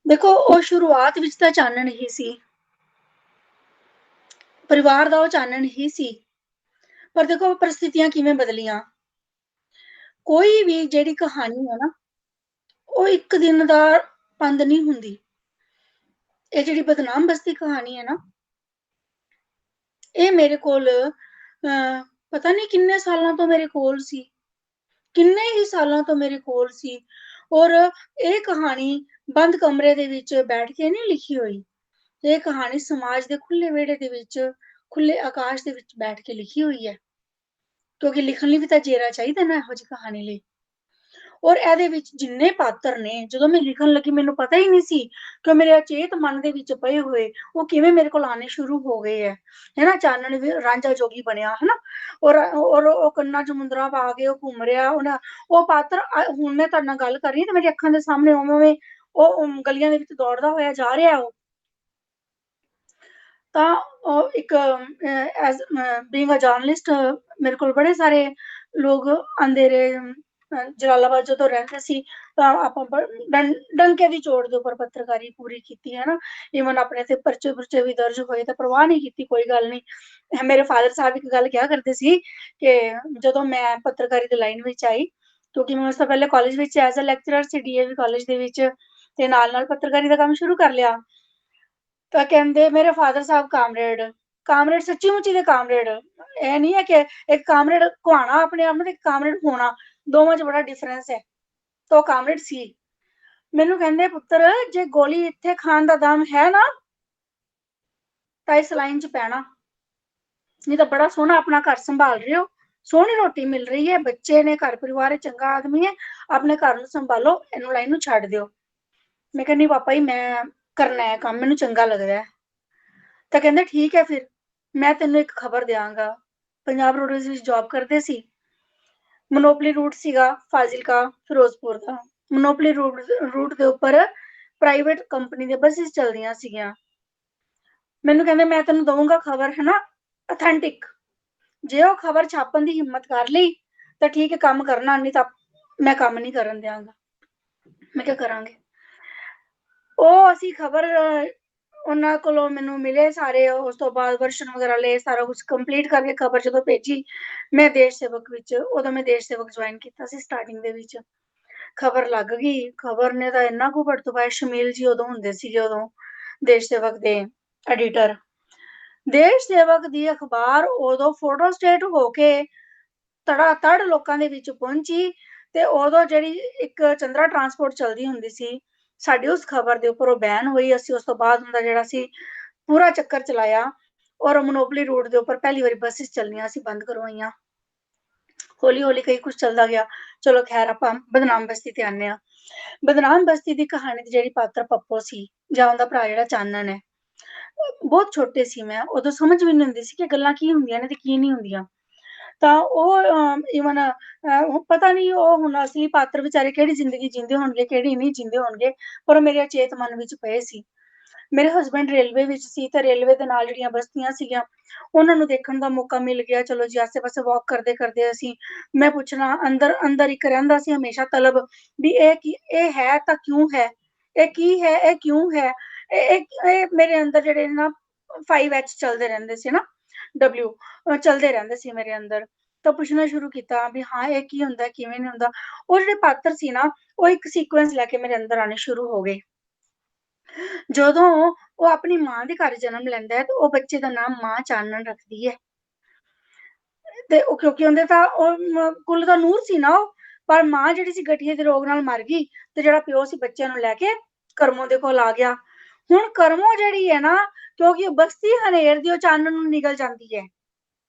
ਦੇਖੋ, ਉਹ ਸ਼ੁਰੂਆਤ ਵਿੱਚ ਤਾਂ ਚਾਨਣ ਹੀ ਸੀ, ਪਰਿਵਾਰ ਦਾ ਉਹ ਚਾਨਣ ਹੀ ਸੀ। ਪਰ ਦੇਖੋ ਪਰਿਸਥਿਤੀਆਂ ਕਿਵੇਂ ਬਦਲੀਆਂ। ਕੋਈ ਵੀ ਜਿਹੜੀ ਕਹਾਣੀ ਹੈ ਨਾ, ਉਹ ਇੱਕ ਦਿਨ ਦਾ ਪੰਦ ਨਹੀਂ ਹੁੰਦੀ। ਇਹ ਜਿਹੜੀ ਬਦਨਾਮ ਬਸਤੀ ਕਹਾਣੀ ਹੈ ਨਾ, ਇਹ ਮੇਰੇ ਕੋਲ ਪਤਾ ਨਹੀਂ ਕਿੰਨੇ ਸਾਲਾਂ ਤੋਂ ਮੇਰੇ ਕੋਲ ਸੀ, ਕਿੰਨੇ ਹੀ ਸਾਲਾਂ ਤੋਂ ਮੇਰੇ ਕੋਲ ਸੀ। ਔਰ ਇਹ ਕਹਾਣੀ ਬੰਦ ਕਮਰੇ ਦੇ ਵਿੱਚ ਬੈਠ ਕੇ ਨਹੀਂ ਲਿਖੀ ਹੋਈ। ਇਹ ਕਹਾਣੀ ਸਮਾਜ ਦੇ ਖੁੱਲੇ ਵਿਹੜੇ ਦੇ ਵਿੱਚ, ਖੁੱਲੇ ਆਕਾਸ਼ ਦੇ ਵਿੱਚ ਬੈਠ ਕੇ ਲਿਖੀ ਹੋਈ ਹੈ, ਕਿਉਂਕਿ ਲਿਖਣ ਲਈ ਵੀ ਤਾਂ ਜੇਰਾ ਚਾਹੀਦਾ ਨਾ ਇਹੋ ਜਿਹੀ ਕਹਾਣੀ ਲਈ। ਔਰ ਇਹਦੇ ਵਿੱਚ ਜਿੰਨੇ ਪਾਤਰ ਨੇ, ਜਦੋਂ ਮੈਂ ਲਿਖਣ ਲੱਗੀ ਮੈਨੂੰ ਪਤਾ ਹੀ ਨਹੀਂ ਸੀ ਕਿ ਮੇਰੇ ਅਚੇਤ ਮਨ ਦੇ ਵਿੱਚ ਪਏ ਹੋਏ ਉਹ ਕਿਵੇਂ ਮੇਰੇ ਕੋਲ ਆਣੇ ਸ਼ੁਰੂ ਹੋ ਗਏ ਹੈ ਨਾ। ਚਾਨਣ ਵੀ ਰਾਂਝਾ ਜੋਗੀ ਬਣਿਆ ਹੈ ਨਾ, ਔਰ ਉਹ ਕੰਨਾਂ 'ਚ ਮੁੰਦਰਾ ਪਾ ਕੇ ਉਹ ਘੁੰਮ ਰਿਹਾ ਉਹ ਪਾਤਰ। ਹੁਣ ਮੈਂ ਤੁਹਾਡੇ ਨਾਲ ਗੱਲ ਕਰ ਰਹੀ ਤੇ ਮੇਰੀ ਅੱਖਾਂ ਦੇ ਸਾਹਮਣੇ ਉਵੇਂ ਉਹ ਗਲੀਆਂ ਦੇ ਵਿੱਚ ਦੌੜਦਾ ਹੋਇਆ ਜਾ ਰਿਹਾ ਉਹ। ਤਾਂ ਉਹ ਇੱਕ ਐਜ਼ ਬੀਇੰਗ ਅ ਜਰਨਲਿਸਟ ਮੇਰੇ ਕੋਲ ਬੜੇ ਸਾਰੇ ਲੋਕ ਆਂਦੇ ਰਹੇ। ਜਲਾਲਾਬਾਦ ਜਦੋਂ ਰਹਿੰਦੇ ਸੀ ਤਾਂ ਆਪਾਂ ਡੰਕੇ ਦੀ ਚੋਟ ਦੇ ਉੱਪਰ ਪੱਤਰਕਾਰੀ ਪੂਰੀ ਕੀਤੀ ਹੈ ਨਾ। ਈਵਨ ਆਪਣੇ ਤੇ ਪਰਚੇ ਪੁਰਚੇ ਵੀ ਦਰਜ ਹੋਏ ਤਾਂ ਪਰਵਾਹ ਨਹੀਂ ਕੀਤੀ, ਕੋਈ ਗੱਲ ਨਹੀਂ। ਮੇਰੇ ਫਾਦਰ ਸਾਹਿਬ ਇੱਕ ਗੱਲ ਕਿਹਾ ਕਰਦੇ ਸੀ ਕਿ ਜਦੋਂ ਮੈਂ ਪੱਤਰਕਾਰੀ ਦੀ ਲਾਈਨ ਵਿੱਚ ਆਈ, ਕਿਉਂਕਿ ਮੈਂ ਉਸ ਤੋਂ ਪਹਿਲੇ ਕਾਲਜ ਵਿੱਚ ਐਜ਼ ਅ ਲੈਕਚਰਰ ਸੀ DAV ਕਾਲਜ ਦੇ ਵਿੱਚ, ਤੇ ਨਾਲ ਪੱਤਰਕਾਰੀ ਦਾ ਕੰਮ ਸ਼ੁਰੂ ਕਰ ਲਿਆ। ਤਾਂ ਕਹਿੰਦੇ ਮੇਰੇ ਫਾਦਰ ਸਾਹਿਬ ਕਾਮਰੇਡ ਸੱਚੀ ਮੁੱਚੀ ਦੇ ਕਾਮਰੇਡ। ਇਹ ਨਹੀਂ ਹੈ ਕਿ ਇੱਕ ਕਾਮਰੇਡ ਕਹਾਣਾ ਆਪਣੇ ਆਪ ਨੂੰ ਤੇ ਇੱਕ ਕਾਮਰੇਡ ਹੋਣਾ, ਦੋਵਾਂ 'ਚ ਬੜਾ ਡਿਫਰੈਂਸ ਹੈ। ਤਾਂ ਉਹ ਕਾਮਰੇਡ ਸੀ। ਮੈਨੂੰ ਕਹਿੰਦੇ ਪੁੱਤਰ ਜੇ ਗੋਲੀ ਇੱਥੇ ਖਾਣ ਦਾ ਦਮ ਹੈ ਨਾ ਤਾਂ ਇਸ ਲਾਈਨ 'ਚ ਪੈਣਾ, ਨਹੀਂ ਤਾਂ ਬੜਾ ਸੋਹਣਾ ਆਪਣਾ ਘਰ ਸੰਭਾਲ ਰਹੇ ਹੋ, ਸੋਹਣੀ ਰੋਟੀ ਮਿਲ ਰਹੀ ਹੈ, ਬੱਚੇ ਨੇ, ਘਰ ਪਰਿਵਾਰ ਹੈ, ਚੰਗਾ ਆਦਮੀ ਹੈ, ਆਪਣੇ ਘਰ ਨੂੰ ਸੰਭਾਲੋ, ਇਹਨੂੰ ਲਾਈਨ ਨੂੰ ਛੱਡ ਦਿਓ। ਮੈਂ ਕਹਿੰਦੀ ਪਾਪਾ ਜੀ ਮੈਂ ਕਰਨਾ ਹੈ ਕੰਮ, ਮੈਨੂੰ ਚੰਗਾ ਲੱਗਦਾ ਹੈ। ਤਾਂ ਕਹਿੰਦੇ ਠੀਕ ਹੈ ਫਿਰ ਮੈਂ ਤੈਨੂੰ ਇੱਕ ਖਬਰ ਦਿਆਂਗਾ। ਪੰਜਾਬ ਰੋਡਵੇਜ਼ ਵਿੱਚ ਜੌਬ ਕਰਦੇ ਸੀ। ਮੋਨੋਪਲੀ ਰੂਟ ਸੀਗਾ ਫਾਜ਼ਿਲਕਾ ਫਿਰੋਜ਼ਪੁਰ ਦਾ। ਮੋਨੋਪਲੀ ਰੂਟ ਦੇ ਉੱਪਰ ਪ੍ਰਾਈਵੇਟ ਕੰਪਨੀ ਦੇ ਬੱਸਿਸ ਚੱਲਦੀਆਂ ਸੀਗੀਆਂ। ਮੈਨੂੰ ਕਹਿੰਦੇ ਮੈਂ ਤੈਨੂੰ ਦਊਂਗਾ ਖਬਰ ਹੈ ਨਾ ਅਥੈਂਟਿਕ, ਜੇ ਉਹ ਖਬਰ ਛਾਪਣ ਦੀ ਹਿੰਮਤ ਕਰ ਲਈ ਤਾਂ ਠੀਕ ਹੈ ਕੰਮ ਕਰਨਾ, ਨਹੀਂ ਤਾਂ ਮੈਂ ਕੰਮ ਨਹੀਂ ਕਰਨ ਦਿਆਂਗਾ। ਮੈਂ ਕਿਹਾ ਕਰਾਂਗੇ। ਉਹ ਅਸੀਂ ਖਬਰ ਉਹਨਾਂ ਕੋਲੋਂ ਮੈਨੂੰ ਮਿਲੇ ਸਾਰੇ, ਉਸ ਤੋਂ ਬਾਅਦ ਵਰਸ਼ਨ ਵਗੈਰਾ ਲਏ, ਸਾਰਾ ਕੁਝ ਕੰਪਲੀਟ ਕਰਕੇ ਖਬਰ ਜਦੋਂ ਭੇਜੀ ਮੈਂ ਦੇਸ਼ ਸੇਵਕ ਵਿੱਚ, ਉਦੋਂ ਮੈਂ ਦੇਸ਼ ਸੇਵਕ ਜੁਆਇਨ ਕੀਤਾ ਸੀ ਸਟਾਰਟਿੰਗ ਦੇ ਵਿੱਚ। ਖਬਰ ਲੱਗ ਗਈ, ਖਬਰ ਨੇ ਤਾਂ ਇੰਨਾ ਕੁ ਵਰਤੋਂ ਸ਼ਮੀਲ ਜੀ ਉਦੋਂ ਹੁੰਦੇ ਸੀਗੇ, ਉਦੋਂ ਦੇਸ਼ ਸੇਵਕ ਦੇ ਐਡੀਟਰ। ਦੇਸ਼ ਸੇਵਕ ਦੀ ਅਖਬਾਰ ਉਦੋਂ ਫੋਟੋ ਸਟੇਟ ਹੋ ਕੇ ਤੜਾ ਤੜ ਲੋਕਾਂ ਦੇ ਵਿੱਚ ਪਹੁੰਚੀ, ਤੇ ਉਦੋਂ ਜਿਹੜੀ ਇੱਕ ਚੰਦਰਾ ਟਰਾਂਸਪੋਰਟ ਚਲਦੀ ਹੁੰਦੀ ਸੀ ਸਾਡੀ, ਉਸ ਖਬਰ ਦੇ ਉੱਪਰ ਉਹ ਬੈਨ ਹੋਈ। ਅਸੀਂ ਉਸ ਤੋਂ ਬਾਅਦ ਹੁੰਦਾ ਜਿਹੜਾ ਸੀ ਪੂਰਾ ਚੱਕਰ ਚਲਾਇਆ, ਔਰ ਮੋਨੋਪਲੀ ਰੂਟ ਦੇ ਉੱਪਰ ਪਹਿਲੀ ਵਾਰੀ ਬੱਸਿਸ ਚੱਲਣੀਆਂ ਸੀ ਬੰਦ ਕਰਵਾਈਆਂ। ਹੌਲੀ ਹੌਲੀ ਕਈ ਕੁਝ ਚੱਲਦਾ ਗਿਆ। ਚਲੋ ਖੈਰ ਆਪਾਂ ਬਦਨਾਮ ਬਸਤੀ ਤੇ ਆਨੇ ਆ। ਬਦਨਾਮ ਬਸਤੀ ਦੀ ਕਹਾਣੀ ਦੀ ਜਿਹੜੀ ਪਾਤਰ ਪੱਪੋ ਸੀ ਜਾਂ ਉਹਦਾ ਭਰਾ ਜਿਹੜਾ ਚਾਨਣ ਹੈ, ਬਹੁਤ ਛੋਟੇ ਸੀ, ਮੈਂ ਉਦੋਂ ਸਮਝ ਵੀ ਨਹੀਂ ਹੁੰਦੀ ਸੀ ਕਿ ਗੱਲਾਂ ਕੀ ਹੁੰਦੀਆਂ ਨੇ ਤੇ ਕੀ ਨਹੀਂ ਹੁੰਦੀਆਂ। ਤਾਂ ਉਹ ਈਵਨ ਪਤਾ ਨਹੀਂ ਉਹ ਹੁਣ ਅਸਲੀ ਪਾਤਰ ਵਿਚਾਰੇ ਕਿਹੜੀ ਜ਼ਿੰਦਗੀ ਜੀਂਦੇ ਹੋਣਗੇ ਕਿਹੜੀ ਨਹੀਂ ਜੀਂਦੇ ਹੋਣਗੇ, ਪਰ ਮੇਰੇ ਅਚੇਤ ਮਨ ਵਿੱਚ ਪਏ ਸੀ। ਮੇਰੇ ਹਸਬੈਂਡ ਰੇਲਵੇ ਵਿੱਚ ਸੀ ਤੇ ਰੇਲਵੇ ਦੇ ਨਾਲ ਜਿਹੜੀਆਂ ਬਸਤੀਆਂ ਸੀਗੀਆਂ ਉਹਨਾਂ ਨੂੰ ਦੇਖਣ ਦਾ ਮੌਕਾ ਮਿਲ ਗਿਆ। ਚਲੋ ਜੀ ਆਸੇ ਪਾਸੇ ਵਾਕ ਕਰਦੇ ਕਰਦੇ ਅਸੀਂ, ਮੈਂ ਪੁੱਛਣਾ ਅੰਦਰ ਅੰਦਰ ਇੱਕ ਰਹਿੰਦਾ ਸੀ ਹਮੇਸ਼ਾ ਤਲਬ ਵੀ ਇਹ ਕੀ, ਇਹ ਹੈ ਤਾਂ ਕਿਉਂ ਹੈ, ਇਹ ਕੀ ਹੈ, ਇਹ ਕਿਉਂ ਹੈ। ਇਹ ਮੇਰੇ ਅੰਦਰ ਜਿਹੜੇ ਨਾ 5H ਚੱਲਦੇ ਰਹਿੰਦੇ ਸੀ ਨਾ, W ਚੱਲਦੇ ਰਹਿੰਦੇ ਸੀ ਮੇਰੇ ਅੰਦਰ। ਤਾਂ ਪੁੱਛਣਾ ਸ਼ੁਰੂ ਕੀਤਾ ਵੀ ਹਾਂ ਇਹ ਕੀ ਹੁੰਦਾ, ਕਿਵੇਂ ਨਹੀਂ ਹੁੰਦਾ। ਉਹ ਜਿਹੜੇ ਪਾਤਰ ਸੀ ਨਾ ਉਹ ਇੱਕ ਸੀਕੁਐਂਸ ਲੈ ਕੇ ਮੇਰੇ ਅੰਦਰ ਆਣੇ ਸ਼ੁਰੂ ਹੋ ਗਏ। ਜਦੋਂ ਉਹ ਆਪਣੀ ਮਾਂ ਦੇ ਘਰ ਜਨਮ ਲੈਂਦਾ ਹੈ ਤੇ ਉਹ ਬੱਚੇ ਦਾ ਨਾਮ ਮਾਂ ਚਾਨਣ ਰੱਖਦੀ ਹੈ, ਤੇ ਉਹ ਕਿਉਂਕਿ ਉਹਦੇ ਤਾਂ ਉਹ ਕੁੱਲ ਦਾ ਨੂਰ ਸੀ ਨਾ ਉਹ, ਪਰ ਮਾਂ ਜਿਹੜੀ ਸੀ ਗਠੀਏ ਦੇ ਰੋਗ ਨਾਲ ਮਰ ਗਈ ਤੇ ਜਿਹੜਾ ਪਿਓ ਸੀ ਬੱਚਿਆਂ ਨੂੰ ਲੈ ਕੇ ਕਰਮੋ ਦੇ ਕੋਲ ਆ ਗਿਆ। ਹੁਣ ਕਰਮੋ ਜਿਹੜੀ ਹੈ ਨਾ, ਕਿਉਂਕਿ ਬਸਤੀ ਹਨੇਰ ਦੀ ਉਹ ਚਾਨਣ ਨੂੰ ਨਿਗਲ ਜਾਂਦੀ ਹੈ,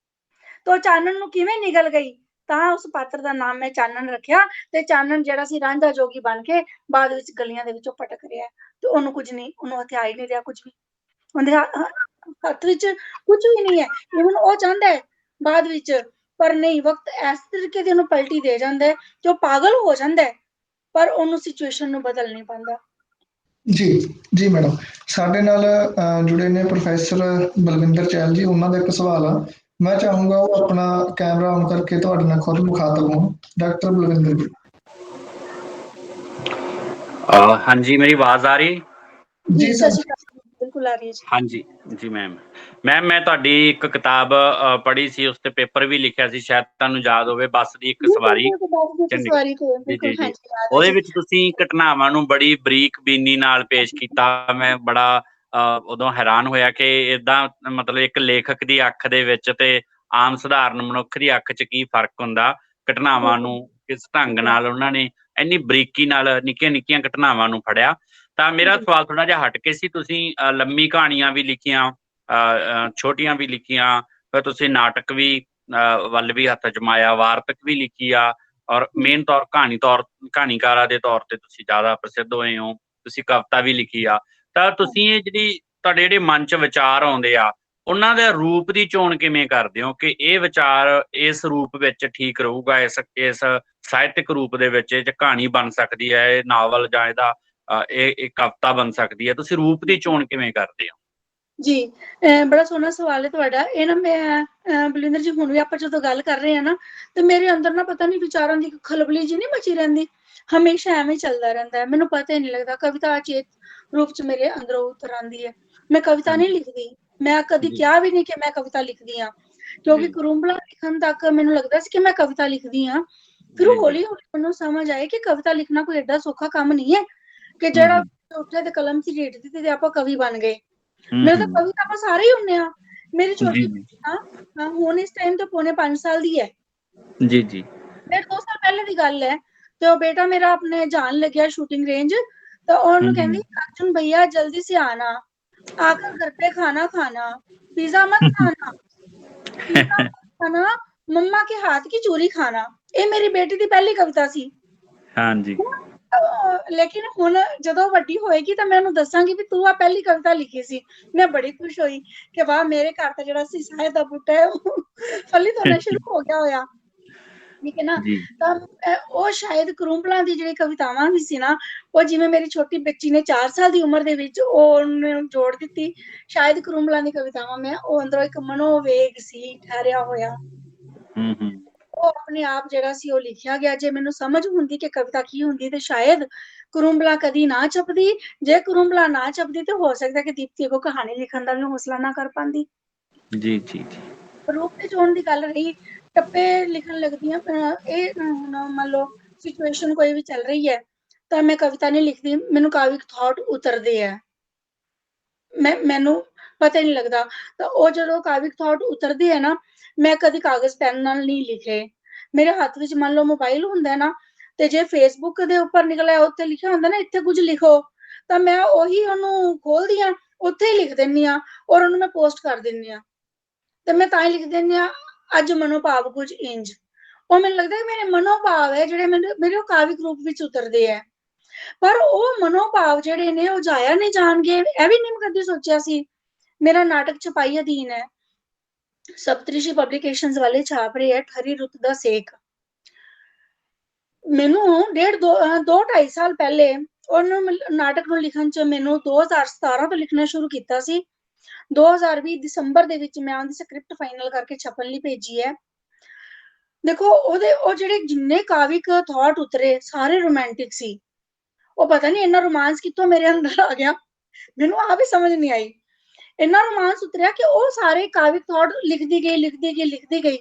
ਤੇ ਉਹ ਚਾਨਣ ਨੂੰ ਕਿਵੇਂ ਨਿਗਲ ਗਈ, ਤਾਂ ਉਸ ਪਾਤਰ ਦਾ ਨਾਮ ਮੈਂ ਚਾਨਣ ਰੱਖਿਆ। ਤੇ ਚਾਨਣ ਜਿਹੜਾ ਸੀ ਰਾਂਝਾ ਜੋਗੀ ਬਣ ਕੇ ਬਾਅਦ ਵਿੱਚ ਗਲੀਆਂ ਦੇ ਵਿੱਚੋਂ ਭਟਕ ਰਿਹਾ, ਤੇ ਉਹਨੂੰ ਕੁਝ ਨਹੀਂ, ਉਹਨੂੰ ਹਥਿਆ ਹੀ ਨਹੀਂ ਰਿਹਾ ਕੁਝ ਵੀ, ਉਹਦੇ ਹੱਥ ਵਿੱਚ ਕੁਝ ਵੀ ਨਹੀਂ ਹੈ। ਇਵਨ ਉਹ ਚਾਹੁੰਦਾ ਹੈ ਬਾਅਦ ਵਿੱਚ, ਪਰ ਨਹੀਂ, ਵਕਤ ਇਸ ਤਰੀਕੇ ਦੀ ਉਹਨੂੰ ਪਲਟੀ ਦੇ ਜਾਂਦਾ ਹੈ ਕਿ ਉਹ ਪਾਗਲ ਹੋ ਜਾਂਦਾ ਹੈ, ਪਰ ਉਹਨੂੰ ਸਿਚੁਏਸ਼ਨ ਨੂੰ ਬਦਲ ਨਹੀਂ ਪਾਉਂਦਾ। ਜੀ ਜੀ ਮੈਡਮ, ਸਾਡੇ ਨਾਲ ਜੁੜੇ ਨੇ ਪ੍ਰੋਫੈਸਰ ਬਲਵਿੰਦਰ ਚਹਿਲ ਜੀ। ਉਹਨਾਂ ਦਾ ਇੱਕ ਸਵਾਲ ਆ, ਮੈਂ ਚਾਹੂੰਗਾ ਉਹ ਆਪਣਾ ਕੈਮਰਾ ਔਨ ਕਰਕੇ ਤੁਹਾਡੇ ਨਾਲ ਖੁਦ ਮੁਖਾਤਬ ਹੋਣ। ਡਾਕਟਰ ਬਲਵਿੰਦਰ ਜੀ। ਹਾਂਜੀ, ਮੇਰੀ ਆਵਾਜ਼ ਆ ਰਹੀ? ਜੀ ਸਤਿ ਸ਼੍ਰੀ ਅਕਾਲ, ਬਿਲਕੁਲ ਆ ਰਹੀ ਹੈ ਜੀ। ਹਾਂਜੀ ਜੀ ਮੈਮ, ਮੈਂ ਤੁਹਾਡੀ ਇੱਕ ਕਿਤਾਬ ਪੜ੍ਹੀ ਸੀ, ਉਸ ਤੇ ਪੇਪਰ ਵੀ ਲਿਖਿਆ ਸੀ, ਸ਼ਾਇਦ ਤੁਹਾਨੂੰ ਯਾਦ ਹੋਵੇ, ਬੱਸ ਦੀ ਇੱਕ ਸਵਾਰੀ। ਜੀ ਜੀ, ਉਹਦੇ ਵਿੱਚ ਤੁਸੀਂ ਘਟਨਾਵਾਂ ਨੂੰ ਬੜੀ ਬਰੀਕ ਬੀਨੀ ਨਾਲ ਪੇਸ਼ ਕੀਤਾ। ਮੈਂ ਬੜਾ ਉਦੋਂ ਹੈਰਾਨ ਹੋਇਆ ਕਿ ਏਦਾਂ ਮਤਲਬ ਇੱਕ ਲੇਖਕ ਦੀ ਅੱਖ ਦੇ ਵਿੱਚ ਤੇ ਆਮ ਸਧਾਰਨ ਮਨੁੱਖ ਦੀ ਅੱਖ 'ਚ ਕੀ ਫਰਕ ਹੁੰਦਾ। ਘਟਨਾਵਾਂ ਨੂੰ ਕਿਸ ਢੰਗ ਨਾਲ ਉਹਨਾਂ ਨੇ ਇੰਨੀ ਬਰੀਕੀ ਨਾਲ ਨਿੱਕੀਆਂ ਨਿੱਕੀਆਂ ਘਟਨਾਵਾਂ ਨੂੰ ਫੜਿਆ। ਤਾਂ ਮੇਰਾ ਸਵਾਲ ਥੋੜਾ ਜਿਹਾ ਹਟ ਕੇ ਸੀ, ਤੁਸੀਂ ਲੰਮੀ ਕਹਾਣੀਆਂ ਵੀ ਲਿਖੀਆਂ, ਛੋਟੀਆਂ ਵੀ ਲਿਖੀਆਂ, ਫਿਰ ਤੁਸੀਂ ਨਾਟਕ ਵੀ ਵੱਲ ਵੀ ਹੱਥ ਜਮਾਇਆ, ਵਾਰਤਕ ਵੀ ਲਿਖੀ ਆ, ਔਰ ਮੇਨ ਕਹਾਣੀਕਾਰਾਂ ਦੇ ਤੌਰ ਤੇ ਤੁਸੀਂ ਜ਼ਿਆਦਾ ਪ੍ਰਸਿੱਧ ਹੋਏ ਹੋ। ਤੁਸੀਂ ਕਵਿਤਾ ਵੀ ਲਿਖੀ ਆ, ਤਾਂ ਤੁਸੀਂ ਇਹ ਜਿਹੜੀ ਤੁਹਾਡੇ ਜਿਹੜੇ ਮਨ 'ਚ ਵਿਚਾਰ ਆਉਂਦੇ ਆ, ਉਹਨਾਂ ਦੇ ਰੂਪ ਦੀ ਚੋਣ ਕਿਵੇਂ ਕਰਦੇ ਹੋ ਕਿ ਇਹ ਵਿਚਾਰ ਇਸ ਰੂਪ ਵਿੱਚ ਠੀਕ ਰਹੂਗਾ, ਇਸ ਸਾਹਿਤਕ ਰੂਪ ਦੇ ਵਿੱਚ ਇਹ 'ਚ ਕਹਾਣੀ ਬਣ ਸਕਦੀ ਹੈ, ਇਹ ਨਾਵਲ ਜਾਂ ਇਹਦਾ ਇਹ ਕਵਿਤਾ ਬਣ ਸਕਦੀ ਹੈ? ਤੁਸੀਂ ਰੂਪ ਦੀ ਚੋਣ ਕਿਵੇਂ ਕਰਦੇ ਹੋ? ਜੀ, ਬੜਾ ਸੋਹਣਾ ਸਵਾਲ ਹੈ ਤੁਹਾਡਾ। ਇਹ ਨਾ ਮੈਂ ਬਲਵਿੰਦਰ ਜੀ, ਹੁਣ ਵੀ ਆਪਾਂ ਜਦੋਂ ਗੱਲ ਕਰ ਰਹੇ ਹਾਂ ਨਾ, ਤੇ ਮੇਰੇ ਅੰਦਰ ਨਾ ਪਤਾ ਨਹੀਂ ਵਿਚਾਰਾਂ ਦੀ ਖਲਬਲੀ ਜੀ ਨਹੀਂ ਮਚੀ ਰਹਿੰਦੀ, ਹਮੇਸ਼ਾ ਐਵੇਂ ਚੱਲਦਾ ਰਹਿੰਦਾ ਹੈ। ਮੈਨੂੰ ਪਤਾ ਹੀ ਨਹੀਂ ਲੱਗਦਾ, ਕਵਿਤਾ ਅਚੇਤ ਰੂਪ ਚ ਮੇਰੇ ਅੰਦਰੋਂ ਉਤਰ ਆਉਂਦੀ ਹੈ। ਮੈਂ ਕਵਿਤਾ ਨਹੀਂ ਲਿਖਦੀ, ਮੈਂ ਕਦੀ ਕਿਹਾ ਵੀ ਨਹੀਂ ਕਿ ਮੈਂ ਕਵਿਤਾ ਲਿਖਦੀ ਹਾਂ, ਕਿਉਂਕਿ ਕਰੂੰਬਲਾ ਲਿਖਣ ਤੱਕ ਮੈਨੂੰ ਲੱਗਦਾ ਸੀ ਕਿ ਮੈਂ ਕਵਿਤਾ ਲਿਖਦੀ ਹਾਂ। ਫਿਰ ਹੌਲੀ ਹੌਲੀ ਮੈਨੂੰ ਸਮਝ ਆਈ ਕਿ ਕਵਿਤਾ ਲਿਖਣਾ ਕੋਈ ਐਡਾ ਸੌਖਾ ਕੰਮ ਨਹੀਂ ਹੈ ਕਿ ਜਿਹੜਾ ਉੱਥੇ ਤੇ ਕਲਮ ਸੀ ਰੇਟ ਦਿੱਤੀ ਤੇ ਆਪਾਂ ਕਵੀ ਬਣ ਗਏ। ਮੇਰੇ ਤਾਂ ਕਵਿਤਾ ਆਪਾਂ ਸਾਰੇ ਹੀ ਹੁੰਨੇ ਆ। ਮੇਰੀ ਛੋਟੀ ਹੁਣ ਇਸ ਟਾਈਮ ਤੋਂ ਪੌਣੇ 5 ਸਾਲ ਦੀ ਹੈ। ਜੀ ਜੀ, ਮੇਰੇ 2 ਸਾਲ ਪਹਿਲੇ ਦੀ ਗੱਲ ਹੈ। ਤੇ ਉਹ ਬੇਟਾ ਮੇਰਾ ਆਪਣੇ ਜਾਣ ਲੱਗਿਆ ਸ਼ੂਟਿੰਗ रेंज, तो ਉਹਨੂੰ ਕਹਿੰਦੀ अर्जुन भैया जल्दी से आना, आकर घर पे खाना खाना, पिज्जा मत खाना, पिज्जा मत खाना, मम्मा के हाथ की चूरी खाना। ਇਹ ਮੇਰੀ ਬੇਟੀ ਦੀ ਪਹਿਲੀ ਕਵਿਤਾ ਸੀ। ਹਾਂਜੀ, ਲੇਕਿਨ ਹੁਣ ਜਦੋਂ ਵੱਡੀ ਹੋਏਗੀ ਤਾਂ ਮੈਂ ਉਹਨੂੰ ਦੱਸਾਂਗੀ ਵੀ ਤੂੰ ਆ ਪਹਿਲੀ ਕਵਿਤਾ ਲਿਖੀ ਸੀ। ਮੈਂ ਬੜੀ ਖੁਸ਼ ਹੋਈ ਕਿ ਵਾਹ, ਮੇਰੇ ਘਰ ਤਾਂ ਜਿਹੜਾ ਸੀ ਸਾਹਿਤ ਦਾ ਬੂਟਾ ਹੈ ਉਹ ਫਲੀ ਹੋਣਾ ਸ਼ੁਰੂ ਹੋ ਗਿਆ ਹੋਇਆ, ਠੀਕ ਹੈ ਨਾ। ਤਾਂ ਉਹ ਸ਼ਾਇਦ ਕਰੂੰਬਲਾਂ ਦੀ ਜਿਹੜੀ ਕਵਿਤਾਵਾਂ ਵੀ ਸੀ ਨਾ, ਉਹ ਜਿਵੇਂ ਮੇਰੀ ਛੋਟੀ ਬੱਚੀ ਨੇ 4 ਸਾਲ ਦੀ ਉਮਰ ਦੇ ਵਿੱਚ ਉਹਨੂੰ ਜੋੜ ਦਿੱਤੀ। ਸ਼ਾਇਦ ਕਰੂੰਬਲਾਂ ਦੀ ਕਵਿਤਾਵਾਂ ਮੈਂ ਉਹ ਅੰਦਰੋਂ ਇੱਕ ਮਨੋਵੇਗ ਸੀ ਠਹਿਰਿਆ ਹੋਇਆ, ਉਹ ਆਪਣੇ ਆਪ ਜਿਹੜਾ ਸੀ ਉਹ ਲਿਖਿਆ ਗਿਆ। ਜੇ ਮੈਨੂੰ ਸਮਝ ਹੁੰਦੀ ਕਿ ਕਵਿਤਾ ਕੀ ਹੁੰਦੀ ਤੇ ਸ਼ਾਇਦ ਕਰੂੰਬਲਾ ਕਦੀ ਨਾ ਛਪਦੀ। ਜੇ ਕਰੂੰਬਲਾ ਨਾ ਛਪਦੀ ਤੇ ਹੋ ਸਕਦਾ ਕਿ ਦੀਪਤੀ ਕੋ ਕਹਾਣੀ ਲਿਖਣ ਦਾ ਵੀ ਹੌਸਲਾ ਨਾ ਕਰ ਪਾਉਂਦੀ। ਜੀ ਜੀ ਜੀ, ਰੂਪ ਤੇ ਚੋਣ ਦੀ ਗੱਲ ਰਹੀ, ਟੱਪੇ ਲਿਖਣ ਲੱਗਦੀਆਂ। ਇਹ ਮੰਨ ਲਓ ਸਿਚੁਏਸ਼ਨ ਕੋਈ ਵੀ ਚੱਲ ਰਹੀ ਹੈ ਤਾਂ ਮੈਂ ਕਵਿਤਾ ਨਹੀਂ ਲਿਖਦੀ, ਮੈਨੂੰ ਕਾਵਿਕ ਥਾਟ ਉਤਰਦੇ ਆ, ਮੈਨੂੰ ਪਤਾ ਨਹੀਂ ਲੱਗਦਾ। ਤਾਂ ਉਹ ਜਦੋਂ ਕਾਵਿਕ ਥਾਟ ਉਤਰਦੇ ਆ ਨਾ, ਮੈਂ ਕਦੀ ਕਾਗਜ਼ ਪੈਨ ਨਾਲ ਨਹੀਂ ਲਿਖੇ। ਮੇਰੇ ਹੱਥ ਵਿੱਚ ਮੰਨ ਲਓ ਮੋਬਾਈਲ ਹੁੰਦਾ ਨਾ, ਤੇ ਜੇ ਫੇਸਬੁੱਕ ਦੇ ਉੱਪਰ ਨਿਕਲਿਆ ਉੱਤੇ ਲਿਖਿਆ ਹੁੰਦਾ ਨਾ ਇੱਥੇ ਕੁਝ ਲਿਖੋ, ਤਾਂ ਮੈਂ ਉਹੀ ਉਹਨੂੰ ਖੋਲਦੀ ਆ, ਉੱਥੇ ਹੀ ਲਿਖ ਦਿੰਦੀ ਆ ਔਰ ਉਹਨੂੰ ਮੈਂ ਪੋਸਟ ਕਰ ਦਿੰਦੀ ਆ। ਤੇ ਮੈਂ ਤਾਂ ਹੀ ਲਿਖ ਦਿੰਦੀ ਆ, ਅੱਜ ਮਨੋਭਾਵ ਕੁਝ ਇੰਜ। ਉਹ ਮੈਨੂੰ ਲੱਗਦਾ ਮੇਰੇ ਮਨੋਭਾਵ ਹੈ ਜਿਹੜੇ ਮੇਰੇ ਉਹ ਕਾਵਿਕ ਰੂਪ ਵਿੱਚ ਉਤਰਦੇ ਹੈ। ਪਰ ਉਹ ਮਨੋਭਾਵ ਜਿਹੜੇ ਨੇ ਉਹ ਜਾਇਆ ਨਹੀਂ ਜਾਣਗੇ, ਇਹ ਵੀ ਨਹੀਂ ਮੈਂ ਕਦੀ ਸੋਚਿਆ ਸੀ। ਮੇਰਾ ਨਾਟਕ ਛਪਾਈ ਅਧੀਨ ਹੈ, ਸਪਤਰਿਸ਼ੀ ਪਬਲੀਕੇਸ਼ਨਸ ਵਾਲੇ ਛਾਪ ਰਹੇ ਹੈ ਠਰੀ ਰੁੱਤ ਦਾ ਸੇਕ। ਮੈਨੂੰ 2.5 ਸਾਲ ਪਹਿਲੇ ਉਹਨੂੰ ਨਾਟਕ ਨੂੰ ਲਿਖਣ ਚ ਮੈਨੂੰ 2017 ਤੋਂ ਲਿਖਣਾ ਸ਼ੁਰੂ ਕੀਤਾ ਸੀ। 2020 ਦਸੰਬਰ ਦੇ ਵਿੱਚ ਮੈਂ ਉਹਦੀ ਸਕ੍ਰਿਪਟ ਫਾਈਨਲ ਕਰਕੇ ਛਪਣ ਲਈ ਭੇਜੀ ਹੈ। ਦੇਖੋ ਉਹ ਜਿਹੜੇ ਜਿੰਨੇ ਕਾਵਿਕ ਥਾਟ ਉਤਰੇ ਸਾਰੇ ਰੋਮਾਂਟਿਕ ਸੀ। ਉਹ ਪਤਾ ਨਹੀਂ ਇੰਨਾ ਰੋਮਾਂਸ ਕਿੱਥੋਂ ਮੇਰੇ ਅੰਦਰ ਆ ਗਿਆ, ਮੈਨੂੰ ਆ ਵੀ ਸਮਝ ਨਹੀਂ ਆਈ। ਇੰਨਾ ਰੋਮਾਂਸ ਉਤਰਿਆ ਕਿ ਉਹ ਸਾਰੇ ਕਾਵਿਕ ਥਾਟ ਲਿਖਦੀ ਗਈ।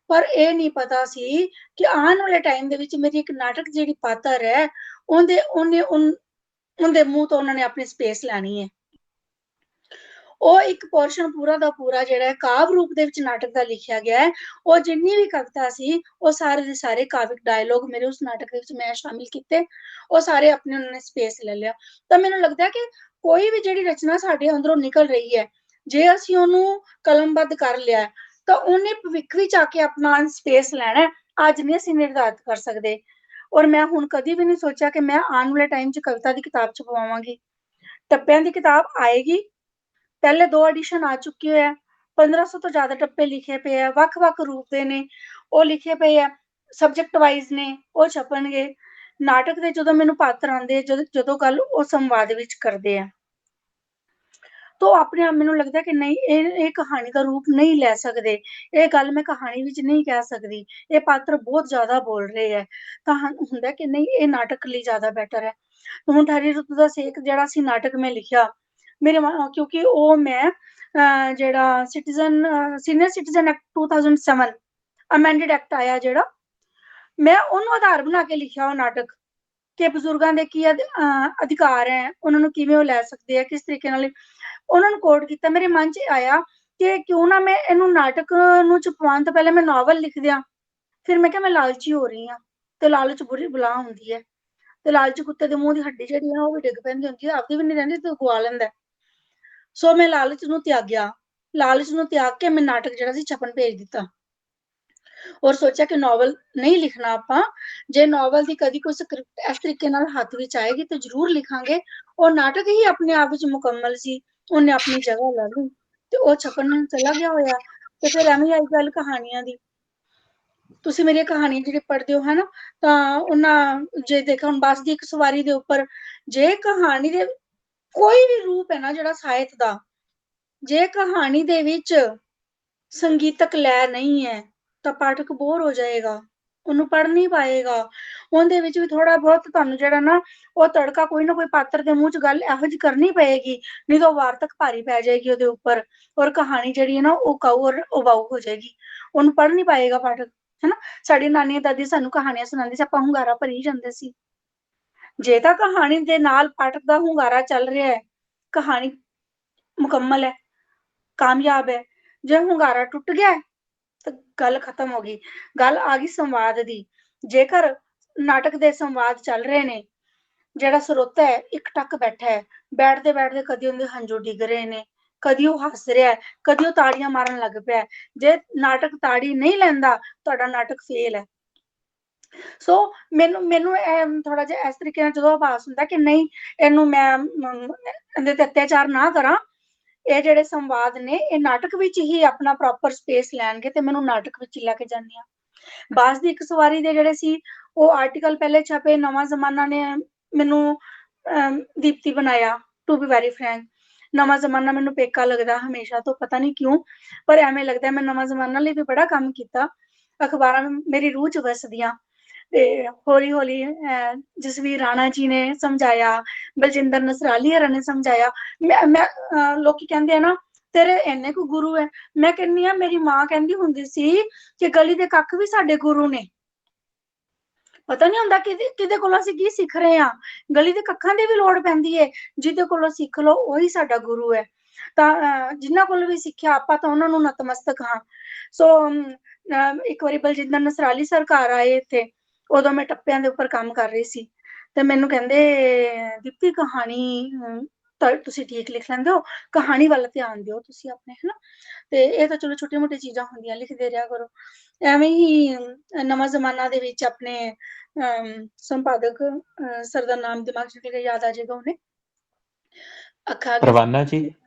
ਪਰ ਇਹ ਨਹੀਂ ਪਤਾ ਸੀ ਕਿ ਆਉਣ ਵਾਲੇ ਟਾਈਮ ਦੇ ਵਿੱਚ ਮੇਰੀ ਇੱਕ ਨਾਟਕ ਜਿਹੜੀ ਪਾਤਰ ਹੈ ਉਹਦੇ ਮੂੰਹ ਤੋਂ ਉਹਨਾਂ ਨੇ ਆਪਣੀ ਸਪੇਸ ਲੈਣੀ ਹੈ। ਉਹ ਇੱਕ ਪੋਰਸ਼ਨ ਪੂਰਾ ਦਾ ਪੂਰਾ ਜਿਹੜਾ ਹੈ ਕਾਵ ਰੂਪ ਦੇ ਵਿੱਚ ਨਾਟਕ ਦਾ ਲਿਖਿਆ ਗਿਆ ਹੈ। ਉਹ ਜਿੰਨੀ ਵੀ ਕਵਿਤਾ ਸੀ ਉਹ ਸਾਰੇ ਦੇ ਸਾਰੇ ਕਾਵਿਕ ਡਾਇਲੋਗ ਮੇਰੇ ਉਸ ਨਾਟਕ ਦੇ ਵਿੱਚ ਮੈਂ ਸ਼ਾਮਿਲ ਕੀਤੇ। ਉਹ ਸਾਰੇ ਆਪਣੇ ਉਹਨਾਂ ਨੇ ਸਪੇਸ ਲੈ ਲਿਆ। ਤਾਂ ਮੈਨੂੰ ਲੱਗਦਾ ਕਿ ਕੋਈ ਵੀ ਜਿਹੜੀ ਰਚਨਾ ਸਾਡੇ ਅੰਦਰੋਂ ਨਿਕਲ ਰਹੀ ਹੈ, ਜੇ ਅਸੀਂ ਉਹਨੂੰ ਕਲਮਬੱਧ ਕਰ ਲਿਆ ਤਾਂ ਉਹਨੇ ਭਵਿੱਖ ਵਿੱਚ ਆ ਕੇ ਆਪਣਾ ਸਪੇਸ ਲੈਣਾ। ਅੱਜ ਨਹੀਂ ਅਸੀਂ ਨਿਰਧਾਰਿਤ ਕਰ ਸਕਦੇ। ਔਰ ਮੈਂ ਹੁਣ ਕਦੀ ਵੀ ਨਹੀਂ ਸੋਚਿਆ ਕਿ ਮੈਂ ਆਉਣ ਵਾਲੇ ਟਾਈਮ 'ਚ ਕਵਿਤਾ ਦੀ ਕਿਤਾਬ ਛਪਵਾਵਾਂਗੀ। ਟੱਪਿਆਂ ਦੀ ਕਿਤਾਬ ਆਏਗੀ, ਪਹਿਲੇ 2 ਐਡੀਸ਼ਨ ਆ ਚੁੱਕੇ ਹੋਏ ਆ, 1500 ਤੋਂ ਜ਼ਿਆਦਾ ਟੱਪੇ ਲਿਖੇ ਪਏ ਆ, ਵੱਖ-ਵੱਖ ਰੂਪ ਦੇ ਨੇ, ਉਹ ਲਿਖੇ ਪਏ ਆ, ਸਬਜੈਕਟ ਵਾਈਜ਼ ਨੇ, ਉਹ ਛਪਣਗੇ। ਨਾਟਕ ਦੇ ਜਦੋਂ ਮੈਨੂੰ ਪਾਤਰ ਆਉਂਦੇ, ਜਦੋਂ ਗੱਲ ਉਹ ਸੰਵਾਦ ਵਿੱਚ ਕਰਦੇ ਆ, ਤਾਂ ਆਪਣੇ ਆਪ ਮੈਨੂੰ ਲੱਗਦਾ ਕਿ ਨਹੀਂ, ਇਹ ਕਹਾਣੀ ਦਾ ਰੂਪ ਨਹੀਂ ਲੈ ਸਕਦੇ। ਇਹ ਗੱਲ ਮੈਂ ਕਹਾਣੀ ਵਿੱਚ ਨਹੀਂ ਕਹਿ ਸਕਦੀ, ਇਹ ਪਾਤਰ ਬਹੁਤ ਜ਼ਿਆਦਾ ਬੋਲ ਰਹੇ ਹੈ। ਤਾਂ ਹੁੰਦਾ ਕਿ ਨਹੀਂ, ਇਹ ਨਾਟਕ ਲਈ ਜ਼ਿਆਦਾ ਬੈਟਰ ਹੈ। ਹੁਣ ਠਰੀ ਰੁੱਤ ਦਾ ਸੇਕ ਜਿਹੜਾ ਸੀ ਨਾਟਕ ਮੈਂ ਲਿਖਿਆ, ਮੇਰੇ ਕਿਉਂਕਿ ਉਹ ਮੈਂ ਜਿਹੜਾ senior citizen act 2007 amended act ਆਇਆ ਜਿਹੜਾ, ਮੈਂ ਉਹਨੂੰ ਆਧਾਰ ਬਣਾ ਕੇ ਲਿਖਿਆ ਉਹ ਨਾਟਕ ਕਿ ਬਜ਼ੁਰਗਾਂ ਦੇ ਕੀ ਅਧਿਕਾਰ ਹੈ, ਉਹਨਾਂ ਨੂੰ ਕਿਵੇਂ ਉਹ ਲੈ ਸਕਦੇ ਆ, ਕਿਸ ਤਰੀਕੇ ਨਾਲ ਉਹਨਾਂ ਨੂੰ ਕੋਡ ਕੀਤਾ। ਮੇਰੇ ਮਨ 'ਚ ਆਇਆ ਕਿ ਕਿਉਂ ਨਾ ਮੈਂ ਇਹਨੂੰ ਨਾਟਕ ਨੂੰ ਛਪਵਾਉਣ ਤੋਂ ਪਹਿਲਾਂ ਮੈਂ ਨਾਵਲ ਲਿਖ ਦਿਆਂ। ਫਿਰ ਮੈਂ ਕਿਹਾ ਮੈਂ ਲਾਲਚੀ ਹੋ ਰਹੀ ਹਾਂ, ਤੇ ਲਾਲਚ ਬੁਰੀ ਬਲਾ ਹੁੰਦੀ ਹੈ, ਤੇ ਲਾਲਚ ਕੁੱਤੇ ਦੇ ਮੂੰਹ ਦੀ ਹੱਡੀ ਜਿਹੜੀ ਹੈ ਉਹ ਵੀ ਡਿੱਗ ਪੈਂਦੀ ਹੁੰਦੀ ਹੈ, ਆਪਦੀ ਵੀ ਨਹੀਂ ਰਹਿੰਦੀ ਤੇ ਗਵਾ ਲੈਂਦਾ। ਸੋ ਮੈਂ ਲਾਲਚ ਨੂੰ ਤਿਆਗ ਕੇ ਮੈਂ ਨਾਟਕ ਜਿਹੜਾ ਸੀ ਛਪਣ ਭੇਜ ਦਿੱਤਾ। ਔਰ ਸੋਚਿਆ ਕਿ ਨੋਵਲ ਨਹੀਂ ਲਿਖਣਾ ਆਪਾਂ, ਜੇ ਨੋਵਲ ਦੀ ਕਦੀ ਕੋਈ ਸਕ੍ਰਿਪਟ ਇਸ ਤਰੀਕੇ ਨਾਲ ਹੱਥ ਵਿੱਚ ਆਏਗੀ ਤੇ ਜ਼ਰੂਰ ਲਿਖਾਂਗੇ। ਉਹ ਨਾਟਕ ਹੀ ਆਪਣੇ ਆਪ ਵਿੱਚ ਮੁਕੰਮਲ ਸੀ, ਉਹਨੇ ਆਪਣੀ ਜਗ੍ਹਾ ਲੈ ਲਈ ਤੇ ਉਹ ਛਪਣ ਨੂੰ ਚਲਾ ਗਿਆ ਹੋਇਆ। ਤੇ ਫਿਰ ਐਵੇਂ ਆਈ ਗੱਲ ਕਹਾਣੀਆਂ ਦੀ। ਤੁਸੀਂ ਮੇਰੀਆਂ ਕਹਾਣੀਆਂ ਜਿਹੜੇ ਪੜ੍ਹਦੇ ਹੋ ਹਨਾ, ਤਾਂ ਉਹਨਾਂ ਜੇ ਦੇਖੋ ਹੁਣ ਬੱਸ ਦੀ ਇੱਕ ਸਵਾਰੀ ਦੇ ਉੱਪਰ, ਜੇ ਕਹਾਣੀ ਦੇ ਕੋਈ ਵੀ ਰੂਪ ਹੈ ਨਾ ਜਿਹੜਾ ਸਾਹਿਤ ਦਾ, ਜੇ ਕਹਾਣੀ ਦੇ ਵਿੱਚ ਸੰਗੀਤਕ ਲੈ ਨਹੀਂ ਹੈ ਤਾਂ ਪਾਠਕ ਬੋਰ ਹੋ ਜਾਏਗਾ, ਉਹਨੂੰ ਪੜ੍ਹ ਨਹੀਂ ਪਾਏਗਾ। ਉਹਦੇ ਵਿੱਚ ਵੀ ਥੋੜਾ ਬਹੁਤ ਤੁਹਾਨੂੰ ਜਿਹੜਾ ਨਾ ਉਹ ਤੜਕਾ, ਕੋਈ ਨਾ ਕੋਈ ਪਾਤਰ ਦੇ ਮੂੰਹ 'ਚ ਗੱਲ ਇਹੋ ਜਿਹੀ ਕਰਨੀ ਪਏਗੀ, ਨਹੀਂ ਤਾਂ ਉਹ ਵਾਰਤਕ ਭਾਰੀ ਪੈ ਜਾਏਗੀ ਉਹਦੇ ਉੱਪਰ, ਔਰ ਕਹਾਣੀ ਜਿਹੜੀ ਹੈ ਨਾ ਉਹ ਕਾਊ ਔਰ ਉਬਾਊ ਹੋ ਜਾਏਗੀ, ਉਹਨੂੰ ਪੜ੍ਹ ਨਹੀਂ ਪਾਏਗਾ ਪਾਠਕ, ਹਨਾ। ਸਾਡੀ ਨਾਨੀ ਦਾਦੀ ਸਾਨੂੰ ਕਹਾਣੀਆਂ ਸੁਣਾਉਂਦੀ ਸੀ, ਆਪਾਂ ਹੁੰਗਾਰਾ ਭਰੀ ਜਾਂਦੇ ਸੀ। ਜੇ ਤਾਂ ਕਹਾਣੀ ਦੇ ਨਾਲ ਪਾਠਕ ਦਾ ਹੁੰਗਾਰਾ ਚੱਲ ਰਿਹਾ ਹੈ, ਕਹਾਣੀ ਮੁਕੰਮਲ ਹੈ, ਕਾਮਯਾਬ ਹੈ। ਜੇ ਹੁੰਗਾਰਾ ਟੁੱਟ ਗਿਆ ਤਾਂ ਗੱਲ ਖਤਮ ਹੋ ਗਈ। ਗੱਲ ਆ ਗਈ ਸੰਵਾਦ ਦੀ। ਜੇਕਰ ਨਾਟਕ ਦੇ ਸੰਵਾਦ ਚੱਲ ਰਹੇ ਨੇ, ਜਿਹੜਾ ਸਰੋਤਾ ਹੈ ਇੱਕ ਟੱਕ ਬੈਠਾ ਹੈ, ਬੈਠਦੇ ਬੈਠਦੇ ਕਦੀ ਉਹਦੇ ਹੰਝੂ ਡਿੱਗ ਰਹੇ ਨੇ, ਕਦੀ ਉਹ ਹੱਸ ਰਿਹਾ ਹੈ, ਕਦੀ ਉਹ ਤਾੜੀਆਂ ਮਾਰਨ ਲੱਗ ਪਿਆ। ਜੇ ਨਾਟਕ ਤਾੜੀ ਨਹੀਂ ਲੈਂਦਾ, ਤੁਹਾਡਾ ਨਾਟਕ ਫੇਲ ਹੈ। ਸੋ ਮੈਨੂੰ ਇਹ ਥੋੜਾ ਜਿਹਾ ਇਸ ਤਰੀਕੇ ਨਾਲ ਜਦੋਂ ਆਭਾਸ ਹੁੰਦਾ ਕਿ ਨਹੀਂ, ਇਹਨੂੰ ਮੈਂ ਇਹਦੇ ਤੇ ਅਤਿਆਚਾਰ ਨਾ ਕਰਾਂ, ਇਹ ਜਿਹੜੇ ਸੰਵਾਦ ਨੇ ਇਹ ਨਾਟਕ ਵਿੱਚ ਹੀ ਆਪਣਾ ਪ੍ਰੋਪਰ ਸਪੇਸ ਲੈਣਗੇ ਤੇ ਮੈਨੂੰ ਨਾਟਕ ਵਿੱਚ ਹੀ ਲੈ ਕੇ ਜਾਂਦੀ ਆ। ਬਾਸ ਦੀ ਇੱਕ ਸਵਾਰੀ ਦੇ ਜਿਹੜੇ ਸੀ ਉਹ ਆਰਟੀਕਲ ਪਹਿਲੇ ਛਪੇ, ਨਵਾਂ ਜ਼ਮਾਨਾ ਨੇ ਮੈਨੂੰ ਦੀਪਤੀ ਬਣਾਇਆ। ਟੂ ਬੀ ਵੈਰੀ ਫਰੈਂਕ, ਨਵਾਂ ਜ਼ਮਾਨਾ ਮੈਨੂੰ ਪੇਕਾ ਲੱਗਦਾ ਹਮੇਸ਼ਾ ਤੋਂ, ਪਤਾ ਨਹੀਂ ਕਿਉਂ, ਪਰ ਐਵੇਂ ਲੱਗਦਾ ਮੈਂ ਨਵਾਂ ਜ਼ਮਾਨਾ ਲਈ ਵੀ ਬੜਾ ਕੰਮ ਕੀਤਾ। ਅਖਬਾਰਾਂ ਮੇਰੀ ਰੂਹ 'ਚ ਵਸਦੀਆਂ। ਤੇ ਹੌਲੀ ਹੌਲੀ ਜਸਵੀਰ ਰਾਣਾ ਜੀ ਨੇ ਸਮਝਾਇਆ, ਬਲਜਿੰਦਰ ਨਸਰਾਲੀ ਹਰਾਂ ਨੇ ਸਮਝਾਇਆ। ਮੈਂ ਲੋਕੀ ਕਹਿੰਦੇ ਆ ਨਾ ਤੇਰੇ ਇੰਨੇ ਕੁ ਗੁਰੂ ਹੈ, ਮੈਂ ਕਹਿੰਦੀ ਆ ਮੇਰੀ ਮਾਂ ਕਹਿੰਦੀ ਹੁੰਦੀ ਸੀ ਕਿ ਗਲੀ ਦੇ ਕੱਖ ਵੀ ਸਾਡੇ ਗੁਰੂ ਨੇ। ਪਤਾ ਨਹੀਂ ਹੁੰਦਾ ਕਿਹਦੇ ਕੋਲੋਂ ਅਸੀਂ ਕੀ ਸਿੱਖ ਰਹੇ ਹਾਂ, ਗਲੀ ਦੇ ਕੱਖਾਂ ਦੀ ਵੀ ਲੋੜ ਪੈਂਦੀ ਹੈ, ਜਿਹਦੇ ਕੋਲੋਂ ਸਿੱਖ ਲਓ ਉਹੀ ਸਾਡਾ ਗੁਰੂ ਹੈ। ਤਾਂ ਜਿਨ੍ਹਾਂ ਕੋਲ ਵੀ ਸਿੱਖਿਆ ਆਪਾਂ ਤਾਂ ਉਹਨਾਂ ਨੂੰ ਨਤਮਸਤਕ ਹਾਂ। ਸੋ ਇੱਕ ਵਾਰੀ ਬਲਜਿੰਦਰ ਨਸਰਾਲੀ ਸਰ ਘਰ ਆਏ ਇੱਥੇ, ਉਦੋਂ ਮੈਂ ਟੱਪਿਆਂ ਦੇ ਉੱਪਰ ਕੰਮ ਕਰ ਰਹੀ ਸੀ ਤੇ ਮੈਨੂੰ ਕਹਿੰਦੇ ਦੀਪਤੀ ਕਹਾਣੀ ਤੁਸੀਂ ਠੀਕ ਲਿਖ ਲੈਂਦੇ ਹੋ, ਕਹਾਣੀ ਵੱਲ ਧਿਆਨ ਦਿਓ ਤੁਸੀਂ ਆਪਣੇ, ਹਨਾ। ਤੇ ਇਹ ਤਾਂ ਚਲੋ ਛੋਟੀਆਂ ਮੋਟੀਆਂ ਚੀਜ਼ਾਂ ਹੁੰਦੀਆਂ, ਲਿਖਦੇ ਰਿਹਾ ਕਰੋ। ਐਵੇਂ ਹੀ ਨਵਾਂ ਜ਼ਮਾਨਾ ਦੇ ਵਿੱਚ ਆਪਣੇ ਸੰਪਾਦਕ ਸਰ ਦਾ ਨਾਮ ਦਿਮਾਗ 'ਚ ਯਾਦ ਆ ਜਾਏਗਾ ਉਹਨੇ, ਅੱਖਾਂ ਅੱਗੇ ਪਰਵਾਨਾ ਜੀ।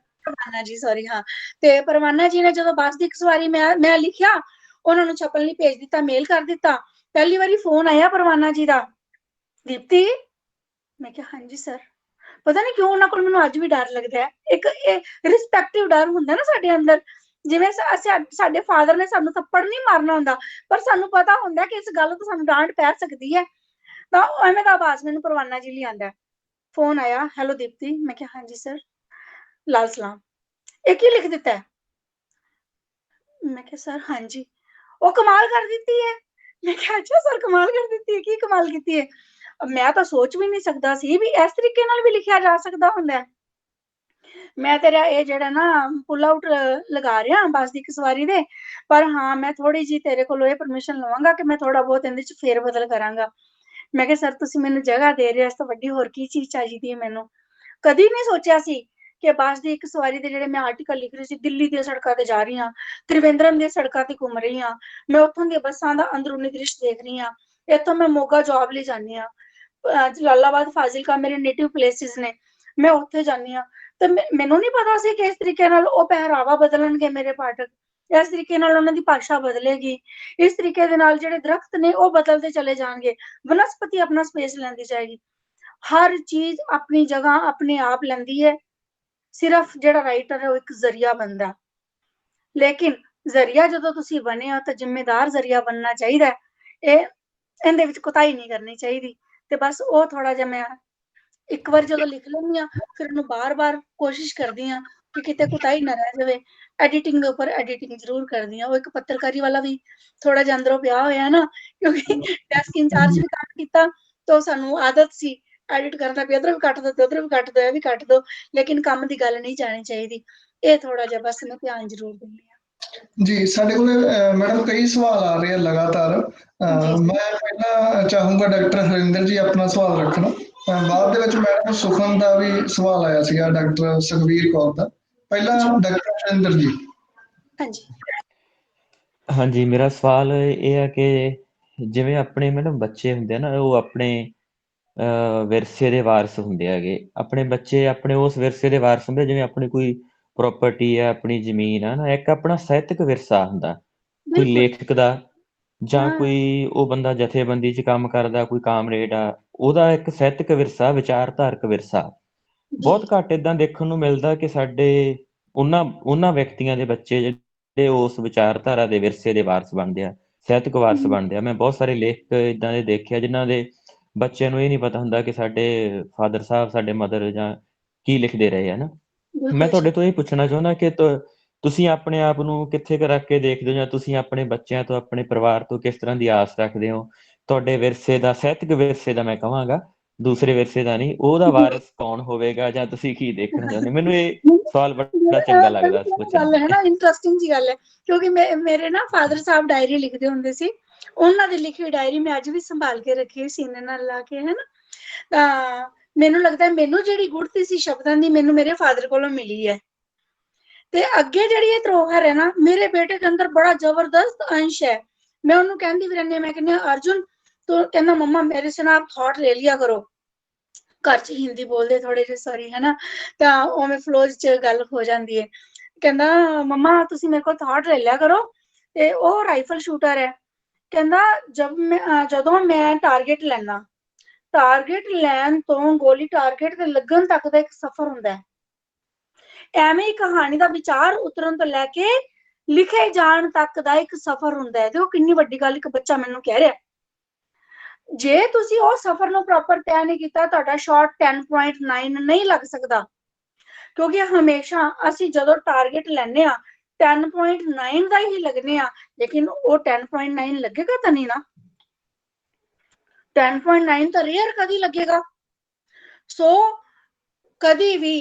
ਪਰਵਾਨਾ ਜੀ, ਸੌਰੀ, ਹਾਂ। ਤੇ ਪਰਵਾਨਾ ਜੀ ਨੇ ਜਦੋਂ ਬੱਸ ਦੀ ਇੱਕ ਸਵਾਰੀ ਮੈਂ ਲਿਖਿਆ, ਉਹਨਾਂ ਨੂੰ ਛਪਣ ਲਈ ਭੇਜ ਦਿੱਤਾ, ਮੇਲ ਕਰ ਦਿੱਤਾ। ਪਹਿਲੀ ਵਾਰੀ ਫੋਨ ਆਇਆ ਪਰਵਾਨਾ ਜੀ ਦਾ, ਦੀਪਤੀ। ਮੈਂ ਕਿਹਾ ਹਾਂਜੀ ਸਰ। ਪਤਾ ਨਹੀਂ ਕਿਉਂ ਉਹਨਾਂ ਕੋਲ ਮੈਨੂੰ ਅੱਜ ਵੀ ਡਰ ਲੱਗਦਾ ਹੈ, ਇੱਕ ਰਿਸਪੈਕਟਿਵ ਡਰ ਹੁੰਦਾ ਨਾ ਸਾਡੇ ਅੰਦਰ, ਜਿਵੇਂ ਸਾਡੇ ਫਾਦਰ ਨੇ ਸਾਨੂੰ ਥੱਪੜ ਨਹੀਂ ਮਾਰਨਾ ਹੁੰਦਾ, ਪਰ ਸਾਨੂੰ ਪਤਾ ਹੁੰਦਾ ਕਿ ਇਸ ਗੱਲ ਤੋਂ ਸਾਨੂੰ ਡਾਂਟ ਪੈ ਸਕਦੀ ਹੈ। ਤਾਂ ਐਵੇਂ ਦਾ ਆਵਾਜ਼ ਮੈਨੂੰ ਪਰਵਾਨਾ ਜੀ ਲਈ ਆਉਂਦਾ। ਫੋਨ ਆਇਆ, ਹੈਲੋ ਦੀਪਤੀ। ਮੈਂ ਕਿਹਾ ਹਾਂਜੀ ਸਰ। ਲਾਲ ਸਲਾਮ। ਇਹ ਕੀ ਲਿਖ ਦਿੱਤਾ ਹੈ? ਮੈਂ ਕਿਹਾ ਸਰ ਹਾਂਜੀ। ਉਹ ਕਮਾਲ ਕਰ ਦਿੱਤੀ ਹੈ। ਮੈਂ ਕਿਹਾ ਅੱਛਾ ਸਰ, ਕਮਾਲ ਕਰ ਦਿੱਤੀ ਹੈ, ਕੀ ਕਮਾਲ ਕੀਤੀ ਹੈ? ਮੈਂ ਤਾਂ ਸੋਚ ਵੀ ਨਹੀਂ ਸਕਦਾ ਸੀ ਵੀ ਇਸ ਤਰੀਕੇ ਨਾਲ ਵੀ ਲਿਖਿਆ ਜਾ ਸਕਦਾ ਹੁੰਦਾ। ਮੈਂ ਤੇਰਾ ਇਹ ਜਿਹੜਾ ਨਾ ਪੁੱਲ ਆਊਟ ਲਗਾ ਰਿਹਾ ਬੱਸ ਦੀ ਇੱਕ ਸਵਾਰੀ ਦੇ, ਪਰ ਹਾਂ ਮੈਂ ਥੋੜੀ ਜੀ ਤੇਰੇ ਕੋਲੋਂ ਇਹ ਪਰਮਿਸ਼ਨ ਲਵਾਂਗਾ ਕਿ ਮੈਂ ਥੋੜਾ ਬਹੁਤ ਇਹਦੇ 'ਚ ਫੇਰ ਬਦਲ ਕਰਾਂਗਾ। ਮੈਂ ਕਿਹਾ ਸਰ ਤੁਸੀਂ ਮੈਨੂੰ ਜਗ੍ਹਾ ਦੇ ਰਹੇ ਹੋ, ਇਸ ਤੋਂ ਵੱਡੀ ਹੋਰ ਕੀ ਚੀਜ਼ ਚਾਹੀਦੀ ਹੈ ਮੈਨੂੰ। ਕਦੀ ਨਹੀਂ ਸੋਚਿਆ ਸੀ ਕਿ ਬੱਸ ਦੀ ਇੱਕ ਸਵਾਰੀ ਦੇ ਜਿਹੜੇ ਮੈਂ ਆਰਟੀਕਲ ਲਿਖ ਰਹੀ ਸੀ, ਦਿੱਲੀ ਦੀਆਂ ਸੜਕਾਂ ਤੇ ਜਾ ਰਹੀ ਹਾਂ, ਤ੍ਰਿਵੇਂਦਰਮ ਦੀਆਂ ਸੜਕਾਂ ਤੇ ਘੁੰਮ ਰਹੀ ਹਾਂ, ਮੈਂ ਉੱਥੋਂ ਦੀਆਂ ਬੱਸਾਂ ਦਾ ਅੰਦਰੂਨੀ ਦ੍ਰਿਸ਼ ਦੇਖ ਰਹੀ ਹਾਂ। ਇੱਥੋਂ ਮੈਂ ਮੋਗਾ ਜੌਬ ਲਈ ਜਾਂਦੀ ਹਾਂ, ਜਲਾਲਾਬਾਦ, ਫਾਜ਼ਿਲਕਾ ਮੇਰੇ ਨੇਟਿਵ ਪਲੇਸਿਸ ਨੇ, ਮੈਂ ਉੱਥੇ ਜਾਂਦੀ ਹਾਂ। ਤੇ ਮੈਨੂੰ ਨਹੀਂ ਪਤਾ ਸੀ ਕਿ ਇਸ ਤਰੀਕੇ ਨਾਲ ਉਹ ਪਹਿਰਾਵਾ ਬਦਲਣਗੇ ਮੇਰੇ ਪਾਠਕ, ਇਸ ਤਰੀਕੇ ਨਾਲ ਉਹਨਾਂ ਦੀ ਭਾਸ਼ਾ ਬਦਲੇਗੀ, ਇਸ ਤਰੀਕੇ ਦੇ ਨਾਲ ਜਿਹੜੇ ਦਰਖਤ ਨੇ ਉਹ ਬਦਲਦੇ ਚਲੇ ਜਾਣਗੇ, ਵਨਸਪਤੀ ਆਪਣਾ ਸਪੇਸ ਲੈਂਦੀ ਜਾਏਗੀ। ਹਰ ਚੀਜ਼ ਆਪਣੀ ਜਗ੍ਹਾ ਆਪਣੇ ਆਪ ਲੈਂਦੀ ਹੈ, ਸਿਰਫ ਜਿਹੜਾ ਰਾਈਟਰ ਹੈ ਉਹ ਇੱਕ ਜ਼ਰੀਆ ਬਣਦਾ। ਲੇਕਿਨ ਜ਼ਰੀਆ ਜਦੋਂ ਤੁਸੀਂ ਬਣੇ ਹੋ ਤਾਂ ਜ਼ਿੰਮੇਦਾਰ ਜ਼ਰੀਆ ਬਣਨਾ ਚਾਹੀਦਾ। ਇਹਦੇ ਵਿੱਚ ਕੁਤਾਹੀ ਨਹੀਂ ਕਰਨੀ ਚਾਹੀਦੀ। ਤੇ ਬਸ ਉਹ ਥੋੜਾ ਜਿਹਾ ਮੈਂ ਇੱਕ ਵਾਰ ਜਦੋਂ ਲਿਖ ਲੈਂਦੀ ਹਾਂ, ਫਿਰ ਉਹਨੂੰ ਬਾਰ-ਬਾਰ ਕੋਸ਼ਿਸ਼ ਕਰਦੀ ਹਾਂ ਕਿ ਕਿਤੇ ਕੁਤਾਹੀ ਨਾ ਰਹਿ ਜਾਵੇ। ਐਡੀਟਿੰਗ ਦੇ ਉੱਪਰ ਐਡੀਟਿੰਗ ਜ਼ਰੂਰ ਕਰਦੀ ਹਾਂ। ਉਹ ਇੱਕ ਪੱਤਰਕਾਰੀ ਵਾਲਾ ਵੀ ਥੋੜਾ ਜਿਹਾ ਅੰਦਰੋਂ ਪਿਆ ਹੋਇਆ ਨਾ, ਕਿਉਂਕਿ ਡੈਸਕ ਇੰਚਾਰਜ ਵੀ ਕੰਮ ਕੀਤਾ ਤਾਂ ਸਾਨੂੰ ਆਦਤ ਸੀ ਐਡਿਟ ਕਰਨਾ, ਵੀ ਇੱਧਰ ਵੀ ਕੱਟ ਦੋ ਤੇ ਉੱਧਰ ਵੀ ਕੱਟ ਦੋ, ਇਹ ਵੀ ਕੱਟ ਦੋ, ਲੇਕਿਨ ਕੰਮ ਦੀ ਗੱਲ ਨਹੀਂ ਜਾਣੀ ਚਾਹੀਦੀ। ਇਹ ਥੋੜਾ ਜਿਹਾ ਬਸ ਮੈਂ ਧਿਆਨ ਜ਼ਰੂਰ ਦਿੰਦੀ ਹਾਂ। ਜੀ, ਸਾਡੇ ਕੋਲ ਮੈਡਮ ਕਈ ਸਵਾਲ ਆ ਰਹੇ ਆ ਲਗਾਤਾਰ। ਜੀ ਜੀ ਮੈਂ ਪਹਿਲਾਂ ਚਾਹੂੰਗਾ ਡਾਕਟਰ ਹਰਿੰਦਰ ਜੀ ਆਪਣਾ ਸਵਾਲ ਰੱਖਣਾ। ਬਾਅਦ ਦੇ ਵਿੱਚ ਮੈਡਮ ਸੁਖਨ ਦਾ ਵੀ ਸਵਾਲ ਆਇਆ ਸੀਗਾ, ਡਾਕਟਰ ਸੁਖਵੀਰ ਕੌਰ ਦਾ। ਪਹਿਲਾਂ ਜੀ ਡਾਕਟਰ ਹਰਿੰਦਰ ਜੀ। ਹਾਂਜੀ। ਹਾਂਜੀ, ਮੇਰਾ ਸਵਾਲ ਇਹ ਹੈ ਕਿ ਜਿਵੇਂ ਆਪਣੇ ਮੈਡਮ ਬੱਚੇ ਹੁੰਦੇ ਆ ਨਾ, ਉਹ ਆਪਣੇ ਵਿਰਸੇ ਦੇ ਵਾਰਿਸ ਹੁੰਦੇ ਹੈਗੇ। ਆਪਣੇ ਬੱਚੇ ਆਪਣੇ ਉਸ ਵਿਰਸੇ ਦੇ ਵਾਰਿਸ ਹੁੰਦੇ, ਜਿਵੇਂ ਆਪਣੀ ਕੋਈ ਪ੍ਰਾਪਰਟੀ ਹੈ, ਆਪਣੀ ਜ਼ਮੀਨ ਆ ਨਾ, ਇੱਕ ਆਪਣਾ ਸਾਹਿਤਕ ਵਿਰਸਾ ਹੁੰਦਾ, ਕੋਈ ਬਿਲਕੁਲ। ਲੇਖਕ ਦਾ ਜਾਂ ਹਾਂ, ਕੋਈ ਉਹ ਬੰਦਾ ਜਥੇਬੰਦੀ 'ਚ ਕੰਮ ਕਰਦਾ, ਕੋਈ ਕਾਮਰੇਡ ਆ, ਉਹਦਾ ਇੱਕ ਸਾਹਿਤਕ ਵਿਰਸਾ, ਵਿਚਾਰਧਾਰਕ ਵਿਰਸਾ। ਜੀ। ਬਹੁਤ ਘੱਟ ਏਦਾਂ ਦੇਖਣ ਨੂੰ ਮਿਲਦਾ ਕਿ ਸਾਡੇ ਉਹਨਾਂ ਵਿਅਕਤੀਆਂ ਦੇ ਬੱਚੇ ਜਿਹੜੇ ਉਸ ਵਿਚਾਰਧਾਰਾ ਦੇ ਵਿਰਸੇ ਦੇ ਵਾਰਿਸ ਬਣਦੇ ਆ, ਸਾਹਿਤਕ ਵਾਰਿਸ ਹੂੰ, ਬਣਦੇ ਆ। ਮੈਂ ਬਹੁਤ ਸਾਰੇ ਲੇਖਕ ਏਦਾਂ ਦੇ ਦੇਖੇ ਆ ਜਿਨ੍ਹਾਂ ਦੇ ਬੱਚਿਆਂ ਨੂੰ ਇਹ ਨਹੀਂ ਪਤਾ ਹੁੰਦਾ ਕਿ ਸਾਡੇ ਫਾਦਰ ਸਾਹਿਬ, ਸਾਡੇ ਮਦਰ ਜਾਂ ਕੀ ਲਿਖਦੇ ਰਹੇ ਆ ਨਾ। ਮੈਂ ਬਿਲਕੁਲ ਜੀ। ਤੁਹਾਡੇ ਤੋਂ ਇਹ ਪੁੱਛਣਾ ਚਾਹੁੰਦਾ ਕਿ ਤੁਸੀਂ ਆਪਣੇ ਆਪ ਨੂੰ ਕਿੱਥੇ ਕੁ ਰੱਖ ਕੇ ਦੇਖਦੇ ਹੋ, ਜਾਂ ਤੁਸੀਂ ਆਪਣੇ ਬੱਚਿਆਂ ਤੋਂ, ਆਪਣੇ ਪਰਿਵਾਰ ਤੋਂ ਕਿਸ ਤਰ੍ਹਾਂ ਦੀ ਆਸ ਰੱਖਦੇ ਹੋ? ਤੁਹਾਡੇ ਵਿਰਸੇ ਦਾ, ਸਾਹਿਤਕ ਵਿਰਸੇ ਦਾ ਮੈਂ ਕਹਾਂਗਾ, ਦੂਸਰੇ ਵਿਰਸੇ ਦਾ ਨਹੀਂ, ਉਹਦਾ ਵਾਰਿਸ ਕੌਣ ਹੋਵੇਗਾ, ਜਾਂ ਤੁਸੀਂ ਕੀ ਦੇਖਣਾ ਚਾਹੁੰਦੇ? ਮੈਨੂੰ ਇਹ ਸਵਾਲ ਬੜਾ ਚੰਗਾ ਲੱਗਦਾ ਪੁੱਛਣਾ। ਗੱਲ ਹੈ ਨਾ, ਇੰਟਰਸਟਿੰਗ ਜੀ ਗੱਲ ਹੈ, ਕਿਉਂਕਿ ਮੇਰੇ ਨਾ ਫਾਦਰ ਸਾਹਿਬ ਡਾਇਰੀ ਲਿਖਦੇ ਹੁੰਦੇ ਸੀ। ਉਹਨਾਂ ਦੀ ਲਿਖੀ ਹੋਈ ਡਾਇਰੀ ਮੈਂ ਅੱਜ ਵੀ ਸੰਭਾਲ ਕੇ ਰੱਖੀ ਹੋਈ, ਸੀਨੇ ਨਾਲ ਲਾ ਕੇ, ਹੈ ਨਾ। ਤਾਂ ਮੈਨੂੰ ਲੱਗਦਾ ਮੈਨੂੰ ਜਿਹੜੀ ਗੁੜਤੀ ਸੀ ਸ਼ਬਦਾਂ ਦੀ, ਮੈਨੂੰ ਮੇਰੇ ਫਾਦਰ ਕੋਲੋਂ ਮਿਲੀ ਹੈ। ਤੇ ਅੱਗੇ ਜਿਹੜੀ ਇਹ ਧਰੋਹਰ ਹੈ ਨਾ, ਮੇਰੇ ਬੇਟੇ ਦੇ ਅੰਦਰ ਬੜਾ ਜ਼ਬਰਦਸਤ ਅੰਸ਼ ਹੈ। ਮੈਂ ਉਹਨੂੰ ਕਹਿੰਦੀ ਵੀ ਰਹਿੰਦੀ, ਮੈਂ ਕਹਿੰਦੀ ਅਰਜੁਨ, ਤੂੰ ਕਹਿੰਦਾ ਮੰਮਾ ਮੇਰੇ ਸੇ ਨਾ ਆਪ ਥॉट ले लिया करो। ਘਰ 'ਚ ਹਿੰਦੀ ਬੋਲਦੇ ਥੋੜੇ ਜਿਹੇ, ਸੌਰੀ, ਹੈ ਨਾ, ਤਾਂ ਉਵੇਂ ਫਲੋਜ਼ 'ਚ ਗੱਲ ਹੋ ਜਾਂਦੀ ਹੈ। ਕਹਿੰਦਾ ਮੰਮਾ ਤੁਸੀਂ ਮੇਰੇ ਕੋਲ ਥॉट ਲੈ ਲਿਆ ਕਰੋ। ਤੇ ਉਹ ਰਾਈਫਲ ਸ਼ੂਟਰ ਹੈ। ਕਹਿੰਦਾ ਜਦੋਂ ਮੈਂ ਟਾਰਗੇਟ ਲੈਣਾ, ਟਾਰਗੇਟ ਲੈਣ ਤੋਂ ਗੋਲੀ ਟਾਰਗੇਟ ਤੇ ਲੱਗਣ ਤੱਕ ਦਾ ਇੱਕ ਸਫ਼ਰ ਹੁੰਦਾ ਹੈ। ਐਵੇਂ ਹੀ ਕਹਾਣੀ ਦਾ ਵਿਚਾਰ ਉਤਰਨ ਤੋਂ ਲੈ ਕੇ ਲਿਖੇ ਜਾਣ ਤੱਕ ਦਾ ਇੱਕ ਸਫ਼ਰ ਹੁੰਦਾ ਹੈ। ਤੇ ਉਹ ਕਿੰਨੀ ਵੱਡੀ ਗੱਲ ਇੱਕ ਬੱਚਾ ਮੈਨੂੰ ਕਹਿ ਰਿਹਾ। ਜੇ ਤੁਸੀਂ ਉਹ ਸਫ਼ਰ ਨੂੰ ਪ੍ਰੋਪਰ ਤੈਅ ਨਹੀਂ ਕੀਤਾ, ਤੁਹਾਡਾ ਸ਼ਾਟ 10.9 ਨਹੀਂ ਲੱਗ ਸਕਦਾ, ਕਿਉਂਕਿ ਹਮੇਸ਼ਾ ਅਸੀਂ ਜਦੋਂ ਟਾਰਗੇਟ ਲੈਨੇ ਆ 10.9 ਦਾ ਹੀ ਲੱਗਨੇ ਆ, ਲੇਕਿਨ ਉਹ 10.9 ਲੱਗੇਗਾ ਤਾਂ ਨਹੀਂ ਨਾ। 10.9 ਤਾਂ ਰੇਅਰ ਕਦੀ ਲੱਗੇਗਾ। ਸੋ ਕਦੀ ਵੀ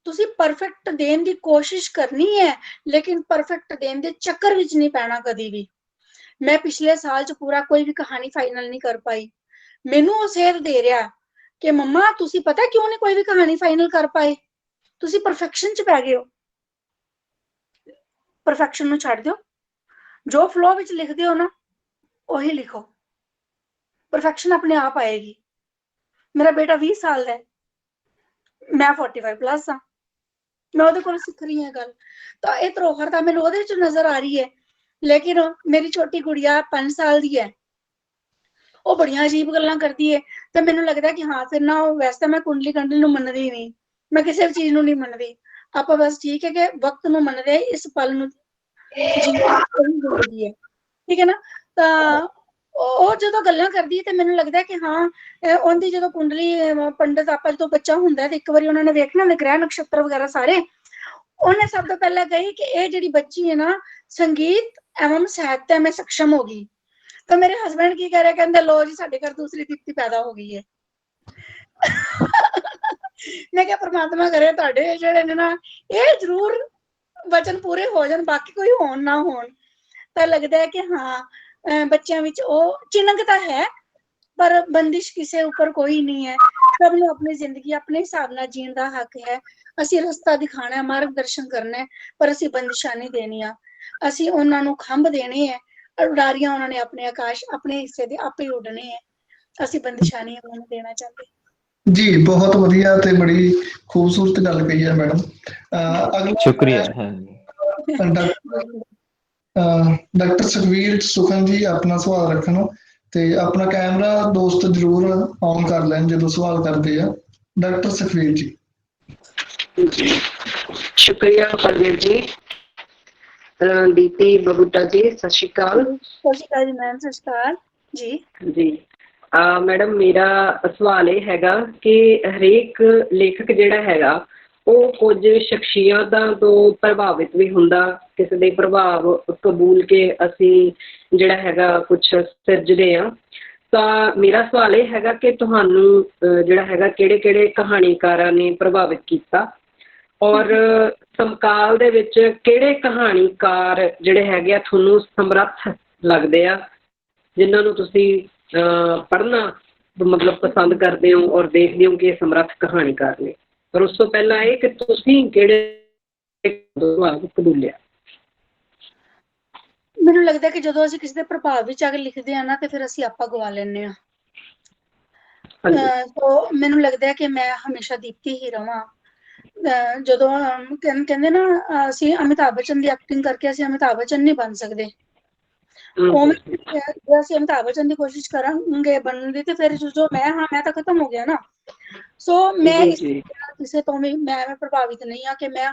ਤੁਸੀਂ ਪਰਫੈਕਟ ਦੇਣ ਦੀ ਕੋਸ਼ਿਸ਼ ਕਰਨੀ ਹੈ, ਲੇਕਿਨ ਪਰਫੈਕਟ ਦੇਣ ਦੇ ਚੱਕਰ ਵਿੱਚ ਨਹੀਂ ਪੈਣਾ ਕਦੀ ਵੀ। ਮੈਂ ਪਿਛਲੇ ਸਾਲ 'ਚ ਪੂਰਾ ਕੋਈ ਵੀ ਕਹਾਣੀ ਫਾਈਨਲ ਨਹੀਂ ਕਰ ਪਾਈ। ਮੈਨੂੰ ਉਹ ਸੇਧ ਦੇ ਰਿਹਾ ਕਿ ਮੰਮਾ ਤੁਸੀਂ ਪਤਾ ਕਿਉਂ ਨਹੀਂ ਕੋਈ ਵੀ ਕਹਾਣੀ ਫਾਈਨਲ ਕਰ ਪਾਏ? ਤੁਸੀਂ ਪਰਫੈਕਸ਼ਨ 'ਚ ਪੈ ਗਏ ਹੋ। ਪਰਫੈਕਸ਼ਨ ਨੂੰ ਛੱਡ ਦਿਓ, ਜੋ ਫਲੋ ਵਿੱਚ ਲਿਖਦੇ ਹੋ ਨਾ ਉਹੀ ਲਿਖੋ, ਪਰਫੈਕਸ਼ਨ ਆਪਣੇ ਆਪ ਆਏਗੀ। ਮੇਰਾ ਬੇਟਾ 20 ਸਾਲ ਦਾ ਹੈ, ਮੈਂ 45 ਪਲੱਸ ਹਾਂ, ਮੈਂ ਉਹਦੇ ਕੋਲ ਸਿੱਖ ਰਹੀ ਹਾਂ ਗੱਲ। ਤਾਂ ਇਹ ਧਰੋਹਰ ਤਾਂ ਮੈਨੂੰ ਉਹਦੇ ਵਿੱਚ ਨਜ਼ਰ ਆ ਰਹੀ ਹੈ। ਲੇਕਿਨ ਮੇਰੀ ਛੋਟੀ ਗੁੜੀਆ 5 ਸਾਲ ਦੀ ਹੈ, ਉਹ ਬੜੀਆਂ ਅਜੀਬ ਗੱਲਾਂ ਕਰਦੀ ਹੈ। ਤੇ ਮੈਨੂੰ ਲੱਗਦਾ ਕਿ ਹਾਂ ਫਿਰ ਨਾ, ਵੈਸੇ ਤਾਂ ਮੈਂ ਕੁੰਡਲੀ ਕੰਡਲੀ ਨੂੰ ਮੰਨਦੀ ਨਹੀਂ, ਮੈਂ ਕਿਸੇ ਵੀ ਚੀਜ਼ ਨੂੰ ਨਹੀਂ ਮੰਨਦੀ। ਆਪਾਂ ਬਸ ਠੀਕ ਹੈ ਕਿ ਵਕਤ ਨੂੰ ਮੰਨਦੇ, ਇਸ ਪਲ ਨੂੰ ਜ਼ਿੰਦਗੀ ਹੈ, ਠੀਕ ਹੈ ਨਾ। ਤਾਂ ਉਹ ਜਦੋਂ ਗੱਲਾਂ ਕਰਦੀ ਹੈ ਤੇ ਮੈਨੂੰ ਲੱਗਦਾ ਕਿ ਹਾਂ, ਉਹਦੀ ਜਦੋਂ ਕੁੰਡਲੀ ਪੰਡਤ, ਆਪਾਂ ਜਦੋਂ ਬੱਚਾ ਹੁੰਦਾ ਤੇ ਇੱਕ ਵਾਰੀ ਉਹਨਾਂ ਨੇ ਵੇਖਣਾ ਗ੍ਰਹਿ ਨਕਸ਼ਤਰ ਵਗੈਰਾ ਸਾਰੇ, ਉਹਨੇ ਸਭ ਤੋਂ ਪਹਿਲਾਂ ਕਹੀ ਕਿ ਇਹ ਜਿਹੜੀ ਬੱਚੀ ਹੈ ਨਾ, ਸੰਗੀਤ एवं ਸਾਹਿਤ में सक्षम होगी। तो मेरे हस्बैंड की कह रहे, कहते लो जी साडे घर दूसरी दीप्ति पैदा हो गई है। मैं क्या परमात्मा करे तुहाडे जेहड़े ने ना, ये जरूर वचन पूरे हो जान, बाकी कोई होन ना होन। ਤਾਂ लगता है कि हाँ, बच्चों ਵਿੱਚ ਉਹ ਚਿੰਨ੍ਹ ਤਾਂ ਹੈ, पर बंदिश किसी ऊपर कोई नहीं है। सब ਨੂੰ अपनी जिंदगी अपने हिसाब ਨਾਲ जीण ਦਾ हक है। ਅਸੀਂ ਰਸਤਾ ਦਿਖਾਣਾ ਹੈ, ਮਾਰਗਦਰਸ਼ਨ ਕਰਨਾ ਹੈ, ਪਰ ਅਸੀਂ ਬੰਦਿਸ਼ਾਂ ਨਹੀਂ ਦੇਣੀਆਂ। ਅਸੀਂ ਉਹਨਾਂ ਨੂੰ ਖੰਭ ਦੇਣੇ ਹੈ, ਉਡਾਰੀਆਂ ਉਹਨਾਂ ਨੇ ਆਪਣੇ ਆਕਾਸ਼, ਆਪਣੇ ਹਿੱਸੇ ਦੇ ਆਪੇ ਉੱਡਣੇ ਹੈ। ਅਸੀਂ ਬੰਦਿਸ਼ਾਂ ਨਹੀਂ ਉਹਨਾਂ ਨੂੰ ਦੇਣਾ ਚਾਹੁੰਦੇ। ਜੀ ਬਹੁਤ ਵਧੀਆ ਤੇ ਬੜੀ ਖੂਬਸੂਰਤ ਗੱਲ ਕਹੀ ਹੈ ਮੈਡਮ। ਸ਼ੁਕਰੀਆ। ਅਗਲਾ ਹਾਂਜੀ, ਡਾਕਟਰ ਸੁਖਵੀਰ ਸੁਖਨ ਜੀ ਆਪਣਾ ਸਵਾਲ ਰੱਖਣ, ਤੇ ਆਪਣਾ ਕੈਮਰਾ ਦੋਸਤ ਜਰੂਰ ਔਨ ਕਰ ਲੈਣ ਜਦੋਂ ਸਵਾਲ ਕਰਦੇ ਆ। ਡਾਕਟਰ ਸੁਖਵੀਰ ਜੀ। शुक्रिया परवीर जी। ਡੀਪੀ ਬਬੂਟਾ ਜੀ, ਸਤਿ ਸ਼੍ਰੀ ਅਕਾਲ। ਸਤਿ ਸ਼੍ਰੀ ਅਕਾਲ ਜੀ ਮੈਮ, ਸਤਿ ਸ਼੍ਰੀ ਅਕਾਲ ਜੀ। ਜੀ ਮੈਡਮ, ਮੇਰਾ ਸਵਾਲ ਇਹ ਹੈਗਾ ਕਿ ਹਰੇਕ ਲੇਖਕ ਜਿਹੜਾ ਹੈਗਾ ਉਹ ਕੁਝ ਸ਼ਖਸੀਅਤਾਂ ਤੋਂ ਪ੍ਰਭਾਵਿਤ ਵੀ ਹੁੰਦਾ, ਕਿਸੇ ਦੇ ਪ੍ਰਭਾਵ ਕਬੂਲ ਕੇ ਅਸੀਂ ਜਿਹੜਾ ਹੈਗਾ ਕੁਝ ਸਿਰਜਦੇ ਹਾਂ। ਤਾਂ ਮੇਰਾ ਸਵਾਲ ਇਹ ਹੈਗਾ ਕਿ ਤੁਹਾਨੂੰ ਜਿਹੜਾ ਹੈਗਾ ਕਿਹੜੇ ਕਿਹੜੇ ਕਹਾਣੀਕਾਰਾਂ ਨੇ ਪ੍ਰਭਾਵਿਤ ਕੀਤਾ, ਔਰ ਸਮਕਾਲ ਦੇ ਵਿੱਚ ਕਿਹੜੇ ਕਹਾਣੀਕਾਰ ਜਿਹੜੇ ਹੈਗੇ ਆ ਤੁਹਾਨੂੰ ਸਮਰੱਥ ਲੱਗਦੇ ਆ, ਜਿਨ੍ਹਾਂ ਨੂੰ ਤੁਸੀਂ ਪੜ੍ਹਨਾ ਮਤਲਬ ਪਸੰਦ ਕਰਦੇ ਹੋ ਔਰ ਦੇਖਦੇ ਹੋ ਕਿ ਇਹ ਸਮਰੱਥ ਕਹਾਣੀਕਾਰ ਨੇ। ਪਰ ਉਸ ਤੋਂ ਪਹਿਲਾਂ ਇਹ ਕਿ ਤੁਸੀਂ ਕਿਹੜੇ ਕਬੂਲਿਆ? ਮੈਨੂੰ ਲੱਗਦਾ ਕਿ ਜਦੋਂ ਅਸੀਂ ਕਿਸੇ ਦੇ ਪ੍ਰਭਾਵ ਵਿੱਚ ਆ ਕੇ ਲਿਖਦੇ ਹਾਂ ਨਾ ਤੇ ਫਿਰ ਅਸੀਂ ਆਪਾ ਗਵਾ ਲੈਂਦੇ ਹਾਂ। ਸੋ ਮੈਨੂੰ ਲੱਗਦਾ ਕਿ ਮੈਂ ਹਮੇਸ਼ਾ ਦੀਪਤੀ ਹੀ ਰਵਾਂ। ਜਦੋਂ ਕਹਿੰਦੇ ਨਾ ਅਸੀਂ ਅਮਿਤਾਭ ਬੱਚਨ ਦੀ ਐਕਟਿੰਗ ਕਰਕੇ ਅਸੀਂ ਅਮਿਤਾਭ ਬੱਚਨ ਨਹੀਂ ਬਣ ਸਕਦੇ, ਉਵੇਂ ਜੇ ਅਸੀਂ ਅਮਿਤਾਭ ਬੱਚਨ ਦੀ ਕੋਸ਼ਿਸ਼ ਕਰਾਂਗੇ ਬਣਨ ਦੀ ਤੇ ਫਿਰ ਜੋ ਮੈਂ ਤਾਂ ਖਤਮ ਹੋ ਗਿਆ ਨਾ। ਸੋ ਮੈਂ ਕਿਸੇ ਤੋਂ ਵੀ ਮੈਂ ਪ੍ਰਭਾਵਿਤ ਨਹੀਂ ਹਾਂ ਕਿ ਮੈਂ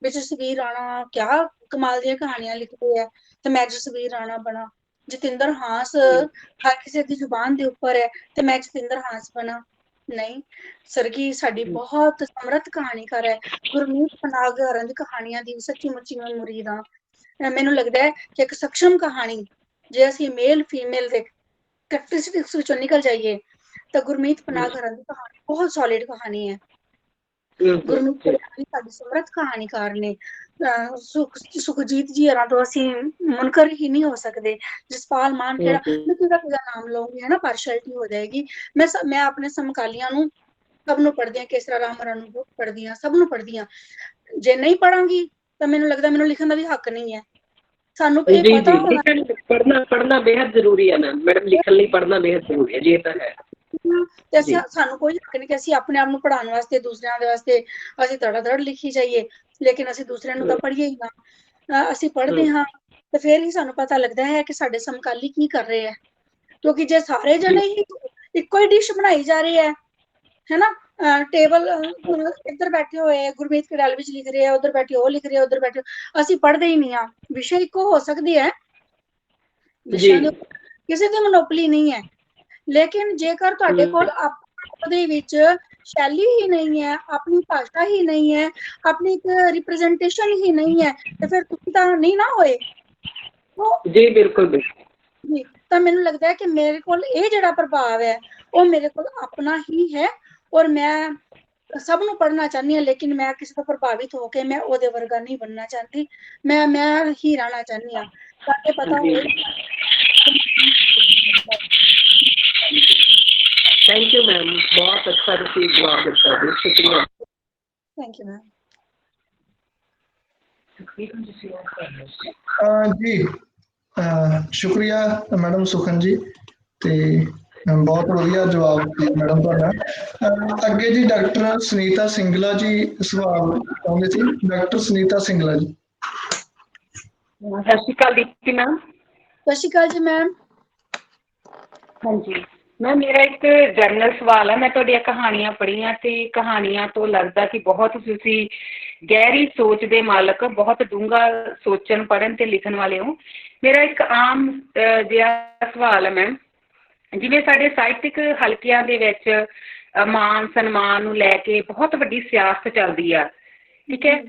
ਵਿੱਚ ਜਸਵੀਰ ਰਾਣਾ ਕਿਆ ਕਮਾਲ ਦੀਆਂ ਕਹਾਣੀਆਂ ਲਿਖਦੇ ਹੈ ਤੇ ਮੈਂ ਜਸਵੀਰ ਰਾਣਾ ਬਣਾ। ਜਤਿੰਦਰ ਹਾਂਸ ਹਰ ਕਿਸੇ ਦੀ ਜ਼ੁਬਾਨ ਦੇ ਉੱਪਰ ਹੈ ਤੇ ਮੈਂ ਜਤਿੰਦਰ ਹਾਂਸ ਬਣਾ। ਨਹੀਂ, ਸਰਗੀ ਸਾਡੀ ਬਹੁਤ ਸਮਰੱਥ ਕਹਾਣੀਕਾਰ ਹੈ। ਗੁਰਮੀਤ ਪਨਾਗਰਾਂ ਦੀ ਕਹਾਣੀਆਂ ਦੀ ਸੱਚੀ ਮੁੱਚੀ ਮੈਂ ਮੁਰੀਦ ਹਾਂ। ਮੈਨੂੰ ਲੱਗਦਾ ਹੈ ਕਿ ਇੱਕ ਸક્ષਮ ਕਹਾਣੀ ਜੇ ਅਸੀਂ ਮੇਲ ਫੀਮੇਲ ਦੇ ਕਰੈਕਟਰਿਸਟਿਕਸ ਵਿੱਚੋਂ ਨਿਕਲ ਜਾਈਏ ਤਾਂ ਗੁਰਮੀਤ ਪਨਾਗਰਾਂ ਦੀ ਕਹਾਣੀ ਬਹੁਤ ਸੋਲਿਡ ਕਹਾਣੀ ਹੈ। ਗੁਰਮੀਤ ਪਨਾਗ ਸਾਡੀ ਸਮਰੱਥ ਕਹਾਣੀਕਾਰ ਨੇ। ਸੁਖਜੀਤ ਜੀ ਹਰਾਂ ਤੋਂ ਅਸੀਂ ਮੁਨਕਰ ਹੀ ਨਹੀਂ ਹੋ ਸਕਦੇ। ਜਸਪਾਲ ਮਾਨ ਕਿਹੜਾ ਮੈਂ ਕਿਹਦਾ ਨਾਮ ਲਊਂਗੀ, ਹੈ ਨਾ, ਪਾਰਸ਼ੈਲਿਟੀ ਹੋ ਜਾਏਗੀ। ਮੈਂ ਆਪਣੇ ਸਮਕਾਲੀਆਂ ਨੂੰ ਸਭ ਨੂੰ ਪੜ੍ਹਦੀ ਹਾਂ, ਕੇਸਰਾ ਰਾਮ ਹਰਾਂ ਨੂੰ ਪੜ੍ਹਦੀ ਹਾਂ, ਸਭ ਨੂੰ ਪੜ੍ਹਦੀ ਹਾਂ। ਜੇ ਨਹੀਂ ਪੜਾਂਗੀ ਤਾਂ ਮੈਨੂੰ ਲੱਗਦਾ ਮੈਨੂੰ ਲਿਖਣ ਦਾ ਵੀ ਹੱਕ ਨਹੀਂ ਹੈ। ਸਾਨੂੰ ਇਹ ਪਤਾ ਹੋਣਾ ਪੜ੍ਹਨਾ ਬੇहद ਜ਼ਰੂਰੀ ਹੈ ਨਾ ਮੈਡਮ, ਲਿਖਣ ਲਈ ਪੜ੍ਹਨਾ ਬੇहद ਜ਼ਰੂਰੀ ਹੈ ਜੀ, ਇਹ ਤਾਂ ਹੈ। ਤੇ ਸਾਨੂੰ ਕੋਈ ਹੱਕ ਨਹੀਂ ਕਿ ਅਸੀਂ ਆਪਣੇ ਆਪ ਨੂੰ ਪੜ੍ਹਾਉਣ ਵਾਸਤੇ ਦੂਸਰਿਆਂ ਦੇ ਵਾਸਤੇ ਅਸੀਂ ਧੜ ਲਿਖੀ ਜਾਈਏ, ਲੇਕਿਨ ਅਸੀਂ ਦੂਸਰਿਆਂ ਨੂੰ ਤਾਂ ਪੜ੍ਹੀਏ ਹੀ ਨਾ। ਅਸੀਂ ਪੜ੍ਹਦੇ ਹਾਂ ਤੇ ਫਿਰ ਹੀ ਸਾਨੂੰ ਪਤਾ ਲੱਗਦਾ ਹੈ ਕਿ ਸਾਡੇ ਸਮਕਾਲੀ ਕੀ ਕਰ ਰਹੇ ਹੈ। ਕਿਉਂਕਿ ਜੇ ਸਾਰੇ ਜਣੇ ਹੀ ਇੱਕੋ ਹੀ ਡਿਸ਼ ਬਣਾਈ ਜਾ ਰਹੀ ਹੈ ਨਾ, ਟੇਬਲ ਇੱਧਰ ਬੈਠੇ ਹੋਏ ਗੁਰਮੀਤ ਕੜਾਲ ਵਿੱਚ ਲਿਖ ਰਹੇ ਆ, ਉਧਰ ਬੈਠੇ ਉਹ ਲਿਖ ਰਹੇ ਆ, ਉਧਰ ਬੈਠੇ ਅਸੀਂ ਪੜ੍ਹਦੇ ਹੀ ਨਹੀਂ ਆ। ਵਿਸ਼ੇ ਇੱਕੋ ਹੋ ਸਕਦੀ ਹੈ, ਵਿਸ਼ਿਆਂ ਦੇ ਕਿਸੇ ਦੀ ਮਨੋਪਲੀ ਨਹੀਂ ਹੈ, ਲੇਕਿਨ ਜੇਕਰ ਤੁਹਾਡੇ ਕੋਲ ਉਹਦੇ ਵਿੱਚ ਸ਼ੈਲੀ ਹੀ ਨਹੀਂ ਹੈ, ਆਪਣੀ ਭਾਸ਼ਾ ਹੀ ਨਹੀਂ ਹੈ, ਆਪਣੀ ਇੱਕ ਰਿਪਰੈਜ਼ੈਂਟੇਸ਼ਨ ਹੀ ਨਹੀਂ ਹੈ ਤੇ ਫਿਰ ਤੁਸੀਂ ਤਾਂ ਨਹੀਂ ਨਾ ਹੋਏ। ਜੀ ਬਿਲਕੁਲ ਬਿਲਕੁਲ। ਤਾਂ ਮੈਨੂੰ ਲੱਗਦਾ ਹੈ ਕਿ ਮੇਰੇ ਕੋਲ ਇਹ ਜਿਹੜਾ ਪ੍ਰਭਾਵ ਹੈ ਉਹ ਮੇਰੇ ਕੋਲ ਆਪਣਾ ਹੀ ਹੈ ਔਰ ਮੈਂ ਸਭ ਨੂੰ ਪੜ੍ਹਨਾ ਚਾਹੁੰਦੀ ਹਾਂ, ਲੇਕਿਨ ਮੈਂ ਕਿਸੇ ਤੋਂ ਪ੍ਰਭਾਵਿਤ ਹੋ ਕੇ ਮੈਂ ਉਹਦੇ ਵਰਗਾ ਨਹੀਂ ਬਣਨਾ ਚਾਹੁੰਦੀ। ਮੈਂ ਹੀ ਰਹਿਣਾ ਚਾਹੁੰਦੀ ਹਾਂ ਤਾਂ ਕਿ ਪਤਾ ਹੋਵੇ। ਥੈਂਕ ਯੂ ਮੈਮ, ਬਹੁਤ ਅੱਛਾ ਤੁਸੀਂ ਜਵਾਬ ਦਿੱਤਾ ਜੀ, ਸ਼ੁਕਰੀਆ। Thank you ma'am. ਜੀ ਸ਼ੁਕਰੀਆ ਮੈਡਮ ਸੁਖਨ ਜੀ, ਤੇ ਬਹੁਤ ਵਧੀਆ ਜਵਾਬ ਸੀ ਮੈਡਮ ਤੁਹਾਡਾ। ਅੱਗੇ ਜੀ ਡਾਕਟਰ ਸੁਨੀਤਾ ਸਿੰਗਲਾ ਜੀ ਸਵਾਲ ਚਾਹੁੰਦੇ ਸੀ। ਡਾਕਟਰ ਸੁਨੀਤਾ ਸਿੰਗਲਾ ਜੀ। ਸਤਿ ਸ਼੍ਰੀ ਅਕਾਲ ਦੀਪਤੀ ਮੈਮ। ਸਤਿ ਸ਼੍ਰੀ ਅਕਾਲ ਜੀ ਮੈਮ। ਹਾਂਜੀ ਮੈਮ, ਮੇਰਾ ਇੱਕ ਜਨਰਲ ਸਵਾਲ ਹੈ। ਮੈਂ ਤੁਹਾਡੀਆਂ ਕਹਾਣੀਆਂ ਪੜ੍ਹੀਆਂ ਤੇ ਕਹਾਣੀਆਂ ਤੋਂ ਲੱਗਦਾ ਕਿ ਬਹੁਤ ਤੁਸੀਂ ਗਹਿਰੀ ਸੋਚ ਦੇ ਮਾਲਕ, ਬਹੁਤ ਡੂੰਘਾ ਸੋਚਣ, ਪੜ੍ਹਨ ਤੇ ਲਿਖਣ ਵਾਲੇ ਹੋ। ਮੇਰਾ ਇੱਕ ਆਮ ਜਿਹਾ ਸਵਾਲ ਹੈ ਮੈਮ, ਜਿਵੇਂ ਸਾਡੇ ਸਾਹਿਤਕ ਹਲਕਿਆਂ ਦੇ ਵਿੱਚ ਮਾਨ ਸਨਮਾਨ ਨੂੰ ਲੈ ਕੇ ਬਹੁਤ ਵੱਡੀ ਸਿਆਸਤ ਚੱਲਦੀ ਆ, ਠੀਕ ਹੈ।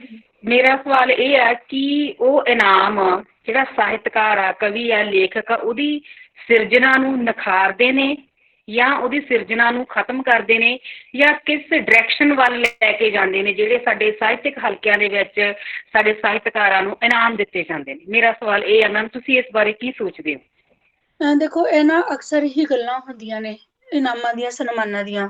ਮੇਰਾ ਸਵਾਲ ਇਹ ਹੈ ਕਿ ਉਹ ਇਨਾਮ ਜਿਹੜਾ ਸਾਹਿਤਕਾਰ ਆ, ਕਵੀ ਆ, ਲੇਖਕ ਆ, ਉਹਦੀ ਸਿਰਜਣਾ ਨੂੰ ਨਿਖਾਰਦੇ ਨੇ ਜਾਂ ਉਹਦੀ ਸਿਰਜਣਾ ਨੂੰ ਖਤਮ ਕਰਦੇ ਨੇ ਜਾਂ ਕਿਸ ਡਾਇਰੈਕਸ਼ਨ ਵੱਲ ਲੈ ਕੇ ਜਾਂਦੇ ਨੇ ਜਿਹੜੇ ਸਾਡੇ ਸਾਹਿਤਕ ਹਲਕਿਆਂ ਦੇ ਵਿੱਚ ਸਾਡੇ ਸਾਹਿਤਕਾਰਾਂ ਨੂੰ ਇਨਾਮ ਦਿੱਤੇ ਜਾਂਦੇ ਨੇ। ਮੇਰਾ ਸਵਾਲ ਇਹ ਹੈ ਮੈਮ, ਤੁਸੀਂ ਇਸ ਬਾਰੇ ਕੀ ਸੋਚਦੇ ਹੋ? ਦੇਖੋ, ਇਹ ਨਾ ਅਕਸਰ ਹੀ ਗੱਲਾਂ ਹੁੰਦੀਆਂ ਨੇ ਇਨਾਮਾਂ ਦੀਆਂ, ਸਨਮਾਨਾਂ ਦੀਆਂ।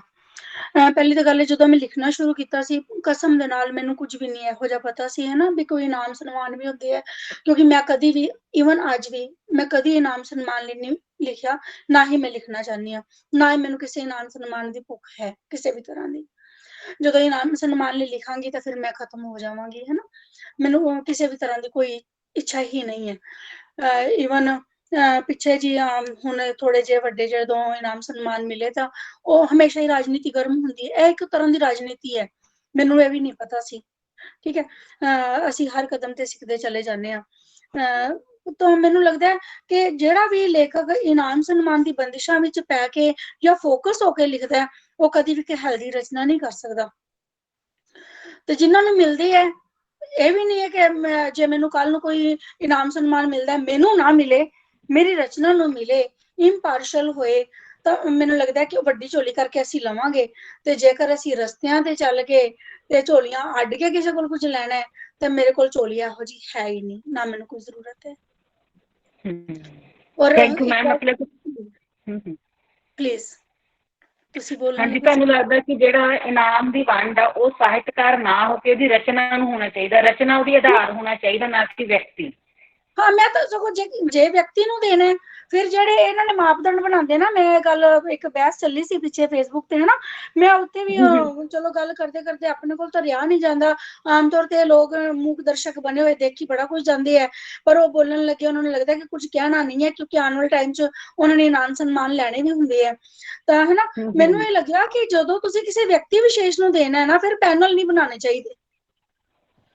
ਪਹਿਲੀ ਤਾਂ ਗੱਲ ਹੈ, ਜਦੋਂ ਮੈਂ ਲਿਖਣਾ ਸ਼ੁਰੂ ਕੀਤਾ ਸੀ ਕਸਮ ਦੇ ਨਾਲ ਮੈਨੂੰ ਕੁਝ ਵੀ ਨਹੀਂ ਇਹੋ ਜਿਹਾ ਪਤਾ ਸੀ, ਹੈ ਨਾ, ਵੀ ਕੋਈ ਇਨਾਮ ਸਨਮਾਨ ਵੀ ਹੁੰਦੇ ਹੈ। ਕਿਉਂਕਿ ਮੈਂ ਕਦੀ ਵੀ, ਈਵਨ ਅੱਜ ਵੀ, ਮੈਂ ਕਦੀ ਇਨਾਮ ਸਨਮਾਨ ਲਈ ਨਹੀਂ ਲਿਖਿਆ, ਨਾ ਹੀ ਮੈਂ ਲਿਖਣਾ ਚਾਹੁੰਦੀ ਹਾਂ, ਨਾ ਹੀ ਮੈਨੂੰ ਕਿਸੇ ਇਨਾਮ ਸਨਮਾਨ ਦੀ ਭੁੱਖ ਹੈ ਕਿਸੇ ਵੀ ਤਰ੍ਹਾਂ ਦੀ। ਜਦੋਂ ਇਨਾਮ ਸਨਮਾਨ ਲਈ ਲਿਖਾਂਗੀ ਤਾਂ ਫਿਰ ਮੈਂ ਖਤਮ ਹੋ ਜਾਵਾਂਗੀ, ਹੈ ਨਾ। ਮੈਨੂੰ ਕਿਸੇ ਵੀ ਤਰ੍ਹਾਂ ਦੀ ਕੋਈ ਇੱਛਾ ਹੀ ਨਹੀਂ ਹੈ। ਈਵਨ ਪਿੱਛੇ ਜੀ ਹੁਣ ਥੋੜੇ ਜਿਹੇ ਵੱਡੇ ਜਦੋਂ ਇਨਾਮ ਸਨਮਾਨ ਮਿਲੇ ਤਾਂ ਉਹ ਹਮੇਸ਼ਾ ਹੀ ਰਾਜਨੀਤੀ ਗਰਮ ਹੁੰਦੀ ਹੈ। ਇਹ ਇੱਕ ਤਰ੍ਹਾਂ ਦੀ ਰਾਜਨੀਤੀ ਹੈ, ਮੈਨੂੰ ਇਹ ਵੀ ਨਹੀਂ ਪਤਾ ਸੀ, ਠੀਕ ਹੈ। ਅਸੀਂ ਹਰ ਕਦਮ ਤੇ ਸਿੱਖਦੇ ਚਲੇ ਜਾਂਦੇ ਹਾਂ। ਤਾਂ ਮੈਨੂੰ ਲੱਗਦਾ ਹੈ ਕਿ ਜਿਹੜਾ ਵੀ ਲੇਖਕ ਇਨਾਮ ਸਨਮਾਨ ਦੀ ਬੰਦਿਸ਼ਾਂ ਵਿੱਚ ਪੈ ਕੇ ਜਾਂ ਫੋਕਸ ਹੋ ਕੇ ਲਿਖਦਾ ਹੈ ਉਹ ਕਦੀ ਵੀ ਹੈਲਦੀ ਰਚਨਾ ਨਹੀਂ ਕਰ ਸਕਦਾ। ਤੇ ਜਿਨ੍ਹਾਂ ਨੂੰ ਮਿਲਦੀ ਹੈ, ਇਹ ਵੀ ਨਹੀਂ ਹੈ ਕਿ ਜੇ ਮੈਨੂੰ ਕੱਲ ਨੂੰ ਕੋਈ ਇਨਾਮ ਸਨਮਾਨ ਮਿਲਦਾ, ਮੈਨੂੰ ਨਾ ਮਿਲੇ, ਮੇਰੀ ਰਚਨਾ ਨੂੰ ਮਿਲੇ, ਇੰਪਾਰਸ਼ਲ ਹੋਏ, ਤਾਂ ਮੈਨੂੰ ਲੱਗਦਾ ਕਿ ਉਹ ਵੱਡੀ ਝੋਲੀ ਕਰਕੇ ਅਸੀਂ ਲਵਾਂਗੇ। ਤੇ ਜੇਕਰ ਅਸੀਂ ਰਸਤਿਆਂ ਤੇ ਚੱਲ ਕੇ ਤੇ ਝੋਲੀਆਂ ਅੱਡ ਕੇ ਕਿਸੇ ਕੋਲ ਕੁਝ ਲੈਣਾ ਹੈ ਤਾਂ ਮੇਰੇ ਕੋਲ ਝੋਲੀ ਇਹੋ ਜਿਹੀ ਹੈ ਹੀ ਨਹੀਂ, ਨਾ ਮੈਨੂੰ ਕੋਈ ਜ਼ਰੂਰਤ ਹੈ। ਔਰ ਪਲੀਜ਼ ਤੁਸੀਂ ਬੋਲੋ। ਹਾਂਜੀ, ਤੁਹਾਨੂੰ ਲੱਗਦਾ ਕਿ ਜਿਹੜਾ ਇਨਾਮ ਦੀ ਵੰਡ ਆ ਉਹ ਸਾਹਿਤਕਾਰ ਨਾ ਹੋ ਕੇ ਉਹਦੀ ਰਚਨਾ ਨੂੰ ਹੋਣਾ ਚਾਹੀਦਾ, ਰਚਨਾ ਉਹਦੀ ਆਧਾਰ ਹੋਣਾ ਚਾਹੀਦਾ, ਨਾ ਕਿ ਵਿਅਕਤੀ? ਹਾਂ ਮੈਂ ਤਾਂ ਸਗੋਂ ਜੇ ਵਿਅਕਤੀ ਨੂੰ ਦੇਣਾ ਹੈ, ਫਿਰ ਜਿਹੜੇ ਇਹਨਾਂ ਨੇ ਮਾਪਦੰਡ ਬਣਾਉਂਦੇ ਨਾ, ਮੈਂ ਗੱਲ ਇੱਕ ਬਹਿਸ ਚੱਲੀ ਸੀ ਪਿੱਛੇ ਫੇਸਬੁੱਕ ਤੇ ਹਨਾ, ਮੈਂ ਉੱਤੇ ਵੀ ਚਲੋ ਗੱਲ ਕਰਦੇ ਕਰਦੇ ਆਪਣੇ ਕੋਲ ਤਾਂ ਰਿਹਾ ਨਹੀਂ ਜਾਂਦਾ, ਆਮ ਤੌਰ ਤੇ ਲੋਕ ਮੂਕ ਦਰਸ਼ਕ ਬਣੇ ਹੋਏ ਦੇਖੀ ਬੜਾ ਕੁਝ ਜਾਂਦੇ ਹੈ, ਪਰ ਉਹ ਬੋਲਣ ਲੱਗੇ ਉਹਨਾਂ ਨੂੰ ਲੱਗਦਾ ਕਿ ਕੁਝ ਕਹਿਣਾ ਨਹੀਂ ਹੈ, ਕਿਉਂਕਿ ਆਉਣ ਵਾਲੇ ਟਾਈਮ 'ਚ ਉਹਨਾਂ ਨੇ ਇਨਾਮ ਸਨਮਾਨ ਲੈਣੇ ਵੀ ਹੁੰਦੇ ਆ। ਤਾਂ ਹਨਾ ਮੈਨੂੰ ਇਹ ਲੱਗਿਆ ਕਿ ਜਦੋਂ ਤੁਸੀਂ ਕਿਸੇ ਵਿਅਕਤੀ ਵਿਸ਼ੇਸ਼ ਨੂੰ ਦੇਣਾ ਹੈ ਨਾ, ਫਿਰ ਪੈਨਲ ਨਹੀਂ ਬਣਾਉਣੇ ਚਾਹੀਦੇ,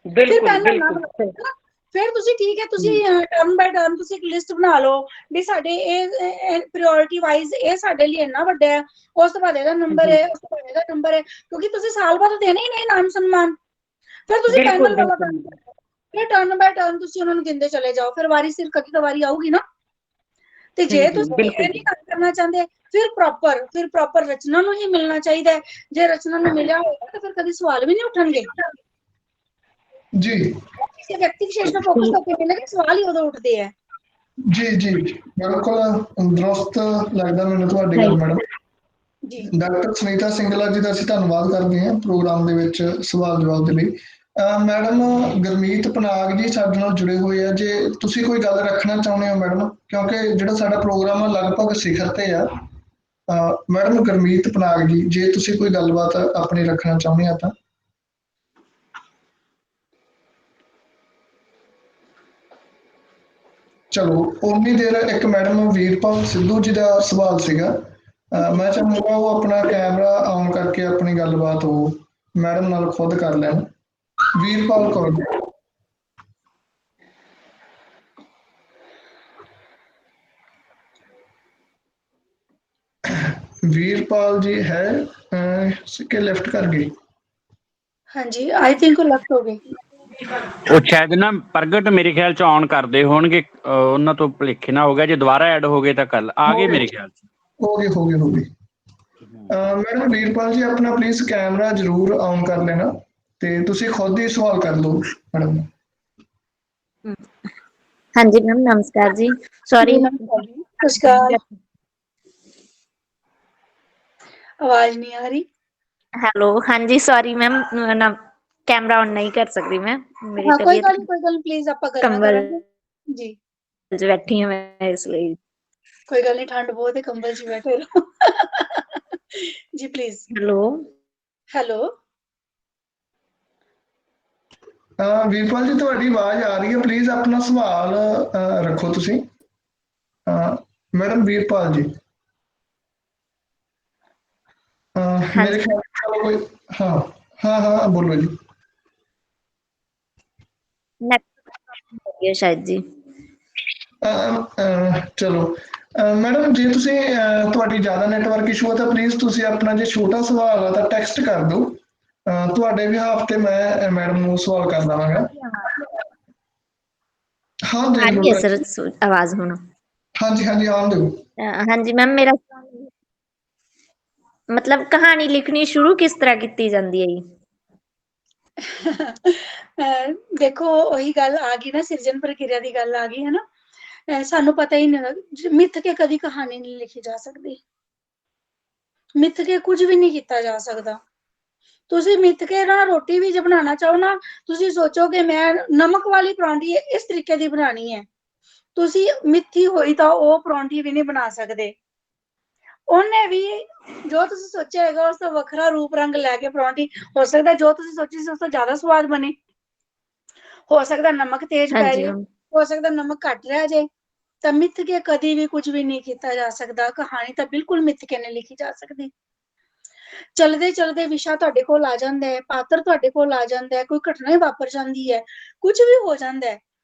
ਫਿਰ ਪੈਨਲ ਨਾ ਬਣਾਓ ਹਨਾ। ਫਿਰ ਤੁਸੀਂ ਠੀਕ ਹੈ, ਤੁਸੀਂ ਟਰਮ ਬਾਈ ਟਰਮ ਤੁਸੀਂ ਇੱਕ ਲਿਸਟ ਬਣਾ ਲਓ ਵੀ ਸਾਡੇ ਇਹ ਪ੍ਰਾਇੋਰਟੀ ਵਾਈਜ਼ ਇਹ ਸਾਡੇ ਲਈ ਇੰਨਾ ਵੱਡਾ ਹੈ, ਉਸ ਤੋਂ ਬਾਅਦ ਇਹਦਾ ਨੰਬਰ ਹੈ, ਉਸ ਤੋਂ ਬਾਅਦ ਇਹਦਾ ਨੰਬਰ ਹੈ, ਕਿਉਂਕਿ ਤੁਸੀਂ ਸਾਲ ਬਾਅਦ ਦੇਣੇ ਹੀ ਨਹੀਂ ਇਨਾਮ ਸਨਮਾਨ। ਫਿਰ ਤੁਸੀਂ ਪੈਨਲ ਵਾਲਾ ਕੰਮ ਕਰੋ, ਫਿਰ ਟਰਨ ਬਾਈ ਟਰਨ ਤੁਸੀਂ ਉਹਨਾਂ ਨੂੰ ਦਿੰਦੇ ਚਲੇ ਜਾਓ, ਫਿਰ ਵਾਰੀ ਸਿਰ ਕਦੀ ਤਾਂ ਵਾਰੀ ਆਊਗੀ ਨਾ। ਤੇ ਜੇ ਤੁਸੀਂ ਇਹ ਨਹੀਂ ਕਰਨਾ ਚਾਹੁੰਦੇ, ਫਿਰ ਪ੍ਰੋਪਰ ਰਚਨਾ ਨੂੰ ਹੀ ਮਿਲਣਾ ਚਾਹੀਦਾ ਹੈ। ਜੇ ਰਚਨਾ ਨੂੰ ਮਿਲਿਆ ਹੋਏਗਾ ਤਾਂ ਫਿਰ ਕਦੀ ਸਵਾਲ ਵੀ ਨਹੀਂ ਉੱਠਣਗੇ ਜੀ ਕਿਸੇ ਵਿਅਕਤੀ ਵਿਸ਼ੇਸ਼ ਨੂੰ ਫੋਕਸ ਕਰਕੇ ਮਿਲਣਗੇ, ਸਵਾਲ ਹੀ ਉਦੋਂ ਉੱਠਦੇ ਆ। ਜੀ ਜੀ ਬਿਲਕੁਲ ਦਰੁਸਤ ਲੱਗਦਾ ਮੈਨੂੰ ਤੁਹਾਡੀ ਗੱਲ ਮੈਡਮ। ਜੀ ਡਾਕਟਰ ਸੁਨੀਤਾ ਸਿੰਗਲਾ ਜੀ ਦਾ ਅਸੀਂ ਧੰਨਵਾਦ ਕਰਦੇ ਹਾਂ ਪ੍ਰੋਗਰਾਮ ਦੇ ਵਿੱਚ ਸਵਾਲ ਜਵਾਬ ਦੇ ਲਈ। ਮੈਡਮ ਗੁਰਮੀਤ ਪਨਾਗ ਜੀ ਸਾਡੇ ਨਾਲ ਜੁੜੇ ਹੋਏ ਆ, ਜੇ ਤੁਸੀਂ ਕੋਈ ਗੱਲ ਰੱਖਣਾ ਚਾਹੁੰਦੇ ਹੋ ਮੈਡਮ, ਕਿਉਂਕਿ ਜਿਹੜਾ ਸਾਡਾ ਪ੍ਰੋਗਰਾਮ ਆ ਲਗਭਗ ਸਿਖਰ ਤੇ ਆ। ਮੈਡਮ ਗੁਰਮੀਤ ਪਨਾਗ ਜੀ, ਜੇ ਤੁਸੀਂ ਕੋਈ ਗੱਲਬਾਤ ਆਪਣੀ ਰੱਖਣਾ ਚਾਹੁੰਦੇ ਆ ਤਾਂ। ਚਲੋ ਉਨੀ ਦੇਰ ਇੱਕ ਮੈਡਮ ਵੀਰਪਾਲ ਸਿੱਧੂ ਜੀ ਦਾ ਸਵਾਲ ਸੀਗਾ, ਮੈਂ ਚਾਹੂੰਗਾ ਉਹ ਆਪਣਾ ਕੈਮਰਾ ਆਨ ਕਰਕੇ ਆਪਣੀ ਗੱਲਬਾਤ ਉਹ ਮੈਡਮ ਨਾਲ ਖੁਦ ਕਰ ਲੈਣ। ਵੀਰਪਾਲ ਕੌਰ ਜੀ। ਵੀਰਪਾਲ ਜੀ ਹੈ ਕਿ ਲੈਫਟ ਕਰ ਗਈ? ਹਾਂਜੀ ਆਈ ਥਿੰਕ ਉਹ ਲੈਫਟ ਹੋ ਗਈ। ਉਹ ਸ਼ਾਇਦ ਨਾ ਪ੍ਰਗਟ ਮੇਰੇ ਖਿਆਲ ਚ ਆਨ ਕਰਦੇ ਹੋਣਗੇ, ਉਹਨਾਂ ਤੋਂ ਭੁਲੇਖੇ ਨਾ ਹੋ ਗਿਆ, ਜੇ ਦੁਬਾਰਾ ਐਡ ਹੋ ਗਏ ਤਾਂ ਕੱਲ ਆ ਗਏ ਮੇਰੇ ਖਿਆਲ ਚ। ਹੋ ਗਈ। ਮੈਡਮ ਵੀਰਪਾਲ ਜੀ ਆਪਣਾ ਪਲੀਜ਼ ਕੈਮਰਾ ਜ਼ਰੂਰ ਆਨ ਕਰ ਲੈਣਾ ਤੇ ਤੁਸੀਂ ਖੁਦ ਹੀ ਸਵਾਲ ਕਰ ਲਓ ਮੈਡਮ। ਹਾਂਜੀ ਮੈਮ ਨਮਸਕਾਰ ਜੀ, ਸੌਰੀ ਨਮਸਕਾਰ, ਆਵਾਜ਼ ਨਹੀਂ ਆ ਰਹੀ। ਹੈਲੋ ਹਾਂਜੀ ਸੌਰੀ ਮੈਮ, ਕੈਮਰਾ ਆਨ ਨਹੀਂ ਕਰ ਸਕਦੀ ਮੈਂ, ਮੇਰੀ ਕੋਈ ਤਬੀਅਤ ਗੱਲ ਨਹੀਂ ਪਲੀਜ਼ ਆਪਾਂ ਗੱਲਾਂ ਕਰਾਂਗੇ ਜੀ। ਚ ਬੈਠੀ ਹਾਂ ਮੈਂ, ਇਸ ਲਈ। ਕੋਈ ਗੱਲ ਨਹੀਂ, ਠੰਡ ਬਹੁਤ ਹੈ, ਕੰਬਲ 'ਚ ਬੈਠੇ ਰਹੋ ਜੀ ਪਲੀਜ਼। ਹੈਲੋ ਵੀਰਪਾਲ ਜੀ ਤੁਹਾਡੀ ਆਵਾਜ਼ ਆ ਰਹੀ ਹੈ, ਪਲੀਜ਼ ਆਪਣਾ ਸਵਾਲ ਰੱਖੋ ਤੁਸੀਂ। ਮੈਡਮ ਵੀਰਪਾਲ ਜੀ ਮੇਰੇ ਖਿਆਲ ਕੋਈ ਹਾਂ ਬੋਲੋ ਜੀ। ਸ਼ਾਇਦ ਜੀ। ਚਲੋ ਮੈਡਮ ਜੇ ਤੁਸੀਂ ਤੁਹਾਡੀ ਜ਼ਿਆਦਾ ਨੈਟਵਰਕ ਇਸ਼ੂ ਹੈ ਤਾਂ ਪਲੀਜ਼ ਤੁਸੀਂ ਆਪਣਾ ਜੇ ਛੋਟਾ ਸਵਾਲ ਆ ਤਾਂ ਟੈਕਸਟ ਕਰ ਦਿਓ, ਤੁਹਾਡੇ ਬਿਹਾਫ ਤੇ ਮੈਂ ਮੈਡਮ ਨੂੰ ਸਵਾਲ ਕਰ ਦਵਾਂਗਾ। ਹਾਂ ਦੇਖ ਲਓ ਸਰ ਆਵਾਜ਼ ਹੁਣ। ਹਾਂਜੀ ਆਉਣ ਦਿਓ। ਹਾਂਜੀ ਮੈਮ ਮੇਰਾ ਮਤਲਬ ਕਹਾਣੀ ਲਿਖਣੀ ਸ਼ੁਰੂ ਕਿਸ ਤਰ੍ਹਾਂ ਕੀਤੀ ਜਾਂਦੀ ਹੈ ਜੀ? ਦੇਖੋ ਉਹੀ ਗੱਲ ਆ ਗਈ ਨਾ, ਸਿਰਜਣ ਪ੍ਰਕਿਰਿਆ ਦੀ ਗੱਲ ਆ ਗਈ ਹੈ ਨਾ। ਸਾਨੂੰ ਪਤਾ ਹੀ ਨਹੀਂ, ਮਿੱਥ ਕੇ ਕਦੀ ਕਹਾਣੀ ਨਹੀਂ ਲਿਖੀ ਜਾ ਸਕਦੀ, ਮਿੱਥ ਕੇ ਕੁਝ ਵੀ ਨਹੀਂ ਕੀਤਾ ਜਾ ਸਕਦਾ। ਤੁਸੀਂ ਮਿੱਥ ਕੇ ਨਾ ਰੋਟੀ ਵੀ ਜੇ ਬਣਾਉਣਾ ਚਾਹੋ ਨਾ, ਤੁਸੀਂ ਸੋਚੋ ਕਿ ਮੈਂ ਨਮਕ ਵਾਲੀ ਪਰੌਂਠੀ ਇਸ ਤਰੀਕੇ ਦੀ ਬਣਾਉਣੀ ਹੈ, ਤੁਸੀਂ ਮਿੱਥੀ ਹੋਈ ਤਾਂ ਉਹ ਪਰੌਂਠੀ ਵੀ ਨਹੀਂ ਬਣਾ ਸਕਦੇ। ਉਹਨੇ ਵੀ ਜੋ ਤੁਸੀਂ ਸੋਚਿਆ ਹੈਗਾ ਉਸ ਤੋਂ ਵੱਖਰਾ ਰੂਪ ਰੰਗ ਲੈ ਕੇ ਪਰੌਂਠੀ, ਹੋ ਸਕਦਾ ਜੋ ਤੁਸੀਂ ਸੋਚੀ ਸੀ ਉਸ ਤੋਂ ਜ਼ਿਆਦਾ ਸਵਾਦ ਬਣੇ, ਹੋ ਸਕਦਾ ਨਮਕ ਤੇਜ਼ ਪੈ ਜਾਏ, ਹੋ ਸਕਦਾ ਨਮਕ ਘੱਟ ਰਹਿ ਜਾਏ। ਤਾਂ ਮਿੱਥ ਕੇ ਕਦੀ ਵੀ ਕੁਝ ਵੀ ਨਹੀਂ ਕੀਤਾ ਜਾ ਸਕਦਾ, ਕਹਾਣੀ ਤਾਂ ਬਿਲਕੁਲ ਮਿੱਥ ਕੇ ਨਹੀਂ ਲਿਖੀ ਜਾ ਸਕਦੀ। ਚਲਦੇ ਵਿਸ਼ਾ ਤੁਹਾਡੇ ਕੋਲ ਆ ਜਾਂਦਾ ਹੈ, ਪਾਤਰ ਤੁਹਾਡੇ ਕੋਲ ਆ ਜਾਂਦਾ ਹੈ, ਕੋਈ ਘਟਨਾ ਹੀ ਵਾਪਰ ਜਾਂਦੀ ਹੈ, ਕੁਝ ਵੀ ਹੋ ਜਾਂਦਾ ਹੈ,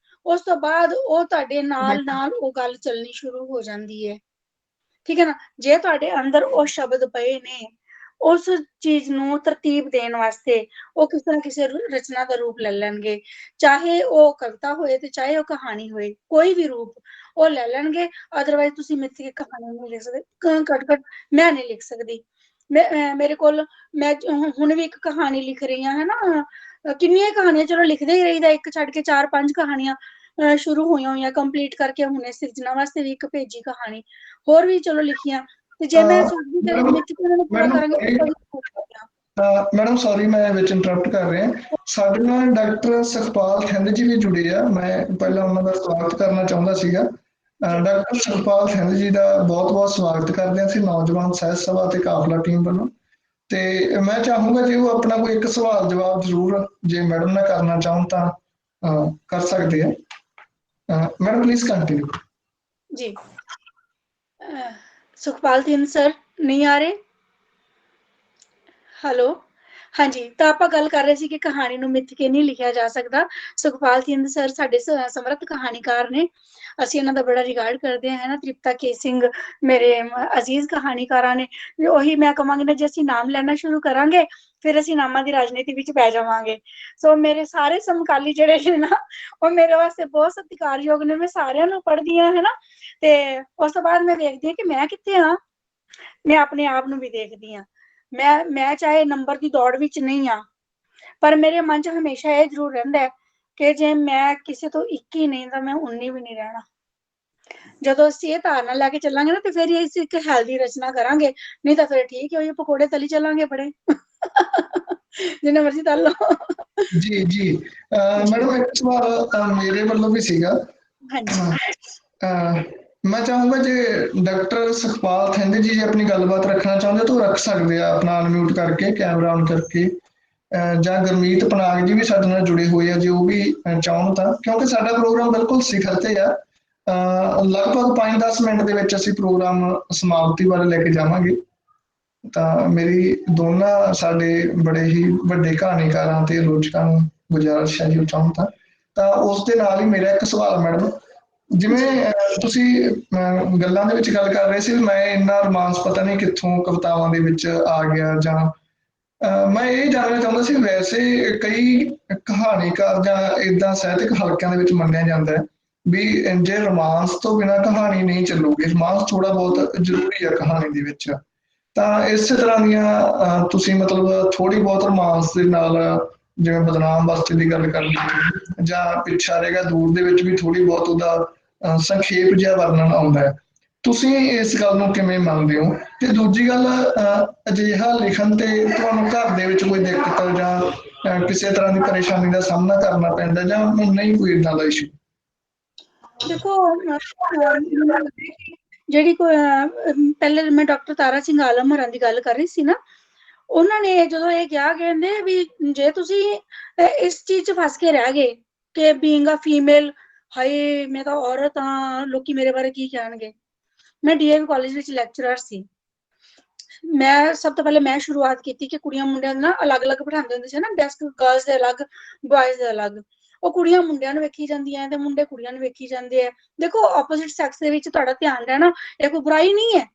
ਉਸ ਤੋਂ ਬਾਅਦ ਉਹ ਤੁਹਾਡੇ ਨਾਲ ਉਹ ਗੱਲ ਚੱਲਣੀ ਸ਼ੁਰੂ ਹੋ ਜਾਂਦੀ ਹੈ। ਠੀਕ ਹੈ ਨਾ, ਜੇ ਤੁਹਾਡੇ ਅੰਦਰ ਉਹ ਸ਼ਬਦ ਪਏ ਨੇ ਉਸ ਚੀਜ਼ ਨੂੰ ਤਰਤੀਬ ਦੇਣ ਵਾਸਤੇ, ਉਹ ਕਿਸੇ ਨਾ ਕਿਸੇ ਰਚਨਾ ਦਾ ਰੂਪ ਲੈ ਲੈਣਗੇ, ਚਾਹੇ ਉਹ ਕਵਿਤਾ ਹੋਏ ਤੇ ਚਾਹੇ ਉਹ ਕਹਾਣੀ ਹੋਏ, ਕੋਈ ਵੀ ਰੂਪ ਉਹ ਲੈ ਲੈਣਗੇ। ਅਦਰਵਾਈਜ਼ ਤੁਸੀਂ ਮਿੱਥ ਕੇ ਕਹਾਣੀ ਨਹੀਂ ਲਿਖ ਸਕਦੇ, ਘੱਟ ਮੈਂ ਨਹੀਂ ਲਿਖ ਸਕਦੀ। ਮੇਰੇ ਕੋਲ ਮੈਂ ਹੁਣ ਵੀ ਇੱਕ ਕਹਾਣੀ ਲਿਖ ਰਹੀ ਹਾਂ, ਹਨਾ, ਕਿੰਨੀਆਂ ਕਹਾਣੀਆਂ ਚਲੋ ਲਿਖਦੇ ਹੀ ਰਹੀਦਾ, ਇੱਕ ਛੱਡ ਕੇ 4-5 ਕਹਾਣੀਆਂ ਸ਼ੁਰੂ ਹੋਈਆਂ ਕੰਪਲੀਟ ਕਰਕੇ, ਹੁਣੇ ਸਿਰਜਣਾ ਵਾਸਤੇ ਵੀ ਇੱਕ ਭੇਜੀ ਕਹਾਣੀ, ਹੋਰ ਵੀ ਚਲੋ ਲਿਖੀਆਂ। ਤੇ ਜੇ ਮੈਂ ਸੋਚਦੀ ਮਿੱਥ ਕੇ ਉਹਨਾਂ ਨੂੰ ਪੂਰਾ ਕਰਾਂਗੇ ਮੈਡਮ ਸੌਰੀ ਮੈਂ ਵਿੱਚ ਇੰਟਰਰਪਟ ਕਰ ਰਿਹਾ। ਸਾਡੇ ਨਾਲ ਡਾਕਟਰ ਸੁਖਪਾਲ ਥਿੰਦ ਜੀ ਵੀ ਜੁੜੇ ਆ, ਮੈਂ ਪਹਿਲਾਂ ਉਹਨਾਂ ਦਾ ਸਵਾਗਤ ਕਰਨਾ ਚਾਹੁੰਦਾ ਸੀਗਾ। ਡਾਕਟਰ ਸੁਖਪਾਲ ਥਿੰਦ ਜੀ ਦਾ ਬਹੁਤ ਬਹੁਤ ਸਵਾਗਤ ਕਰਦੇ ਹਾਂ ਅਸੀਂ ਨੌਜਵਾਨ ਸਾਹਿਤ ਸਭਾ ਤੇ ਕਾਫਲਾ ਟੀਮ ਵੱਲੋਂ। ਤੇ ਮੈਂ ਚਾਹੂੰਗਾ ਜੇ ਉਹ ਆਪਣਾ ਕੋਈ ਇੱਕ ਸਵਾਲ ਜਵਾਬ ਜ਼ਰੂਰ ਜੇ ਮੈਡਮ ਨਾਲ ਕਰਨਾ ਚਾਹਣ ਤਾਂ ਕਰ ਸਕਦੇ ਆ। ਮੈਡਮ ਪਲੀਜ਼ ਕੰਟੀਨਿਊ ਜੀ। ਸੁਖਪਾਲ ਥਿੰਦ ਸਰ ਨਹੀਂ ਆ ਰਹੇ? ਹੈਲੋ, ਹਾਂਜੀ, ਤਾਂ ਆਪਾਂ ਗੱਲ ਕਰ ਰਹੇ ਸੀ ਕਿ ਕਹਾਣੀ ਨੂੰ ਮਿੱਥ ਕੇ ਨਹੀਂ ਲਿਖਿਆ ਜਾ ਸਕਦਾ। ਸੁਖਪਾਲ ਥਿੰਦ ਸਰ ਸਾਡੇ ਸਮਰੱਥ ਕਹਾਣੀਕਾਰ ਨੇ, ਅਸੀਂ ਇਹਨਾਂ ਦਾ ਬੜਾ ਰਿਗਾਰਡ ਕਰਦੇ ਹਾਂ ਨਾ। ਤ੍ਰਿਪਤਾ ਕੇ ਸਿੰਘ ਮੇਰੇ ਅਜ਼ੀਜ਼ ਕਹਾਣੀਕਾਰਾਂ ਨੇ। ਉਹੀ ਮੈਂ ਕਹਾਂਗੀ ਨਾ, ਜੇ ਅਸੀਂ ਨਾਮ ਲੈਣਾ ਸ਼ੁਰੂ ਕਰਾਂਗੇ ਫਿਰ ਅਸੀਂ ਨਾਮਾਂ ਦੀ ਰਾਜਨੀਤੀ ਵਿੱਚ ਪੈ ਜਾਵਾਂਗੇ। ਸੋ ਮੇਰੇ ਸਾਰੇ ਸਮਕਾਲੀ ਜਿਹੜੇ ਨੇ ਨਾ, ਉਹ ਮੇਰੇ ਵਾਸਤੇ ਬਹੁਤ ਸਤਿਕਾਰਯੋਗ ਨੇ। ਮੈਂ ਸਾਰਿਆਂ ਨੂੰ ਪੜ੍ਹਦੀ ਹਾਂ, ਹੈ ਨਾ। ਤੇ ਉਸ ਤੋਂ ਬਾਅਦ ਮੈਂ ਵੇਖਦੀ ਹਾਂ ਕਿ ਮੈਂ ਕਿੱਥੇ ਹਾਂ। ਮੈਂ ਆਪਣੇ ਆਪ ਨੂੰ ਵੀ ਦੇਖਦੀ ਹਾਂ। ਮੈਂ ਚਾਹੇ ਨੰਬਰ ਦੀ ਦੌੜ ਵਿੱਚ ਨਹੀਂ ਆ, ਪਰ ਮੇਰੇ ਮਨ 'ਚ ਹਮੇਸ਼ਾ ਇਹ ਜ਼ਰੂਰ ਰਹਿੰਦਾ ਹੈ ਕਿ ਜੇ ਮੈਂ ਕਿਸੇ ਤੋਂ 21 ਨਹੀਂ ਤਾਂ ਮੈਂ 19 ਵੀ ਨਹੀਂ ਰਹਿਣਾ। ਜਦੋਂ ਅਸੀਂ ਇਹ ਧਾਰਨਾ ਲੈ ਕੇ ਚੱਲਾਂਗੇ ਨਾ, ਤੇ ਫਿਰ ਅਸੀਂ ਇੱਕ ਹੈਲਦੀ ਰਚਨਾ ਕਰਾਂਗੇ। ਨਹੀਂ ਤਾਂ ਫਿਰ ਠੀਕ ਹੈ, ਉਹੀ ਪਕੌੜੇ ਤਲੀ ਚੱਲਾਂਗੇ ਬੜੇ ਜਿੰਨੇ ਮਰਜ਼ੀ ਤਲ ਲਓ। ਜੀ ਜੀ। ਮੈਡਮ ਇੱਕ ਸਵਾਲ ਮੇਰੇ ਵੱਲੋਂ ਵੀ ਸੀਗਾ। ਮੈਂ ਚਾਹੂੰਗਾ ਜੇ ਡਾਕਟਰ ਸੁਖਪਾਲ ਥਿੰਦ ਜੀ ਆਪਣੀ ਗੱਲਬਾਤ ਰੱਖਣਾ ਚਾਹੁੰਦੇ ਤਾਂ ਉਹ ਰੱਖ ਸਕਦੇ ਆ, ਆਪਣਾ ਅਨਮਿਊਟ ਕਰਕੇ, ਕੈਮਰਾ ਔਨ ਕਰਕੇ। ਜਾਂ ਗੁਰਮੀਤ ਪਨਾਗ ਜੀ ਵੀ ਸਾਡੇ ਨਾਲ ਜੁੜੇ ਹੋਏ ਆ, ਜੇ ਉਹ ਵੀ ਚਾਹਣ ਤਾਂ, ਕਿਉਂਕਿ ਸਾਡਾ ਪ੍ਰੋਗਰਾਮ ਬਿਲਕੁਲ ਸਿਖਰ ਤੇ ਆ। ਲਗਭਗ 5-10 ਮਿੰਟ ਦੇ ਵਿੱਚ ਅਸੀਂ ਪ੍ਰੋਗਰਾਮ ਸਮਾਪਤੀ ਵੱਲ ਲੈ ਕੇ ਜਾਵਾਂਗੇ। ਤਾਂ ਮੇਰੀ ਦੋਨਾਂ ਸਾਡੇ ਬੜੇ ਹੀ ਵੱਡੇ ਕਹਾਣੀਕਾਰਾਂ ਤੇ ਆਲੋਚਕਾਂ ਨੂੰ ਗੁਜ਼ਾਰਿਸ਼ ਹੈ ਜੀ ਉਹ ਚਾਹੁਣ ਤਾਂ ਉਸ ਦੇ ਨਾਲ ਹੀ ਮੇਰਾ ਇੱਕ ਸਵਾਲ ਮੈਡਮ, ਜਿਵੇਂ ਤੁਸੀਂ ਗੱਲਾਂ ਦੇ ਵਿੱਚ ਗੱਲ ਕਰ ਰਹੇ ਸੀ ਮੈਂ ਇੰਨਾ ਰੋਮਾਂਸ ਪਤਾ ਨਹੀਂ ਕਿੱਥੋਂ ਕਵਿਤਾਵਾਂ ਦੇ ਵਿੱਚ ਆ ਗਿਆ, ਜਾਂ ਮੈਂ ਇਹ ਜਾਣਨਾ ਚਾਹੁੰਦਾ ਸੀ ਵੈਸੇ ਕਈ ਕਹਾਣੀਕਾਰ ਜਾਂ ਏਦਾਂ ਸਾਹਿਤਕ ਹਲਕਿਆਂ ਦੇ ਵਿੱਚ ਮੰਨਿਆ ਜਾਂਦਾ ਹੈ ਵੀ ਜੇ ਰੋਮਾਂਸ ਤੋਂ ਬਿਨਾਂ ਕਹਾਣੀ ਨਹੀਂ ਚੱਲੂਗੀ, ਰੋਮਾਂਸ ਥੋੜਾ ਬਹੁਤ ਜ਼ਰੂਰੀ ਹੈ ਕਹਾਣੀ ਦੇ ਵਿੱਚ। ਤਾਂ ਇਸੇ ਤਰ੍ਹਾਂ ਦੀਆਂ ਤੁਸੀਂ ਮਤਲਬ ਥੋੜੀ ਬਹੁਤ ਰੋਮਾਂਸ ਦੇ ਨਾਲ, ਜਿਵੇਂ ਬਦਨਾਮ ਬਸਤੀ ਦੀ ਗੱਲ ਕਰ ਲਈ ਜਾਂ ਪਿੱਛਾ ਰਹੇਗਾ ਦੂਰ ਦੇ ਵਿੱਚ ਵੀ ਥੋੜੀ ਬਹੁਤ ਉਹਦਾ ਸੰਖੇਪ ਜਿਹਾ ਵਰਣਨ ਆਉਂਦਾ ਹੈ। ਤੁਸੀਂ ਇਸ ਗੱਲ ਨੂੰ ਕਿਵੇਂ ਮੰਨਦੇ ਹੋ? ਤੇ ਦੂਜੀ ਗੱਲ, ਅਜਿਹਾ ਲਿਖਣ ਤੇ ਤੁਹਾਨੂੰ ਘਰ ਦੇ ਵਿੱਚ ਕੋਈ ਦਿੱਕਤ ਜਾਂ ਕਿਸੇ ਤਰ੍ਹਾਂ ਦੀ ਪਰੇਸ਼ਾਨੀ ਦਾ ਸਾਹਮਣਾ ਕਰਨਾ ਪੈਂਦਾ ਜਾਂ ਨਹੀਂ ਕੋਈ ਏਦਾਂ ਦਾ ਇਸ਼ੂ? ਦੇਖੋ, ਜਿਹੜੀ ਪਹਿਲੇ ਮੈਂ ਡਾਕਟਰ ਤਾਰਾ ਸਿੰਘ ਆਲਮ ਹੋਰਾਂ ਦੀ ਗੱਲ ਕਰ ਰਹੀ ਸੀ ਨਾ, ਉਹਨਾਂ ਨੇ ਜਦੋਂ ਇਹ ਕਿਹਾ, ਕਹਿੰਦੇ ਵੀ ਜੇ ਤੁਸੀਂ ਇਸ ਚੀਜ਼ 'ਚ ਫਸ ਕੇ ਰਹਿ ਗਏ ਕਿ ਬੀਇੰਗ ਅ ਫੀਮੇਲ, ਹਾਏ ਮੈਂ ਤਾਂ ਔਰਤ ਹਾਂ, ਲੋਕੀ ਮੇਰੇ ਬਾਰੇ ਕੀ ਕਹਿਣਗੇ। ਮੈਂ ਡੀਏਵੀ ਕਾਲਜ ਵਿੱਚ ਲੈਕਚਰਰ ਸੀ। ਮੈਂ ਸਭ ਤੋਂ ਪਹਿਲੇ ਮੈਂ ਸ਼ੁਰੂਆਤ ਕੀਤੀ ਕਿ ਕੁੜੀਆਂ ਮੁੰਡਿਆਂ ਨੂੰ ਨਾ ਅਲੱਗ-ਅਲੱਗ ਬਿਠਾਉਂਦੇ ਹੁੰਦੇ ਸੀ ਨਾ, ਡੈਸਕ ਗਰਲਸ ਦੇ ਅਲੱਗ, ਬॉयਜ਼ ਦੇ ਅਲੱਗ। ਉਹ ਕੁੜੀਆਂ ਮੁੰਡਿਆਂ ਨੂੰ ਵੇਖੀ ਜਾਂਦੀਆਂ ਤੇ ਮੁੰਡੇ ਕੁੜੀਆਂ ਨੂੰ ਵੇਖੀ ਜਾਂਦੇ ਆ। ਦੇਖੋ, ਆਪੋਜ਼ਿਟ ਸੈਕਸ ਦੇ ਵਿੱਚ ਤੁਹਾਡਾ ਧਿਆਨ ਰਹਿਣਾ ਇਹ ਕੋਈ ਬੁਰਾਈ ਨਹੀਂ ਹੈ,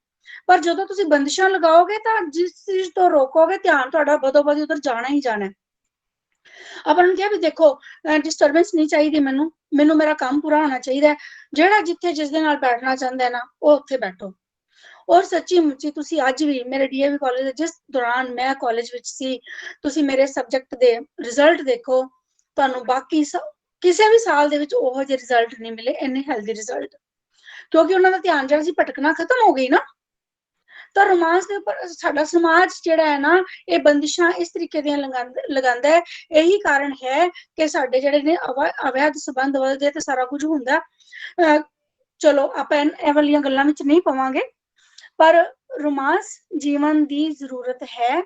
ਪਰ ਜਦੋਂ ਤੁਸੀਂ ਬੰਦਿਸ਼ਾਂ ਲਗਾਓਗੇ ਤਾਂ ਜਿਸ ਚੀਜ਼ ਤੋਂ ਰੋਕੋਗੇ ਧਿਆਨ ਤੁਹਾਡਾ ਬਦੋ-ਬਦੀ ਉਧਰ ਜਾਣਾ ਹੀ ਜਾਣਾ। ਆਪਾਂ ਨੂੰ ਕਿਹਾ ਵੀ ਦੇਖੋ, ਡਿਸਟਰਬੈਂਸ ਨਹੀਂ ਚਾਹੀਦੀ, ਮੈਨੂੰ ਮੇਰਾ ਕੰਮ ਪੂਰਾ ਹੋਣਾ ਚਾਹੀਦਾ। ਜਿਹੜਾ ਜਿੱਥੇ ਜਿਸ ਦੇ ਨਾਲ ਬੈਠਣਾ ਚਾਹੁੰਦਾ ਹੈ ਨਾ, ਉਹ ਉੱਥੇ ਬੈਠੋ। ਔਰ ਸੱਚੀ ਮੁੱਚੀ ਤੁਸੀਂ ਅੱਜ ਵੀ ਮੇਰੇ ਡੀਏਵੀ ਕਾਲਜ ਦੇ ਜਿਸ ਦੌਰਾਨ ਮੈਂ ਕਾਲਜ ਵਿੱਚ ਸੀ, ਤੁਸੀਂ ਮੇਰੇ ਸਬਜੈਕਟ ਦੇ ਰਿਜ਼ਲਟ ਦੇਖੋ, ਤੁਹਾਨੂੰ ਬਾਕੀ ਕਿਸੇ ਵੀ ਸਾਲ ਦੇ ਵਿੱਚ ਉਹੋ ਜਿਹੇ ਰਿਜ਼ਲਟ ਨਹੀਂ ਮਿਲੇ, ਇੰਨੇ ਹੈਲਦੀ ਰਿਜ਼ਲਟ, ਕਿਉਂਕਿ ਉਹਨਾਂ ਦਾ ਧਿਆਨ ਜਿਹੜਾ ਸੀ ਭਟਕਣਾ ਖਤਮ ਹੋ ਗਈ ਨਾ। ਤਾਂ ਰੋਮਾਂਸ ਦੇ ਉੱਪਰ ਸਾਡਾ ਸਮਾਜ ਜਿਹੜਾ ਹੈ ਨਾ, ਇਹ ਬੰਦਿਸ਼ਾਂ ਇਸ ਤਰੀਕੇ ਦੀਆਂ ਲਗਾਉਂਦਾ ਹੈ। ਇਹੀ ਕਾਰਨ ਹੈ ਕਿ ਸਾਡੇ ਜਿਹੜੇ ਨੇ ਅਵੈਧ ਸੰਬੰਧ ਵਧਦੇ ਤੇ ਸਾਰਾ ਕੁਝ ਹੁੰਦਾ। ਚਲੋ ਆਪਾਂ ਇਹ ਵਾਲੀਆਂ ਗੱਲਾਂ ਵਿੱਚ ਨਹੀਂ ਪਵਾਂਗੇ, ਪਰ ਰੋਮਾਂਸ ਜੀਵਨ ਦੀ ਜ਼ਰੂਰਤ ਹੈ।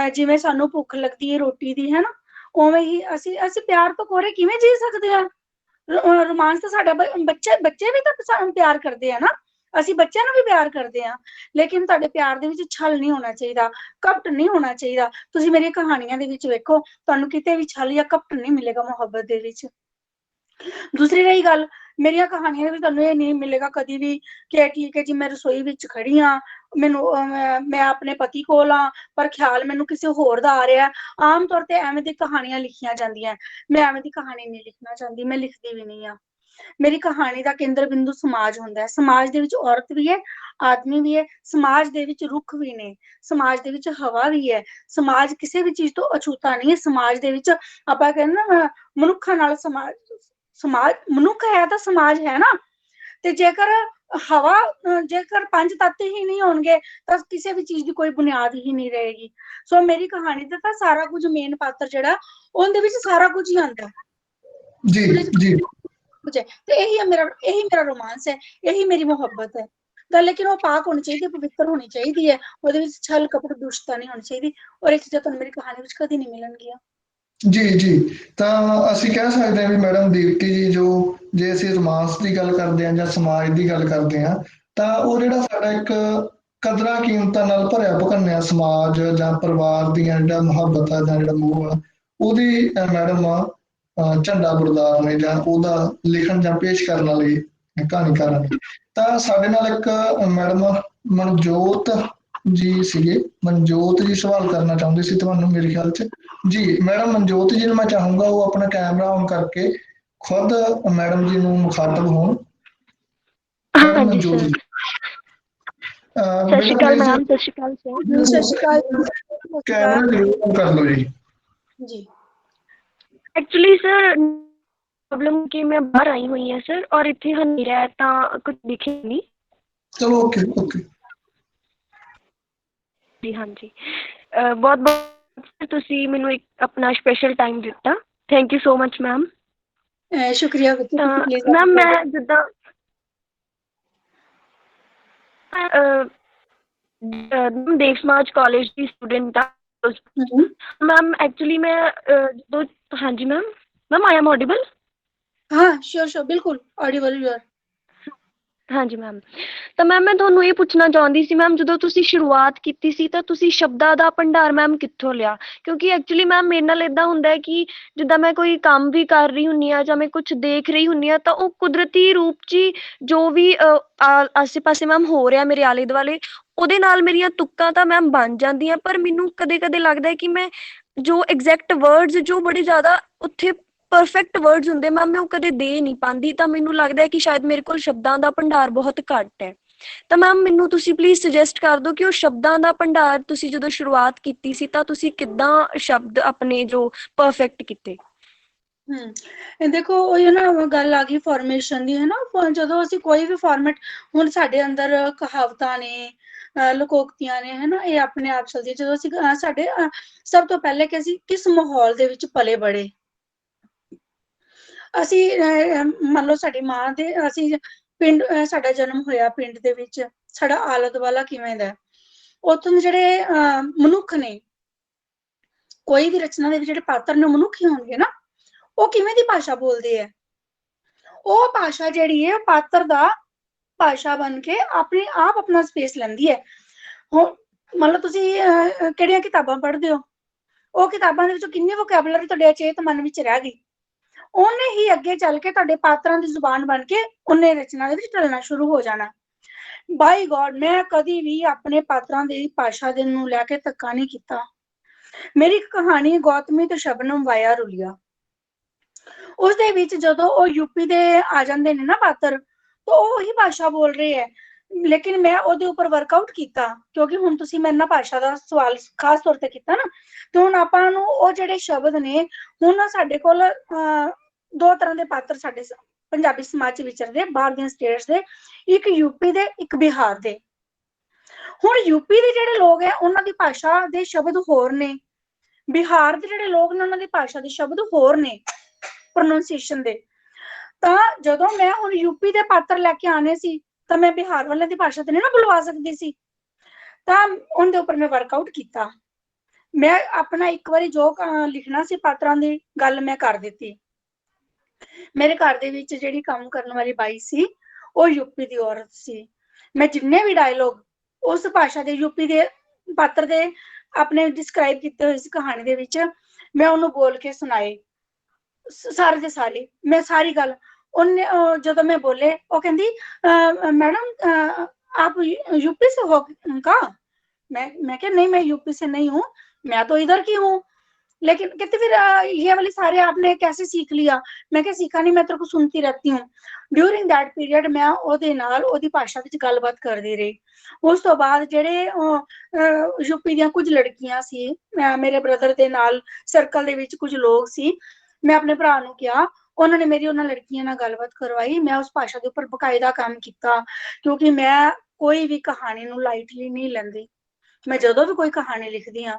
ਜਿਵੇਂ ਸਾਨੂੰ ਭੁੱਖ ਲੱਗਦੀ ਹੈ ਰੋਟੀ ਦੀ, ਹੈ ਨਾ, ਉਵੇਂ ਹੀ ਅਸੀਂ ਪਿਆਰ ਤੋਂ ਕੋਰੇ ਕਿਵੇਂ ਜੀ ਸਕਦੇ ਹਾਂ। ਰੋਮਾਂਸ ਤਾਂ ਸਾਡਾ ਬੱਚੇ ਵੀ ਤਾਂ ਸਾਨੂੰ ਪਿਆਰ ਕਰਦੇ ਆ ਨਾ, ਅਸੀਂ ਬੱਚਿਆਂ ਨੂੰ ਵੀ ਪਿਆਰ ਕਰਦੇ ਹਾਂ, ਲੇਕਿਨ ਤੁਹਾਡੇ ਪਿਆਰ ਦੇ ਵਿੱਚ ਛਲ ਨਹੀਂ ਹੋਣਾ ਚਾਹੀਦਾ, ਕਪਟ ਨਹੀਂ ਹੋਣਾ ਚਾਹੀਦਾ। ਤੁਸੀਂ ਮੇਰੀਆਂ ਕਹਾਣੀਆਂ ਦੇ ਵਿੱਚ ਵੇਖੋ, ਤੁਹਾਨੂੰ ਕਿਤੇ ਵੀ ਛਲ ਜਾਂ ਕਪਟ ਨਹੀਂ ਮਿਲੇਗਾ ਮੁਹੱਬਤ ਦੇ ਵਿੱਚ। ਦੂਸਰੀ ਰਹੀ ਗੱਲ, ਮੇਰੀਆਂ ਕਹਾਣੀਆਂ ਦੇ ਵਿੱਚ ਤੁਹਾਨੂੰ ਇਹ ਨਹੀਂ ਮਿਲੇਗਾ ਕਦੀ ਵੀ ਕਿ ਠੀਕ ਹੈ ਜੀ ਮੈਂ ਰਸੋਈ ਵਿੱਚ ਖੜੀ ਹਾਂ, ਮੈਂ ਆਪਣੇ ਪਤੀ ਕੋਲ ਹਾਂ, ਪਰ ਖਿਆਲ ਮੈਨੂੰ ਕਿਸੇ ਹੋਰ ਦਾ ਆ ਰਿਹਾ। ਆਮ ਤੌਰ ਤੇ ਐਵੇਂ ਦੀ ਕਹਾਣੀਆਂ ਲਿਖੀਆਂ ਜਾਂਦੀਆਂ, ਮੈਂ ਐਵੇਂ ਦੀ ਕਹਾਣੀ ਨਹੀਂ ਲਿਖਣਾ ਚਾਹੁੰਦੀ, ਮੈਂ ਲਿਖਦੀ ਵੀ ਨਹੀਂ ਆ। ਮੇਰੀ ਕਹਾਣੀ ਦਾ ਕੇਂਦਰ ਬਿੰਦੂ ਸਮਾਜ ਹੁੰਦਾ ਹੈ। ਸਮਾਜ ਦੇ ਵਿੱਚ ਔਰਤ ਵੀ ਹੈ, ਆਦਮੀ ਵੀ ਹੈ, ਸਮਾਜ ਦੇ ਵਿੱਚ ਰੁੱਖ ਵੀ ਨੇ, ਸਮਾਜ ਦੇ ਵਿੱਚ ਹਵਾ ਵੀ ਹੈ। ਸਮਾਜ ਕਿਸੇ ਵੀ ਚੀਜ਼ ਤੋਂ ਅਛੂਤਾ ਨਹੀਂ ਹੈ। ਸਮਾਜ ਦੇ ਵਿੱਚ ਆਪਾਂ ਕਹਿੰਦੇ ਨਾ, ਮਨੁੱਖਾਂ ਨਾਲ ਸਮਾਜ ਮਨੁੱਖ ਹੈ ਤਾਂ ਸਮਾਜ ਹੈ ਨਾ। ਤੇ ਜੇਕਰ ਹਵਾ ਜੇਕਰ 5 ਤੱਤ ਹੀ ਨਹੀਂ ਹੋਣਗੇ ਤਾਂ ਕਿਸੇ ਵੀ ਚੀਜ਼ ਦੀ ਕੋਈ ਬੁਨਿਆਦ ਹੀ ਨਹੀਂ ਰਹੇਗੀ। ਸੋ ਮੇਰੀ ਕਹਾਣੀ ਦਾ ਤਾਂ ਸਾਰਾ ਕੁਝ ਮੇਨ ਪਾਤਰ ਜਿਹੜਾ ਉਹਦੇ ਵਿੱਚ ਸਾਰਾ ਕੁਝ ਹੀ ਆਉਂਦਾ ਜੀ ਜੀ ਕੁਝ ਹੈ ਤੇ ਇਹੀ ਮੇਰਾ ਰੋਮਾਂਸ ਹੈ, ਇਹੀ ਮੇਰੀ ਮੁਹੱਬਤ ਹੈ। ਤਾਂ ਲੇਕਿਨ ਉਹ ਪਾਕ ਹੋਣੀ ਚਾਹੀਦੀ, ਪਵਿੱਤਰ ਹੋਣੀ ਚਾਹੀਦੀ ਹੈ, ਉਹਦੇ ਵਿੱਚ ਛਲ ਕਪਟ ਦੁਸ਼ਟਤਾ ਨਹੀਂ ਹੋਣੀ ਚਾਹੀਦੀ, ਔਰ ਇਹ ਚੀਜ਼ਾਂ ਤੁਹਾਨੂੰ ਮੇਰੀ ਕਹਾਣੀ ਵਿੱਚ ਕਦੀ ਨਹੀਂ ਮਿਲਣਗੀਆਂ। ਜੀ ਜੀ ਤਾਂ ਅਸੀਂ ਕਹਿ ਸਕਦੇ ਹਾਂ ਵੀ ਮੈਡਮ ਦੀਪਤੀ ਜੀ ਜੋ ਜੇ ਅਸੀਂ ਰੋਮਾਂਸ ਦੀ ਗੱਲ ਕਰਦੇ ਹਾਂ ਜਾਂ ਸਮਾਜ ਦੀ ਗੱਲ ਕਰਦੇ ਹਾਂ ਤਾਂ ਉਹ ਜਿਹੜਾ ਸਾਡਾ ਇੱਕ ਕਦਰਾਂ ਕੀਮਤਾਂ ਨਾਲ ਭਰਿਆ ਭਕੰਨਿਆ ਸਮਾਜ ਜਾਂ ਪਰਿਵਾਰ ਦੀਆਂ ਜਿਹੜਾ ਮੁਹੱਬਤ ਆ ਜਾਂ ਜਿਹੜਾ ਮੋਹ ਆ ਉਹਦੀ ਮੈਡਮ ਝੰਡਾ ਬਰਦਾਰ ਨੇ ਜਾਂ ਉਹਦਾ ਲਿਖਣ ਜਾਂ ਪੇਸ਼ ਕਰਨ ਵਾਲੇ ਕਹਾਣੀਕਾਰਾਂ ਨੇ। ਤਾਂ ਸਾਡੇ ਨਾਲ ਇੱਕ ਮੈਡਮ ਮਨਜੋਤ ਜੀ ਸੀਗੇ, ਮਨਜੋਤ ਜੀ ਸਵਾਲ ਕਰਨਾ ਚਾਹੁੰਦੇ ਸੀ ਤੁਹਾਨੂੰ ਮੇਰੇ ਖਿਆਲ 'ਚ। ਜੀ ਮੈਡਮ ਮਨਜੋਤ ਜੀ ਨੂੰ ਮੈਂ ਚਾਹੂੰਗਾ ਉਹ ਆਪਣਾ ਕੈਮਰਾ ਔਨ ਕਰਕੇ ਖੁਦ ਮੈਡਮ ਜੀ ਨੂੰ ਮੁਖਾਤਬ ਹੋਣ। ਹਾਂਜੀ ਸਰ। ਸਤਿ ਸ਼੍ਰੀ ਅਕਾਲ ਮੈਮ। ਸਤਿ ਸ਼੍ਰੀ ਅਕਾਲ ਸਰ। ਸਤਿ ਸ਼੍ਰੀ ਅਕਾਲ। ਕੈਮਰਾ ਜ਼ਰੂਰ ਔਨ ਕਰ ਲਓ ਜੀ। ਜੀ ਐਕਚੁਅਲੀ ਸਰ ਪ੍ਰੋਬਲਮ ਕਿ ਮੈਂ ਬਾਹਰ ਆਈ ਹੋਈ ਹਾਂ ਸਰ, ਔਰ ਇੱਥੇ ਹਨੇਰਾ ਹੈ ਤਾਂ ਕੁਝ ਦਿਖੇ ਨਹੀਂ। ਚਲੋ ਓਕੇ ਓਕੇ ਜੀ ਹਾਂਜੀ, ਬਹੁਤ ਬਹੁਤ ਤੁਸੀਂ ਮੈਨੂੰ ਇੱਕ ਆਪਣਾ ਸਪੈਸ਼ਲ ਟਾਈਮ ਦਿੱਤਾ, thank you so much ma'am. ਸ਼ੁਕਰੀਆ ਮੈਮ ਮੈਂ ਜਿੱਦਾਂ ਦੇਵ ਸਮਾਜ ਕਾਲਜ ਦੀ ਸਟੂਡੈਂਟ ਆ ਮੈਮ। ਐਕਚੁਅਲੀ ਮੈਂ ਜਦੋਂ ਹਾਂਜੀ ਮੈਮ ਆਈ ਐਮ ਆਡੀਬਲ? ਹਾਂ ਸ਼ੋਰ ਬਿਲਕੁਲ ਆਡੀਬਲ ਯੂ ਆਰ। ਹਾਂਜੀ ਮੈਮ, ਤਾਂ ਮੈਮ ਮੈਂ ਤੁਹਾਨੂੰ ਇਹ ਪੁੱਛਣਾ ਚਾਹੁੰਦੀ ਸੀ ਮੈਮ, ਜਦੋਂ ਤੁਸੀਂ ਸ਼ੁਰੂਆਤ ਕੀਤੀ ਸੀ ਤਾਂ ਤੁਸੀਂ ਸ਼ਬਦਾਂ ਦਾ ਭੰਡਾਰ ਮੈਮ ਕਿੱਥੋਂ ਲਿਆ? ਕਿਉਂਕਿ ਐਕਚੁਅਲੀ ਮੈਮ ਮੇਰੇ ਨਾਲ ਇੱਦਾਂ ਹੁੰਦਾ ਹੈ ਕਿ ਜਿੱਦਾਂ ਮੈਂ ਕੋਈ ਕੰਮ ਵੀ ਕਰ ਰਹੀ ਹੁੰਦੀ ਹਾਂ ਜਾਂ ਮੈਂ ਕੁਛ ਦੇਖ ਰਹੀ ਹੁੰਦੀ ਹਾਂ ਤਾਂ ਉਹ ਕੁਦਰਤੀ ਰੂਪ 'ਚ ਹੀ ਜੋ ਵੀ ਆਸੇ ਪਾਸੇ ਮੈਮ ਹੋ ਰਿਹਾ ਮੇਰੇ ਆਲੇ ਦੁਆਲੇ, ਉਹਦੇ ਨਾਲ ਮੇਰੀਆਂ ਤੁੱਕਾਂ ਤਾਂ ਮੈਮ ਬਣ ਜਾਂਦੀਆਂ, ਪਰ ਮੈਨੂੰ ਕਦੇ ਕਦੇ ਲੱਗਦਾ ਹੈ ਕਿ ਮੈਂ ਜੋ ਐਗਜ਼ੈਕਟ ਵਰਡਸ ਜੋ ਬੜੇ ਜ਼ਿਆਦਾ ਉੱਥੇ ਪਰਫੈਕਟ ਵਰਡਸ ਹੁੰਦੇ ਮੈਮ ਮੈਂ ਉਹ ਕਦੇ ਦੇ ਨਹੀਂ ਪਾਉਂਦੀ, ਤਾਂ ਮੈਨੂੰ ਲੱਗਦਾ ਹੈ ਕਿ ਸ਼ਾਇਦ ਮੇਰੇ ਕੋਲ ਸ਼ਬਦਾਂ ਦਾ ਭੰਡਾਰ ਬਹੁਤ ਘੱਟ ਹੈ। ਤਾਂ ਮੈਮ ਮੈਨੂੰ ਤੁਸੀਂ ਪਲੀਜ਼ ਸੁਜੈਸਟ ਕਰ ਦਿਓ ਕਿ ਉਹ ਸ਼ਬਦਾਂ ਦਾ ਭੰਡਾਰ ਤੁਸੀਂ ਜਦੋਂ ਸ਼ੁਰੂਆਤ ਕੀਤੀ ਸੀ ਤਾਂ ਤੁਸੀਂ ਕਿੱਦਾਂ ਸ਼ਬਦ ਆਪਣੇ ਜੋ ਪਰਫੈਕਟ ਕੀਤੇ? ਦੇਖੋ ਉਹ ਨਾ ਗੱਲ ਆ ਗਈ ਫਾਰਮੇਸ਼ਨ ਦੀ, ਹੈ ਨਾ। ਜਦੋਂ ਅਸੀਂ ਕੋਈ ਵੀ ਫਾਰਮੈਟ, ਹੁਣ ਸਾਡੇ ਅੰਦਰ ਕਹਾਵਤਾਂ ਨੇ, ਲੋਕੋਕਤੀਆਂ ਨੇ, ਹੈ ਨਾ, ਇਹ ਆਪਣੇ ਆਪ ਚਲਦੀਆਂ। ਜਦੋਂ ਅਸੀਂ ਸਾਡੇ ਸਭ ਤੋਂ ਪਹਿਲੇ ਕਿ ਅਸੀਂ ਕਿਸ ਮਾਹੌਲ ਦੇ ਵਿੱਚ ਪਲੇ ਬੜੇ, ਅਸੀਂ ਮੰਨ ਲਓ ਸਾਡੀ ਮਾਂ ਦੇ, ਅਸੀਂ ਪਿੰਡ, ਸਾਡਾ ਜਨਮ ਹੋਇਆ ਪਿੰਡ ਦੇ ਵਿੱਚ, ਸਾਡਾ ਆਲਾ ਦੁਆਲਾ ਕਿਵੇਂ ਦਾ, ਉੱਥੋਂ ਦੇ ਜਿਹੜੇ ਮਨੁੱਖ ਨੇ, ਕੋਈ ਵੀ ਰਚਨਾ ਦੇ ਵਿੱਚ ਜਿਹੜੇ ਪਾਤਰ ਨੇ ਮਨੁੱਖ ਹੀ ਹੋਣਗੇ ਨਾ, ਉਹ ਕਿਵੇਂ ਦੀ ਭਾਸ਼ਾ ਬੋਲਦੇ ਹੈ। ਉਹ ਭਾਸ਼ਾ ਜਿਹੜੀ ਹੈ ਪਾਤਰ ਦਾ ਭਾਸ਼ਾ ਬਣ ਕੇ ਆਪਣੇ ਆਪ ਆਪਣਾ ਸਪੇਸ ਲੈਂਦੀ ਹੈ। ਹੁਣ ਮੰਨ ਲਓ ਤੁਸੀਂ ਕਿਹੜੀਆਂ ਕਿਤਾਬਾਂ ਪੜ੍ਹਦੇ ਹੋ, ਉਹ ਕਿਤਾਬਾਂ ਦੇ ਵਿੱਚੋਂ ਕਿੰਨੀ ਵੋਕੈਬਲਰੀ ਤੁਹਾਡੇ ਅਚੇਤ ਮਨ ਵਿੱਚ ਰਹਿ ਗਈ, ਉਹਨੇ ਹੀ ਅੱਗੇ ਚੱਲ ਕੇ ਤੁਹਾਡੇ ਪਾਤਰਾਂ ਦੀ ਜ਼ੁਬਾਨ ਬਣ ਕੇ ਉਹਨੇ ਰਚਨਾ ਦੇ ਵਿੱਚ ਢਲਣਾ ਸ਼ੁਰੂ ਹੋ ਜਾਣਾ। ਬਾਈ ਗੋਡ, ਮੈਂ ਕਦੀ ਵੀ ਆਪਣੇ ਪਾਤਰਾਂ ਦੀ ਭਾਸ਼ਾ ਦੇ ਨੂੰ ਲੈ ਕੇ ਧੱਕਾ ਨਹੀਂ ਕੀਤਾ। ਮੇਰੀ ਇੱਕ ਕਹਾਣੀ ਗੌਤਮੀ ਤੇ ਸ਼ਬਨਮ ਵਾਇਆ ਰੁਲੀਆ, ਉਸਦੇ ਵਿੱਚ ਜਦੋਂ ਉਹ ਯੂਪੀ ਦੇ ਆ ਜਾਂਦੇ ਨੇ ਨਾ ਪਾਤਰ, ਤਾਂ ਉਹ ਉਹੀ ਭਾਸ਼ਾ ਬੋਲ ਰਹੇ ਹੈ, ਲੇਕਿਨ ਮੈਂ ਉਹਦੇ ਉੱਪਰ ਵਰਕਆਊਟ ਕੀਤਾ, ਕਿਉਂਕਿ ਹੁਣ ਤੁਸੀਂ ਮੇਰੇ ਨਾਲ ਭਾਸ਼ਾ ਦਾ ਸਵਾਲ ਖਾਸ ਤੌਰ ਤੇ ਕੀਤਾ ਨਾ, ਤੇ ਹੁਣ ਆਪਾਂ ਨੂੰ ਉਹ ਜਿਹੜੇ ਸ਼ਬਦ ਨੇ, ਹੁਣ ਸਾਡੇ ਕੋਲ ਦੋ ਤਰ੍ਹਾਂ ਦੇ ਪਾਤਰ ਸਾਡੇ ਪੰਜਾਬੀ ਸਮਾਜ ਚ ਵਿਚਰਦੇ, ਬਾਹਰ ਦੀਆਂ ਸਟੇਟਸ ਦੇ, ਇੱਕ ਯੂਪੀ ਦੇ, ਇੱਕ ਬਿਹਾਰ ਦੇ। ਹੁਣ ਯੂਪੀ ਦੇ ਜਿਹੜੇ ਲੋਕ ਹੈ ਉਹਨਾਂ ਦੀ ਭਾਸ਼ਾ ਦੇ ਸ਼ਬਦ ਹੋਰ ਨੇ, ਬਿਹਾਰ ਦੇ ਜਿਹੜੇ ਲੋਕ ਨੇ ਉਹਨਾਂ ਦੀ ਭਾਸ਼ਾ ਦੇ ਸ਼ਬਦ ਹੋਰ ਨੇ ਪ੍ਰੋਨਾਂਸੀਏਸ਼ਨ ਦੇ। ਤਾਂ ਜਦੋਂ ਮੈਂ ਹੁਣ ਯੂਪੀ ਦੇ ਪਾਤਰ ਲੈ ਕੇ ਆਣੇ ਸੀ ਤਾਂ ਮੈਂ ਬਿਹਾਰ ਵਾਲਿਆਂ ਦੀ ਭਾਸ਼ਾ ਤੇ ਨਹੀਂ ਨਾ ਬੁਲਵਾ ਸਕਦੀ ਸੀ, ਤਾਂ ਉਹਦੇ ਉੱਪਰ ਮੈਂ ਵਰਕਆਊਟ ਕੀਤਾ। ਮੈਂ ਆਪਣਾ ਇੱਕ ਵਾਰੀ ਜੋ ਲਿਖਣਾ ਸੀ ਪਾਤਰਾਂ ਦੀ ਗੱਲ ਮੈਂ ਕਰ ਦਿੱਤੀ। ਮੇਰੇ ਘਰ ਦੇ ਵਿੱਚ ਜਿਹੜੀ ਕੰਮ ਕਰਨ ਵਾਲੀ ਬਾਈ ਸੀ ਉਹ ਯੂਪੀ ਦੀ ਔਰਤ ਸੀ। ਮੈਂ ਜਿੰਨੇ ਵੀ ਡਾਇਲੋਗ ਉਸ ਭਾਸ਼ਾ ਦੇ ਯੂਪੀ ਦੇ ਪਾਤਰ ਦੇ ਆਪਣੇ ਡਿਸਕ੍ਰਾਈਬ ਕੀਤੇ ਹੋਏ ਸੀ ਕਹਾਣੀ ਦੇ ਵਿੱਚ, ਮੈਂ ਉਹਨੂੰ ਬੋਲ ਕੇ ਸੁਣਾਏ ਸਾਰੇ ਦੇ ਸਾਰੇ। ਮੈਂ ਸਾਰੀ ਗੱਲ ਉਹਨੇ ਜਦੋਂ मैं बोले वो कहती मैडम आप यूपी से हो का? मैं क्या नहीं, मैं यूपी से नहीं हूँ, मैं तो इधर की हूँ। लेकिन कहते फिर ये वाली सारे आपने कैसे सीख लिया? मैं क्या सीखा नहीं, मैं तेरे को सुनती रहती हूँ। ड्यूरिंग दैट पीरियड मैं ਉਹਦੇ ਨਾਲ ਉਹਦੀ ਭਾਸ਼ਾ ਵਿੱਚ ਗੱਲਬਾਤ ਕਰਦੀ ਰਹੀ। ਉਸ ਤੋਂ ਬਾਅਦ ਜਿਹੜੇ ਯੂਪੀ ਦੀਆਂ ਕੁਝ ਲੜਕੀਆਂ ਸੀ, ਮੇਰੇ ਬ੍ਰਦਰ ਦੇ ਨਾਲ ਸਰਕਲ ਦੇ ਵਿੱਚ ਕੁਝ ਲੋਕ ਸੀ, ਮੈਂ ਆਪਣੇ ਭਰਾ ਨੂੰ ਕਿਹਾ ਉਹਨਾਂ ਨੇ ਮੇਰੀ ਉਹਨਾਂ ਲੜਕੀਆਂ ਨਾਲ ਗੱਲਬਾਤ ਕਰਵਾਈ। ਮੈਂ ਉਸ ਭਾਸ਼ਾ ਦੇ ਉੱਪਰ ਬਕਾਇਦਾ ਕੰਮ ਕੀਤਾ, ਕਿਉਂਕਿ ਮੈਂ ਕੋਈ ਵੀ ਕਹਾਣੀ ਨੂੰ ਲਾਈਟਲੀ ਨਹੀਂ ਲੈਂਦੀ। ਮੈਂ ਜਦੋਂ ਵੀ ਕੋਈ ਕਹਾਣੀ ਲਿਖਦੀ ਹਾਂ,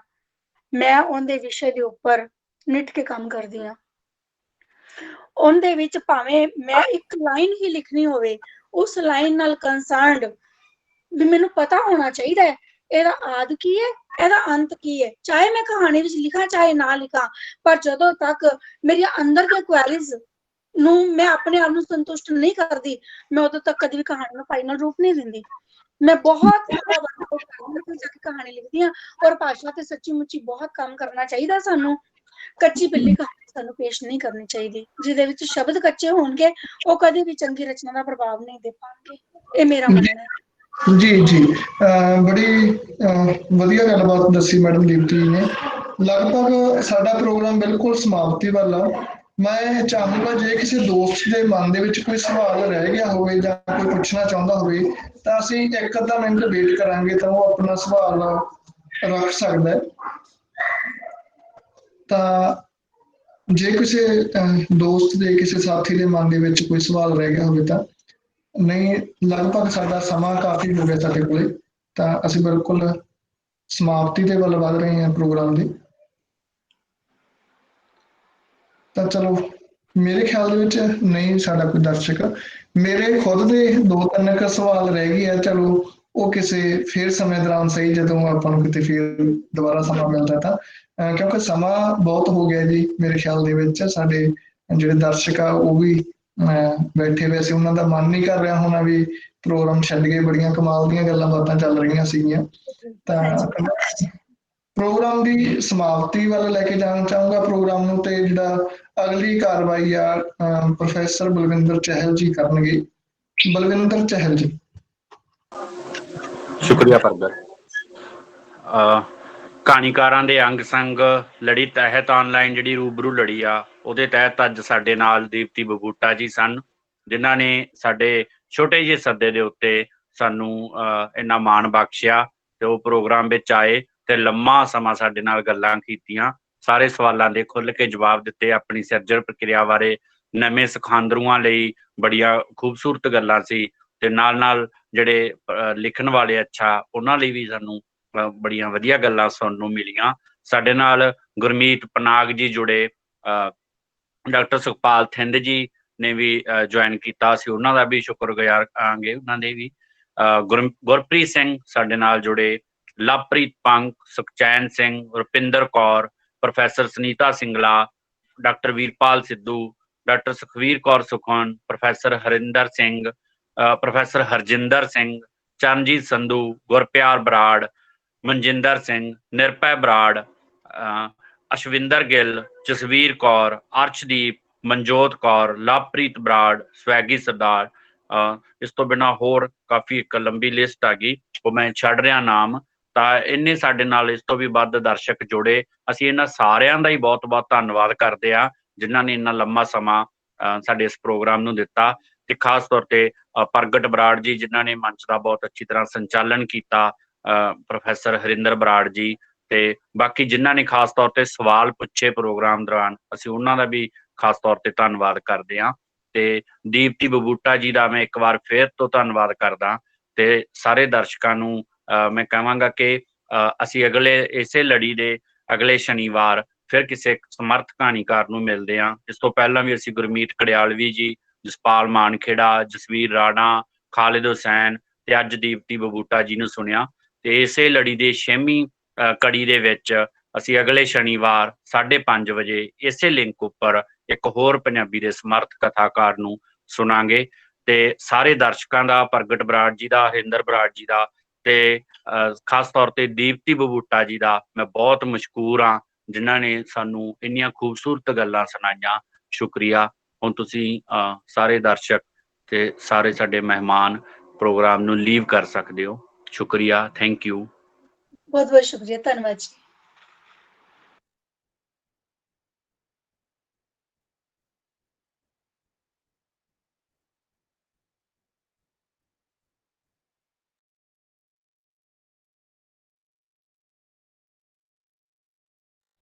ਮੈਂ ਉਹਦੇ ਵਿਸ਼ੇ ਦੇ ਉੱਪਰ ਨਿੱਠ ਕੇ ਕੰਮ ਕਰਦੀ ਹਾਂ। ਉਹਦੇ ਵਿੱਚ ਭਾਵੇਂ ਮੈਂ ਇੱਕ ਲਾਈਨ ਹੀ ਲਿਖਣੀ ਹੋਵੇ, ਉਸ ਲਾਈਨ ਨਾਲ ਕੰਸਰਨਡ ਵੀ ਮੈਨੂੰ ਪਤਾ ਹੋਣਾ ਚਾਹੀਦਾ ਹੈ ਇਹਦਾ ਆਦਿ ਕੀ ਹੈ, ਇਹਦਾ ਅੰਤ ਕੀ ਹੈ। ਚਾਹੇ ਮੈਂ ਕਹਾਣੀ ਵਿੱਚ ਲਿਖਾਂ ਚਾਹੇ ਨਾ ਲਿਖਾਂ, ਪਰ ਜਦੋਂ ਤੱਕ ਮੇਰੀਆਂ ਅੰਦਰ ਦੀਆਂ ਕੁਐਰੀਜ਼ ਨੂੰ ਮੈਂ ਆਪਣੇ ਆਪ ਨੂੰ ਸੰਤੁਸ਼ਟ ਨਹੀਂ ਕਰਦੀ, ਮੈਂ ਉਦੋਂ ਤੱਕ ਕਦੀ ਵੀ ਕਹਾਣੀ ਨੂੰ ਫਾਈਨਲ ਰੂਪ ਨਹੀਂ ਦਿੰਦੀ। ਮੈਂ ਬਹੁਤ ਕਹਾਣੀ ਲਿਖਦੀ ਹਾਂ, ਔਰ ਭਾਸ਼ਾ ਤੇ ਸੱਚੀ ਮੁੱਚੀ ਬਹੁਤ ਕੰਮ ਕਰਨਾ ਚਾਹੀਦਾ ਸਾਨੂੰ। ਕੱਚੀ ਬਿੱਲੀ ਕਹਾਣੀ ਸਾਨੂੰ ਪੇਸ਼ ਨਹੀਂ ਕਰਨੀ ਚਾਹੀਦੀ। ਜਿਹਦੇ ਵਿੱਚ ਸ਼ਬਦ ਕੱਚੇ ਹੋਣਗੇ, ਉਹ ਕਦੇ ਵੀ ਚੰਗੀ ਰਚਨਾ ਦਾ ਪ੍ਰਭਾਵ ਨਹੀਂ ਦੇ ਪਾਉਣਗੇ। ਇਹ ਮੇਰਾ ਮੰਨਣਾ ਹੈ। ਜੀ ਜੀ, ਬੜੀ ਵਧੀਆ ਗੱਲਬਾਤ ਦੱਸੀ ਮੈਡਮ ਦੀਪਤੀ ਜੀ ਨੇ। ਲਗਭਗ ਸਾਡਾ ਪ੍ਰੋਗਰਾਮ ਬਿਲਕੁਲ ਸਮਾਪਤੀ ਵੱਲ ਆ। ਮੈਂ ਚਾਹੂੰਗਾ ਜੇ ਕਿਸੇ ਦੋਸਤ ਦੇ ਮਨ ਦੇ ਵਿੱਚ ਕੋਈ ਸਵਾਲ ਰਹਿ ਗਿਆ ਹੋਵੇ ਜਾਂ ਕੋਈ ਪੁੱਛਣਾ ਚਾਹੁੰਦਾ ਹੋਵੇ, ਤਾਂ ਅਸੀਂ ਇੱਕ ਅੱਧਾ ਮਿੰਟ ਵੇਟ ਕਰਾਂਗੇ ਤਾਂ ਉਹ ਆਪਣਾ ਸਵਾਲ ਰੱਖ ਸਕਦਾ ਹੈ। ਤਾਂ ਜੇ ਕਿਸੇ ਦੋਸਤ ਦੇ, ਕਿਸੇ ਸਾਥੀ ਦੇ ਮਨ ਦੇ ਵਿੱਚ ਕੋਈ ਸਵਾਲ ਰਹਿ ਗਿਆ ਹੋਵੇ ਤਾਂ ਨਹੀਂ, ਲਗਭਗ ਸਾਡਾ ਸਮਾਂ ਕਾਫੀ ਹੋ ਗਿਆ ਸਾਡੇ ਕੋਲੇ, ਤਾਂ ਅਸੀਂ ਬਿਲਕੁਲ ਸਮਾਪਤੀ ਦੇ ਵੱਲ ਵੱਧ ਰਹੇ ਹਾਂ ਪ੍ਰੋਗਰਾਮ ਦੇ। ਤਾਂ ਚਲੋ, ਮੇਰੇ ਖਿਆਲ ਦੇ ਵਿੱਚ ਨਹੀਂ ਸਾਡਾ ਕੋਈ ਦਰਸ਼ਕ। ਮੇਰੇ ਖੁਦ ਦੇ 2-3 ਸਵਾਲ ਰਹਿ ਗਏ ਆ। ਚਲੋ ਉਹ ਕਿਸੇ ਫੇਰ ਸਮੇਂ ਦੌਰਾਨ ਸਹੀ, ਜਦੋਂ ਆਪਾਂ ਨੂੰ ਕਿਤੇ ਫੇਰ ਦੁਬਾਰਾ ਸਮਾਂ ਮਿਲਦਾ ਤਾਂ, ਕਿਉਂਕਿ ਸਮਾਂ ਬਹੁਤ ਹੋ ਗਿਆ ਜੀ ਮੇਰੇ ਖਿਆਲ ਦੇ ਵਿੱਚ। ਸਾਡੇ ਜਿਹੜੇ ਦਰਸ਼ਕ ਆ ਉਹ ਵੀ ਬੈਠੇ ਹੋਏ ਸੀ, ਉਹਨਾਂ ਦਾ ਮਨ ਨਹੀਂ ਕਰ ਰਿਹਾ ਹੋਣਾ ਵੀ ਪ੍ਰੋਗਰਾਮ ਛੱਡ ਕੇ। ਬੜੀਆਂ ਕਮਾਲ ਦੀਆਂ ਗੱਲਾਂ ਬਾਤਾਂ ਚੱਲ ਰਹੀਆਂ ਸੀਗੀਆਂ। ਤਾਂ ਪ੍ਰੋਗਰਾਮ ਦੀ ਸਮਾਪਤੀ ਵੱਲ ਲੈ ਕੇ ਜਾਣਾ ਚਾਹੂੰਗਾ ਪ੍ਰੋਗਰਾਮ ਨੂੰ, ਤੇ ਜਿਹੜਾ ਅਗਲੀ ਕਾਰਵਾਈ ਆ ਪ੍ਰੋਫੈਸਰ ਬਲਵਿੰਦਰ ਚਹਿਲ ਜੀ ਕਰਨਗੇ। ਬਲਵਿੰਦਰ ਚਹਿਲ ਜੀ। ਸ਼ੁਕਰੀਆ ਪ੍ਰਗਟ। ਕਹਾਣੀਕਾਰਾਂ ਦੇ ਅੰਗ ਸੰਗ ਲੜੀ ਤਹਿਤ ਆਨਲਾਈਨ ਜਿਹੜੀ ਰੂਬਰੂ ਲੜੀ ਆ, ਉਹਦੇ ਤਹਿਤ ਅੱਜ ਸਾਡੇ ਨਾਲ ਦੀਪਤੀ ਬਬੂਟਾ ਜੀ ਸਨ, ਜਿਨ੍ਹਾਂ ਨੇ ਸਾਡੇ ਛੋਟੇ ਜਿਹੇ ਸੱਦੇ ਦੇ ਉੱਤੇ ਸਾਨੂੰ ਇੰਨਾ ਮਾਣ ਬਖਸ਼ਿਆ ਤੇ ਉਹ ਪ੍ਰੋਗਰਾਮ ਵਿੱਚ ਆਏ ਤੇ ਲੰਮਾ ਸਮਾਂ ਸਾਡੇ ਨਾਲ ਗੱਲਾਂ ਕੀਤੀਆਂ। ਸਾਰੇ ਸਵਾਲਾਂ ਦੇ ਖੁੱਲ੍ਹ ਕੇ ਜਵਾਬ ਦਿੱਤੇ। ਆਪਣੀ ਸਿਰਜਣ ਪ੍ਰਕਿਰਿਆ ਬਾਰੇ, ਨਵੇਂ ਸਿਖਾਂਦਰੂਆਂ ਲਈ ਬੜੀਆਂ ਖੂਬਸੂਰਤ ਗੱਲਾਂ ਸੀ, ਤੇ ਨਾਲ ਜਿਹੜੇ ਲਿਖਣ ਵਾਲੇ ਅੱਛਾ, ਉਹਨਾਂ ਲਈ ਵੀ ਸਾਨੂੰ ਬੜੀਆਂ ਵਧੀਆ ਗੱਲਾਂ ਸੁਣਨ ਨੂੰ ਮਿਲੀਆਂ। ਸਾਡੇ ਨਾਲ ਗੁਰਮੀਤ ਪਨਾਗ ਜੀ ਜੁੜੇ, ਡਾਕਟਰ ਸੁਖਪਾਲ ਥਿੰਦ ਜੀ ਨੇ ਵੀ ਜੁਆਇਨ ਕੀਤਾ, ਅਸੀਂ ਉਹਨਾਂ ਦਾ ਵੀ ਸ਼ੁਕਰਗੁਜ਼ਾਰ ਕਰਾਂਗੇ। ਉਹਨਾਂ ਦੇ ਵੀ ਗੁਰਪ੍ਰੀਤ ਸਿੰਘ ਸਾਡੇ ਨਾਲ ਜੁੜੇ, ਲਵਪ੍ਰੀਤ ਪੰਕ, Sukhchain Singh, Rupinder Kaur, professor Sunita Singla, doctor Veerpal Sidhu, doctor Sukhveer Kaur Sukhan, professor Harinder Singh, professor Harjinder Singh, Charanjit Sandhu, Gurpiar Brar, Manjinder Singh, Nirbhai Brar, Ashwinder Gill, Jasveer Kaur, Arshdeep, Manjot Kaur, Lovepreet Brar, swaggy Sardar. ਇਸ ਤੋਂ ਬਿਨਾਂ ਹੋਰ ਕਾਫੀ ਇੱਕ ਲੰਬੀ ਲਿਸਟ ਆ ਗਈ, ਉਹ ਮੈਂ ਛੱਡ ਰਿਹਾ ਨਾਮ। ਤਾਂ ਇੰਨੇ ਸਾਡੇ ਨਾਲ ਇਸ ਤੋਂ ਵੀ ਵੱਧ ਦਰਸ਼ਕ ਜੁੜੇ। ਅਸੀਂ ਇਹਨਾਂ ਸਾਰਿਆਂ ਦਾ ਹੀ ਬਹੁਤ ਬਹੁਤ ਧੰਨਵਾਦ ਕਰਦੇ ਹਾਂ, ਜਿਨ੍ਹਾਂ ਨੇ ਇੰਨਾ ਲੰਮਾ ਸਮਾਂ ਸਾਡੇ ਇਸ ਪ੍ਰੋਗਰਾਮ ਨੂੰ ਦਿੱਤਾ। ਤੇ ਖਾਸ ਤੌਰ ਤੇ ਪ੍ਰਗਟ ਬਰਾੜ ਜੀ, ਜਿਨ੍ਹਾਂ ਨੇ ਮੰਚ ਦਾ ਬਹੁਤ ਅੱਛੀ ਤਰ੍ਹਾਂ ਸੰਚਾਲਨ ਕੀਤਾ, ਪ੍ਰੋਫੈਸਰ ਹਰਿੰਦਰ ਬਰਾੜ ਜੀ, ਤੇ ਬਾਕੀ ਜਿਨ੍ਹਾਂ ਨੇ ਖਾਸ ਤੌਰ ਤੇ ਸਵਾਲ ਪੁੱਛੇ ਪ੍ਰੋਗਰਾਮ ਦੌਰਾਨ, ਅਸੀਂ ਉਹਨਾਂ ਦਾ ਵੀ ਖਾਸ ਤੌਰ ਤੇ ਧੰਨਵਾਦ ਕਰਦੇ ਹਾਂ। ਤੇ ਦੀਪਤੀ ਬਬੂਟਾ ਜੀ ਦਾ ਮੈਂ ਇੱਕ ਵਾਰ ਫੇਰ ਤੋਂ ਧੰਨਵਾਦ ਕਰਦਾ। ਤੇ ਸਾਰੇ ਦਰਸ਼ਕਾਂ ਨੂੰ ਮੈਂ ਕਹਾਂਗਾ ਕਿ ਅਸੀਂ ਇਸੇ ਲੜੀ ਦੇ ਅਗਲੇ ਸ਼ਨੀਵਾਰ ਫਿਰ ਕਿਸੇ ਸਮਰਥ ਕਹਾਣੀਕਾਰ ਨੂੰ ਮਿਲਦੇ ਹਾਂ। ਇਸ ਤੋਂ ਪਹਿਲਾਂ ਵੀ ਅਸੀਂ ਗੁਰਮੀਤ ਕੜਿਆਲਵੀ ਜੀ, ਜਸਪਾਲ ਮਾਨਖੇੜਾ, ਜਸਵੀਰ ਰਾਣਾ, ਖਾਲਿਦ ਹੁਸੈਨ ਤੇ ਅੱਜ ਦੀਪਤੀ ਬਬੂਟਾ ਜੀ ਨੂੰ ਸੁਣਿਆ। ਤੇ ਇਸੇ ਲੜੀ ਦੇ 6ਵੀਂ ਕੜੀ ਦੇ ਵਿੱਚ ਅਸੀਂ ਅਗਲੇ ਸ਼ਨੀਵਾਰ 5:30 ਵਜੇ ਇਸੇ ਲਿੰਕ ਉੱਪਰ ਇੱਕ ਹੋਰ ਪੰਜਾਬੀ ਦੇ ਸਮਰਥ ਕਥਾਕਾਰ ਨੂੰ ਸੁਣਾਂਗੇ। ਤੇ ਸਾਰੇ ਦਰਸ਼ਕਾਂ ਦਾ, ਪ੍ਰਗਟ ਬਰਾੜ ਜੀ ਦਾ, ਹਰਿੰਦਰ ਬਰਾੜ ਜੀ ਦਾ, ਤੇ ਖਾਸ ਤੌਰ ਤੇ ਦੀਪਤੀ ਬਬੂਟਾ ਜੀ ਦਾ ਮੈਂ ਬਹੁਤ ਮਸ਼ਕੂਰ ਹਾਂ, ਜਿਨ੍ਹਾਂ ਨੇ ਸਾਨੂੰ ਇੰਨੀਆਂ ਖੂਬਸੂਰਤ ਗੱਲਾਂ ਸੁਣਾਈਆਂ। ਸ਼ੁਕਰੀਆ। ਹੁਣ ਤੁਸੀਂ ਸਾਰੇ ਦਰਸ਼ਕ ਤੇ ਸਾਰੇ ਸਾਡੇ ਮਹਿਮਾਨ ਪ੍ਰੋਗਰਾਮ ਨੂੰ ਲੀਵ ਕਰ ਸਕਦੇ ਹੋ। ਸ਼ੁਕਰੀਆ, ਥੈਂਕ ਯੂ। ਬਹੁਤ ਬਹੁਤ ਸ਼ੁਕਰੀਆ, ਧੰਨਵਾਦ ਜੀ।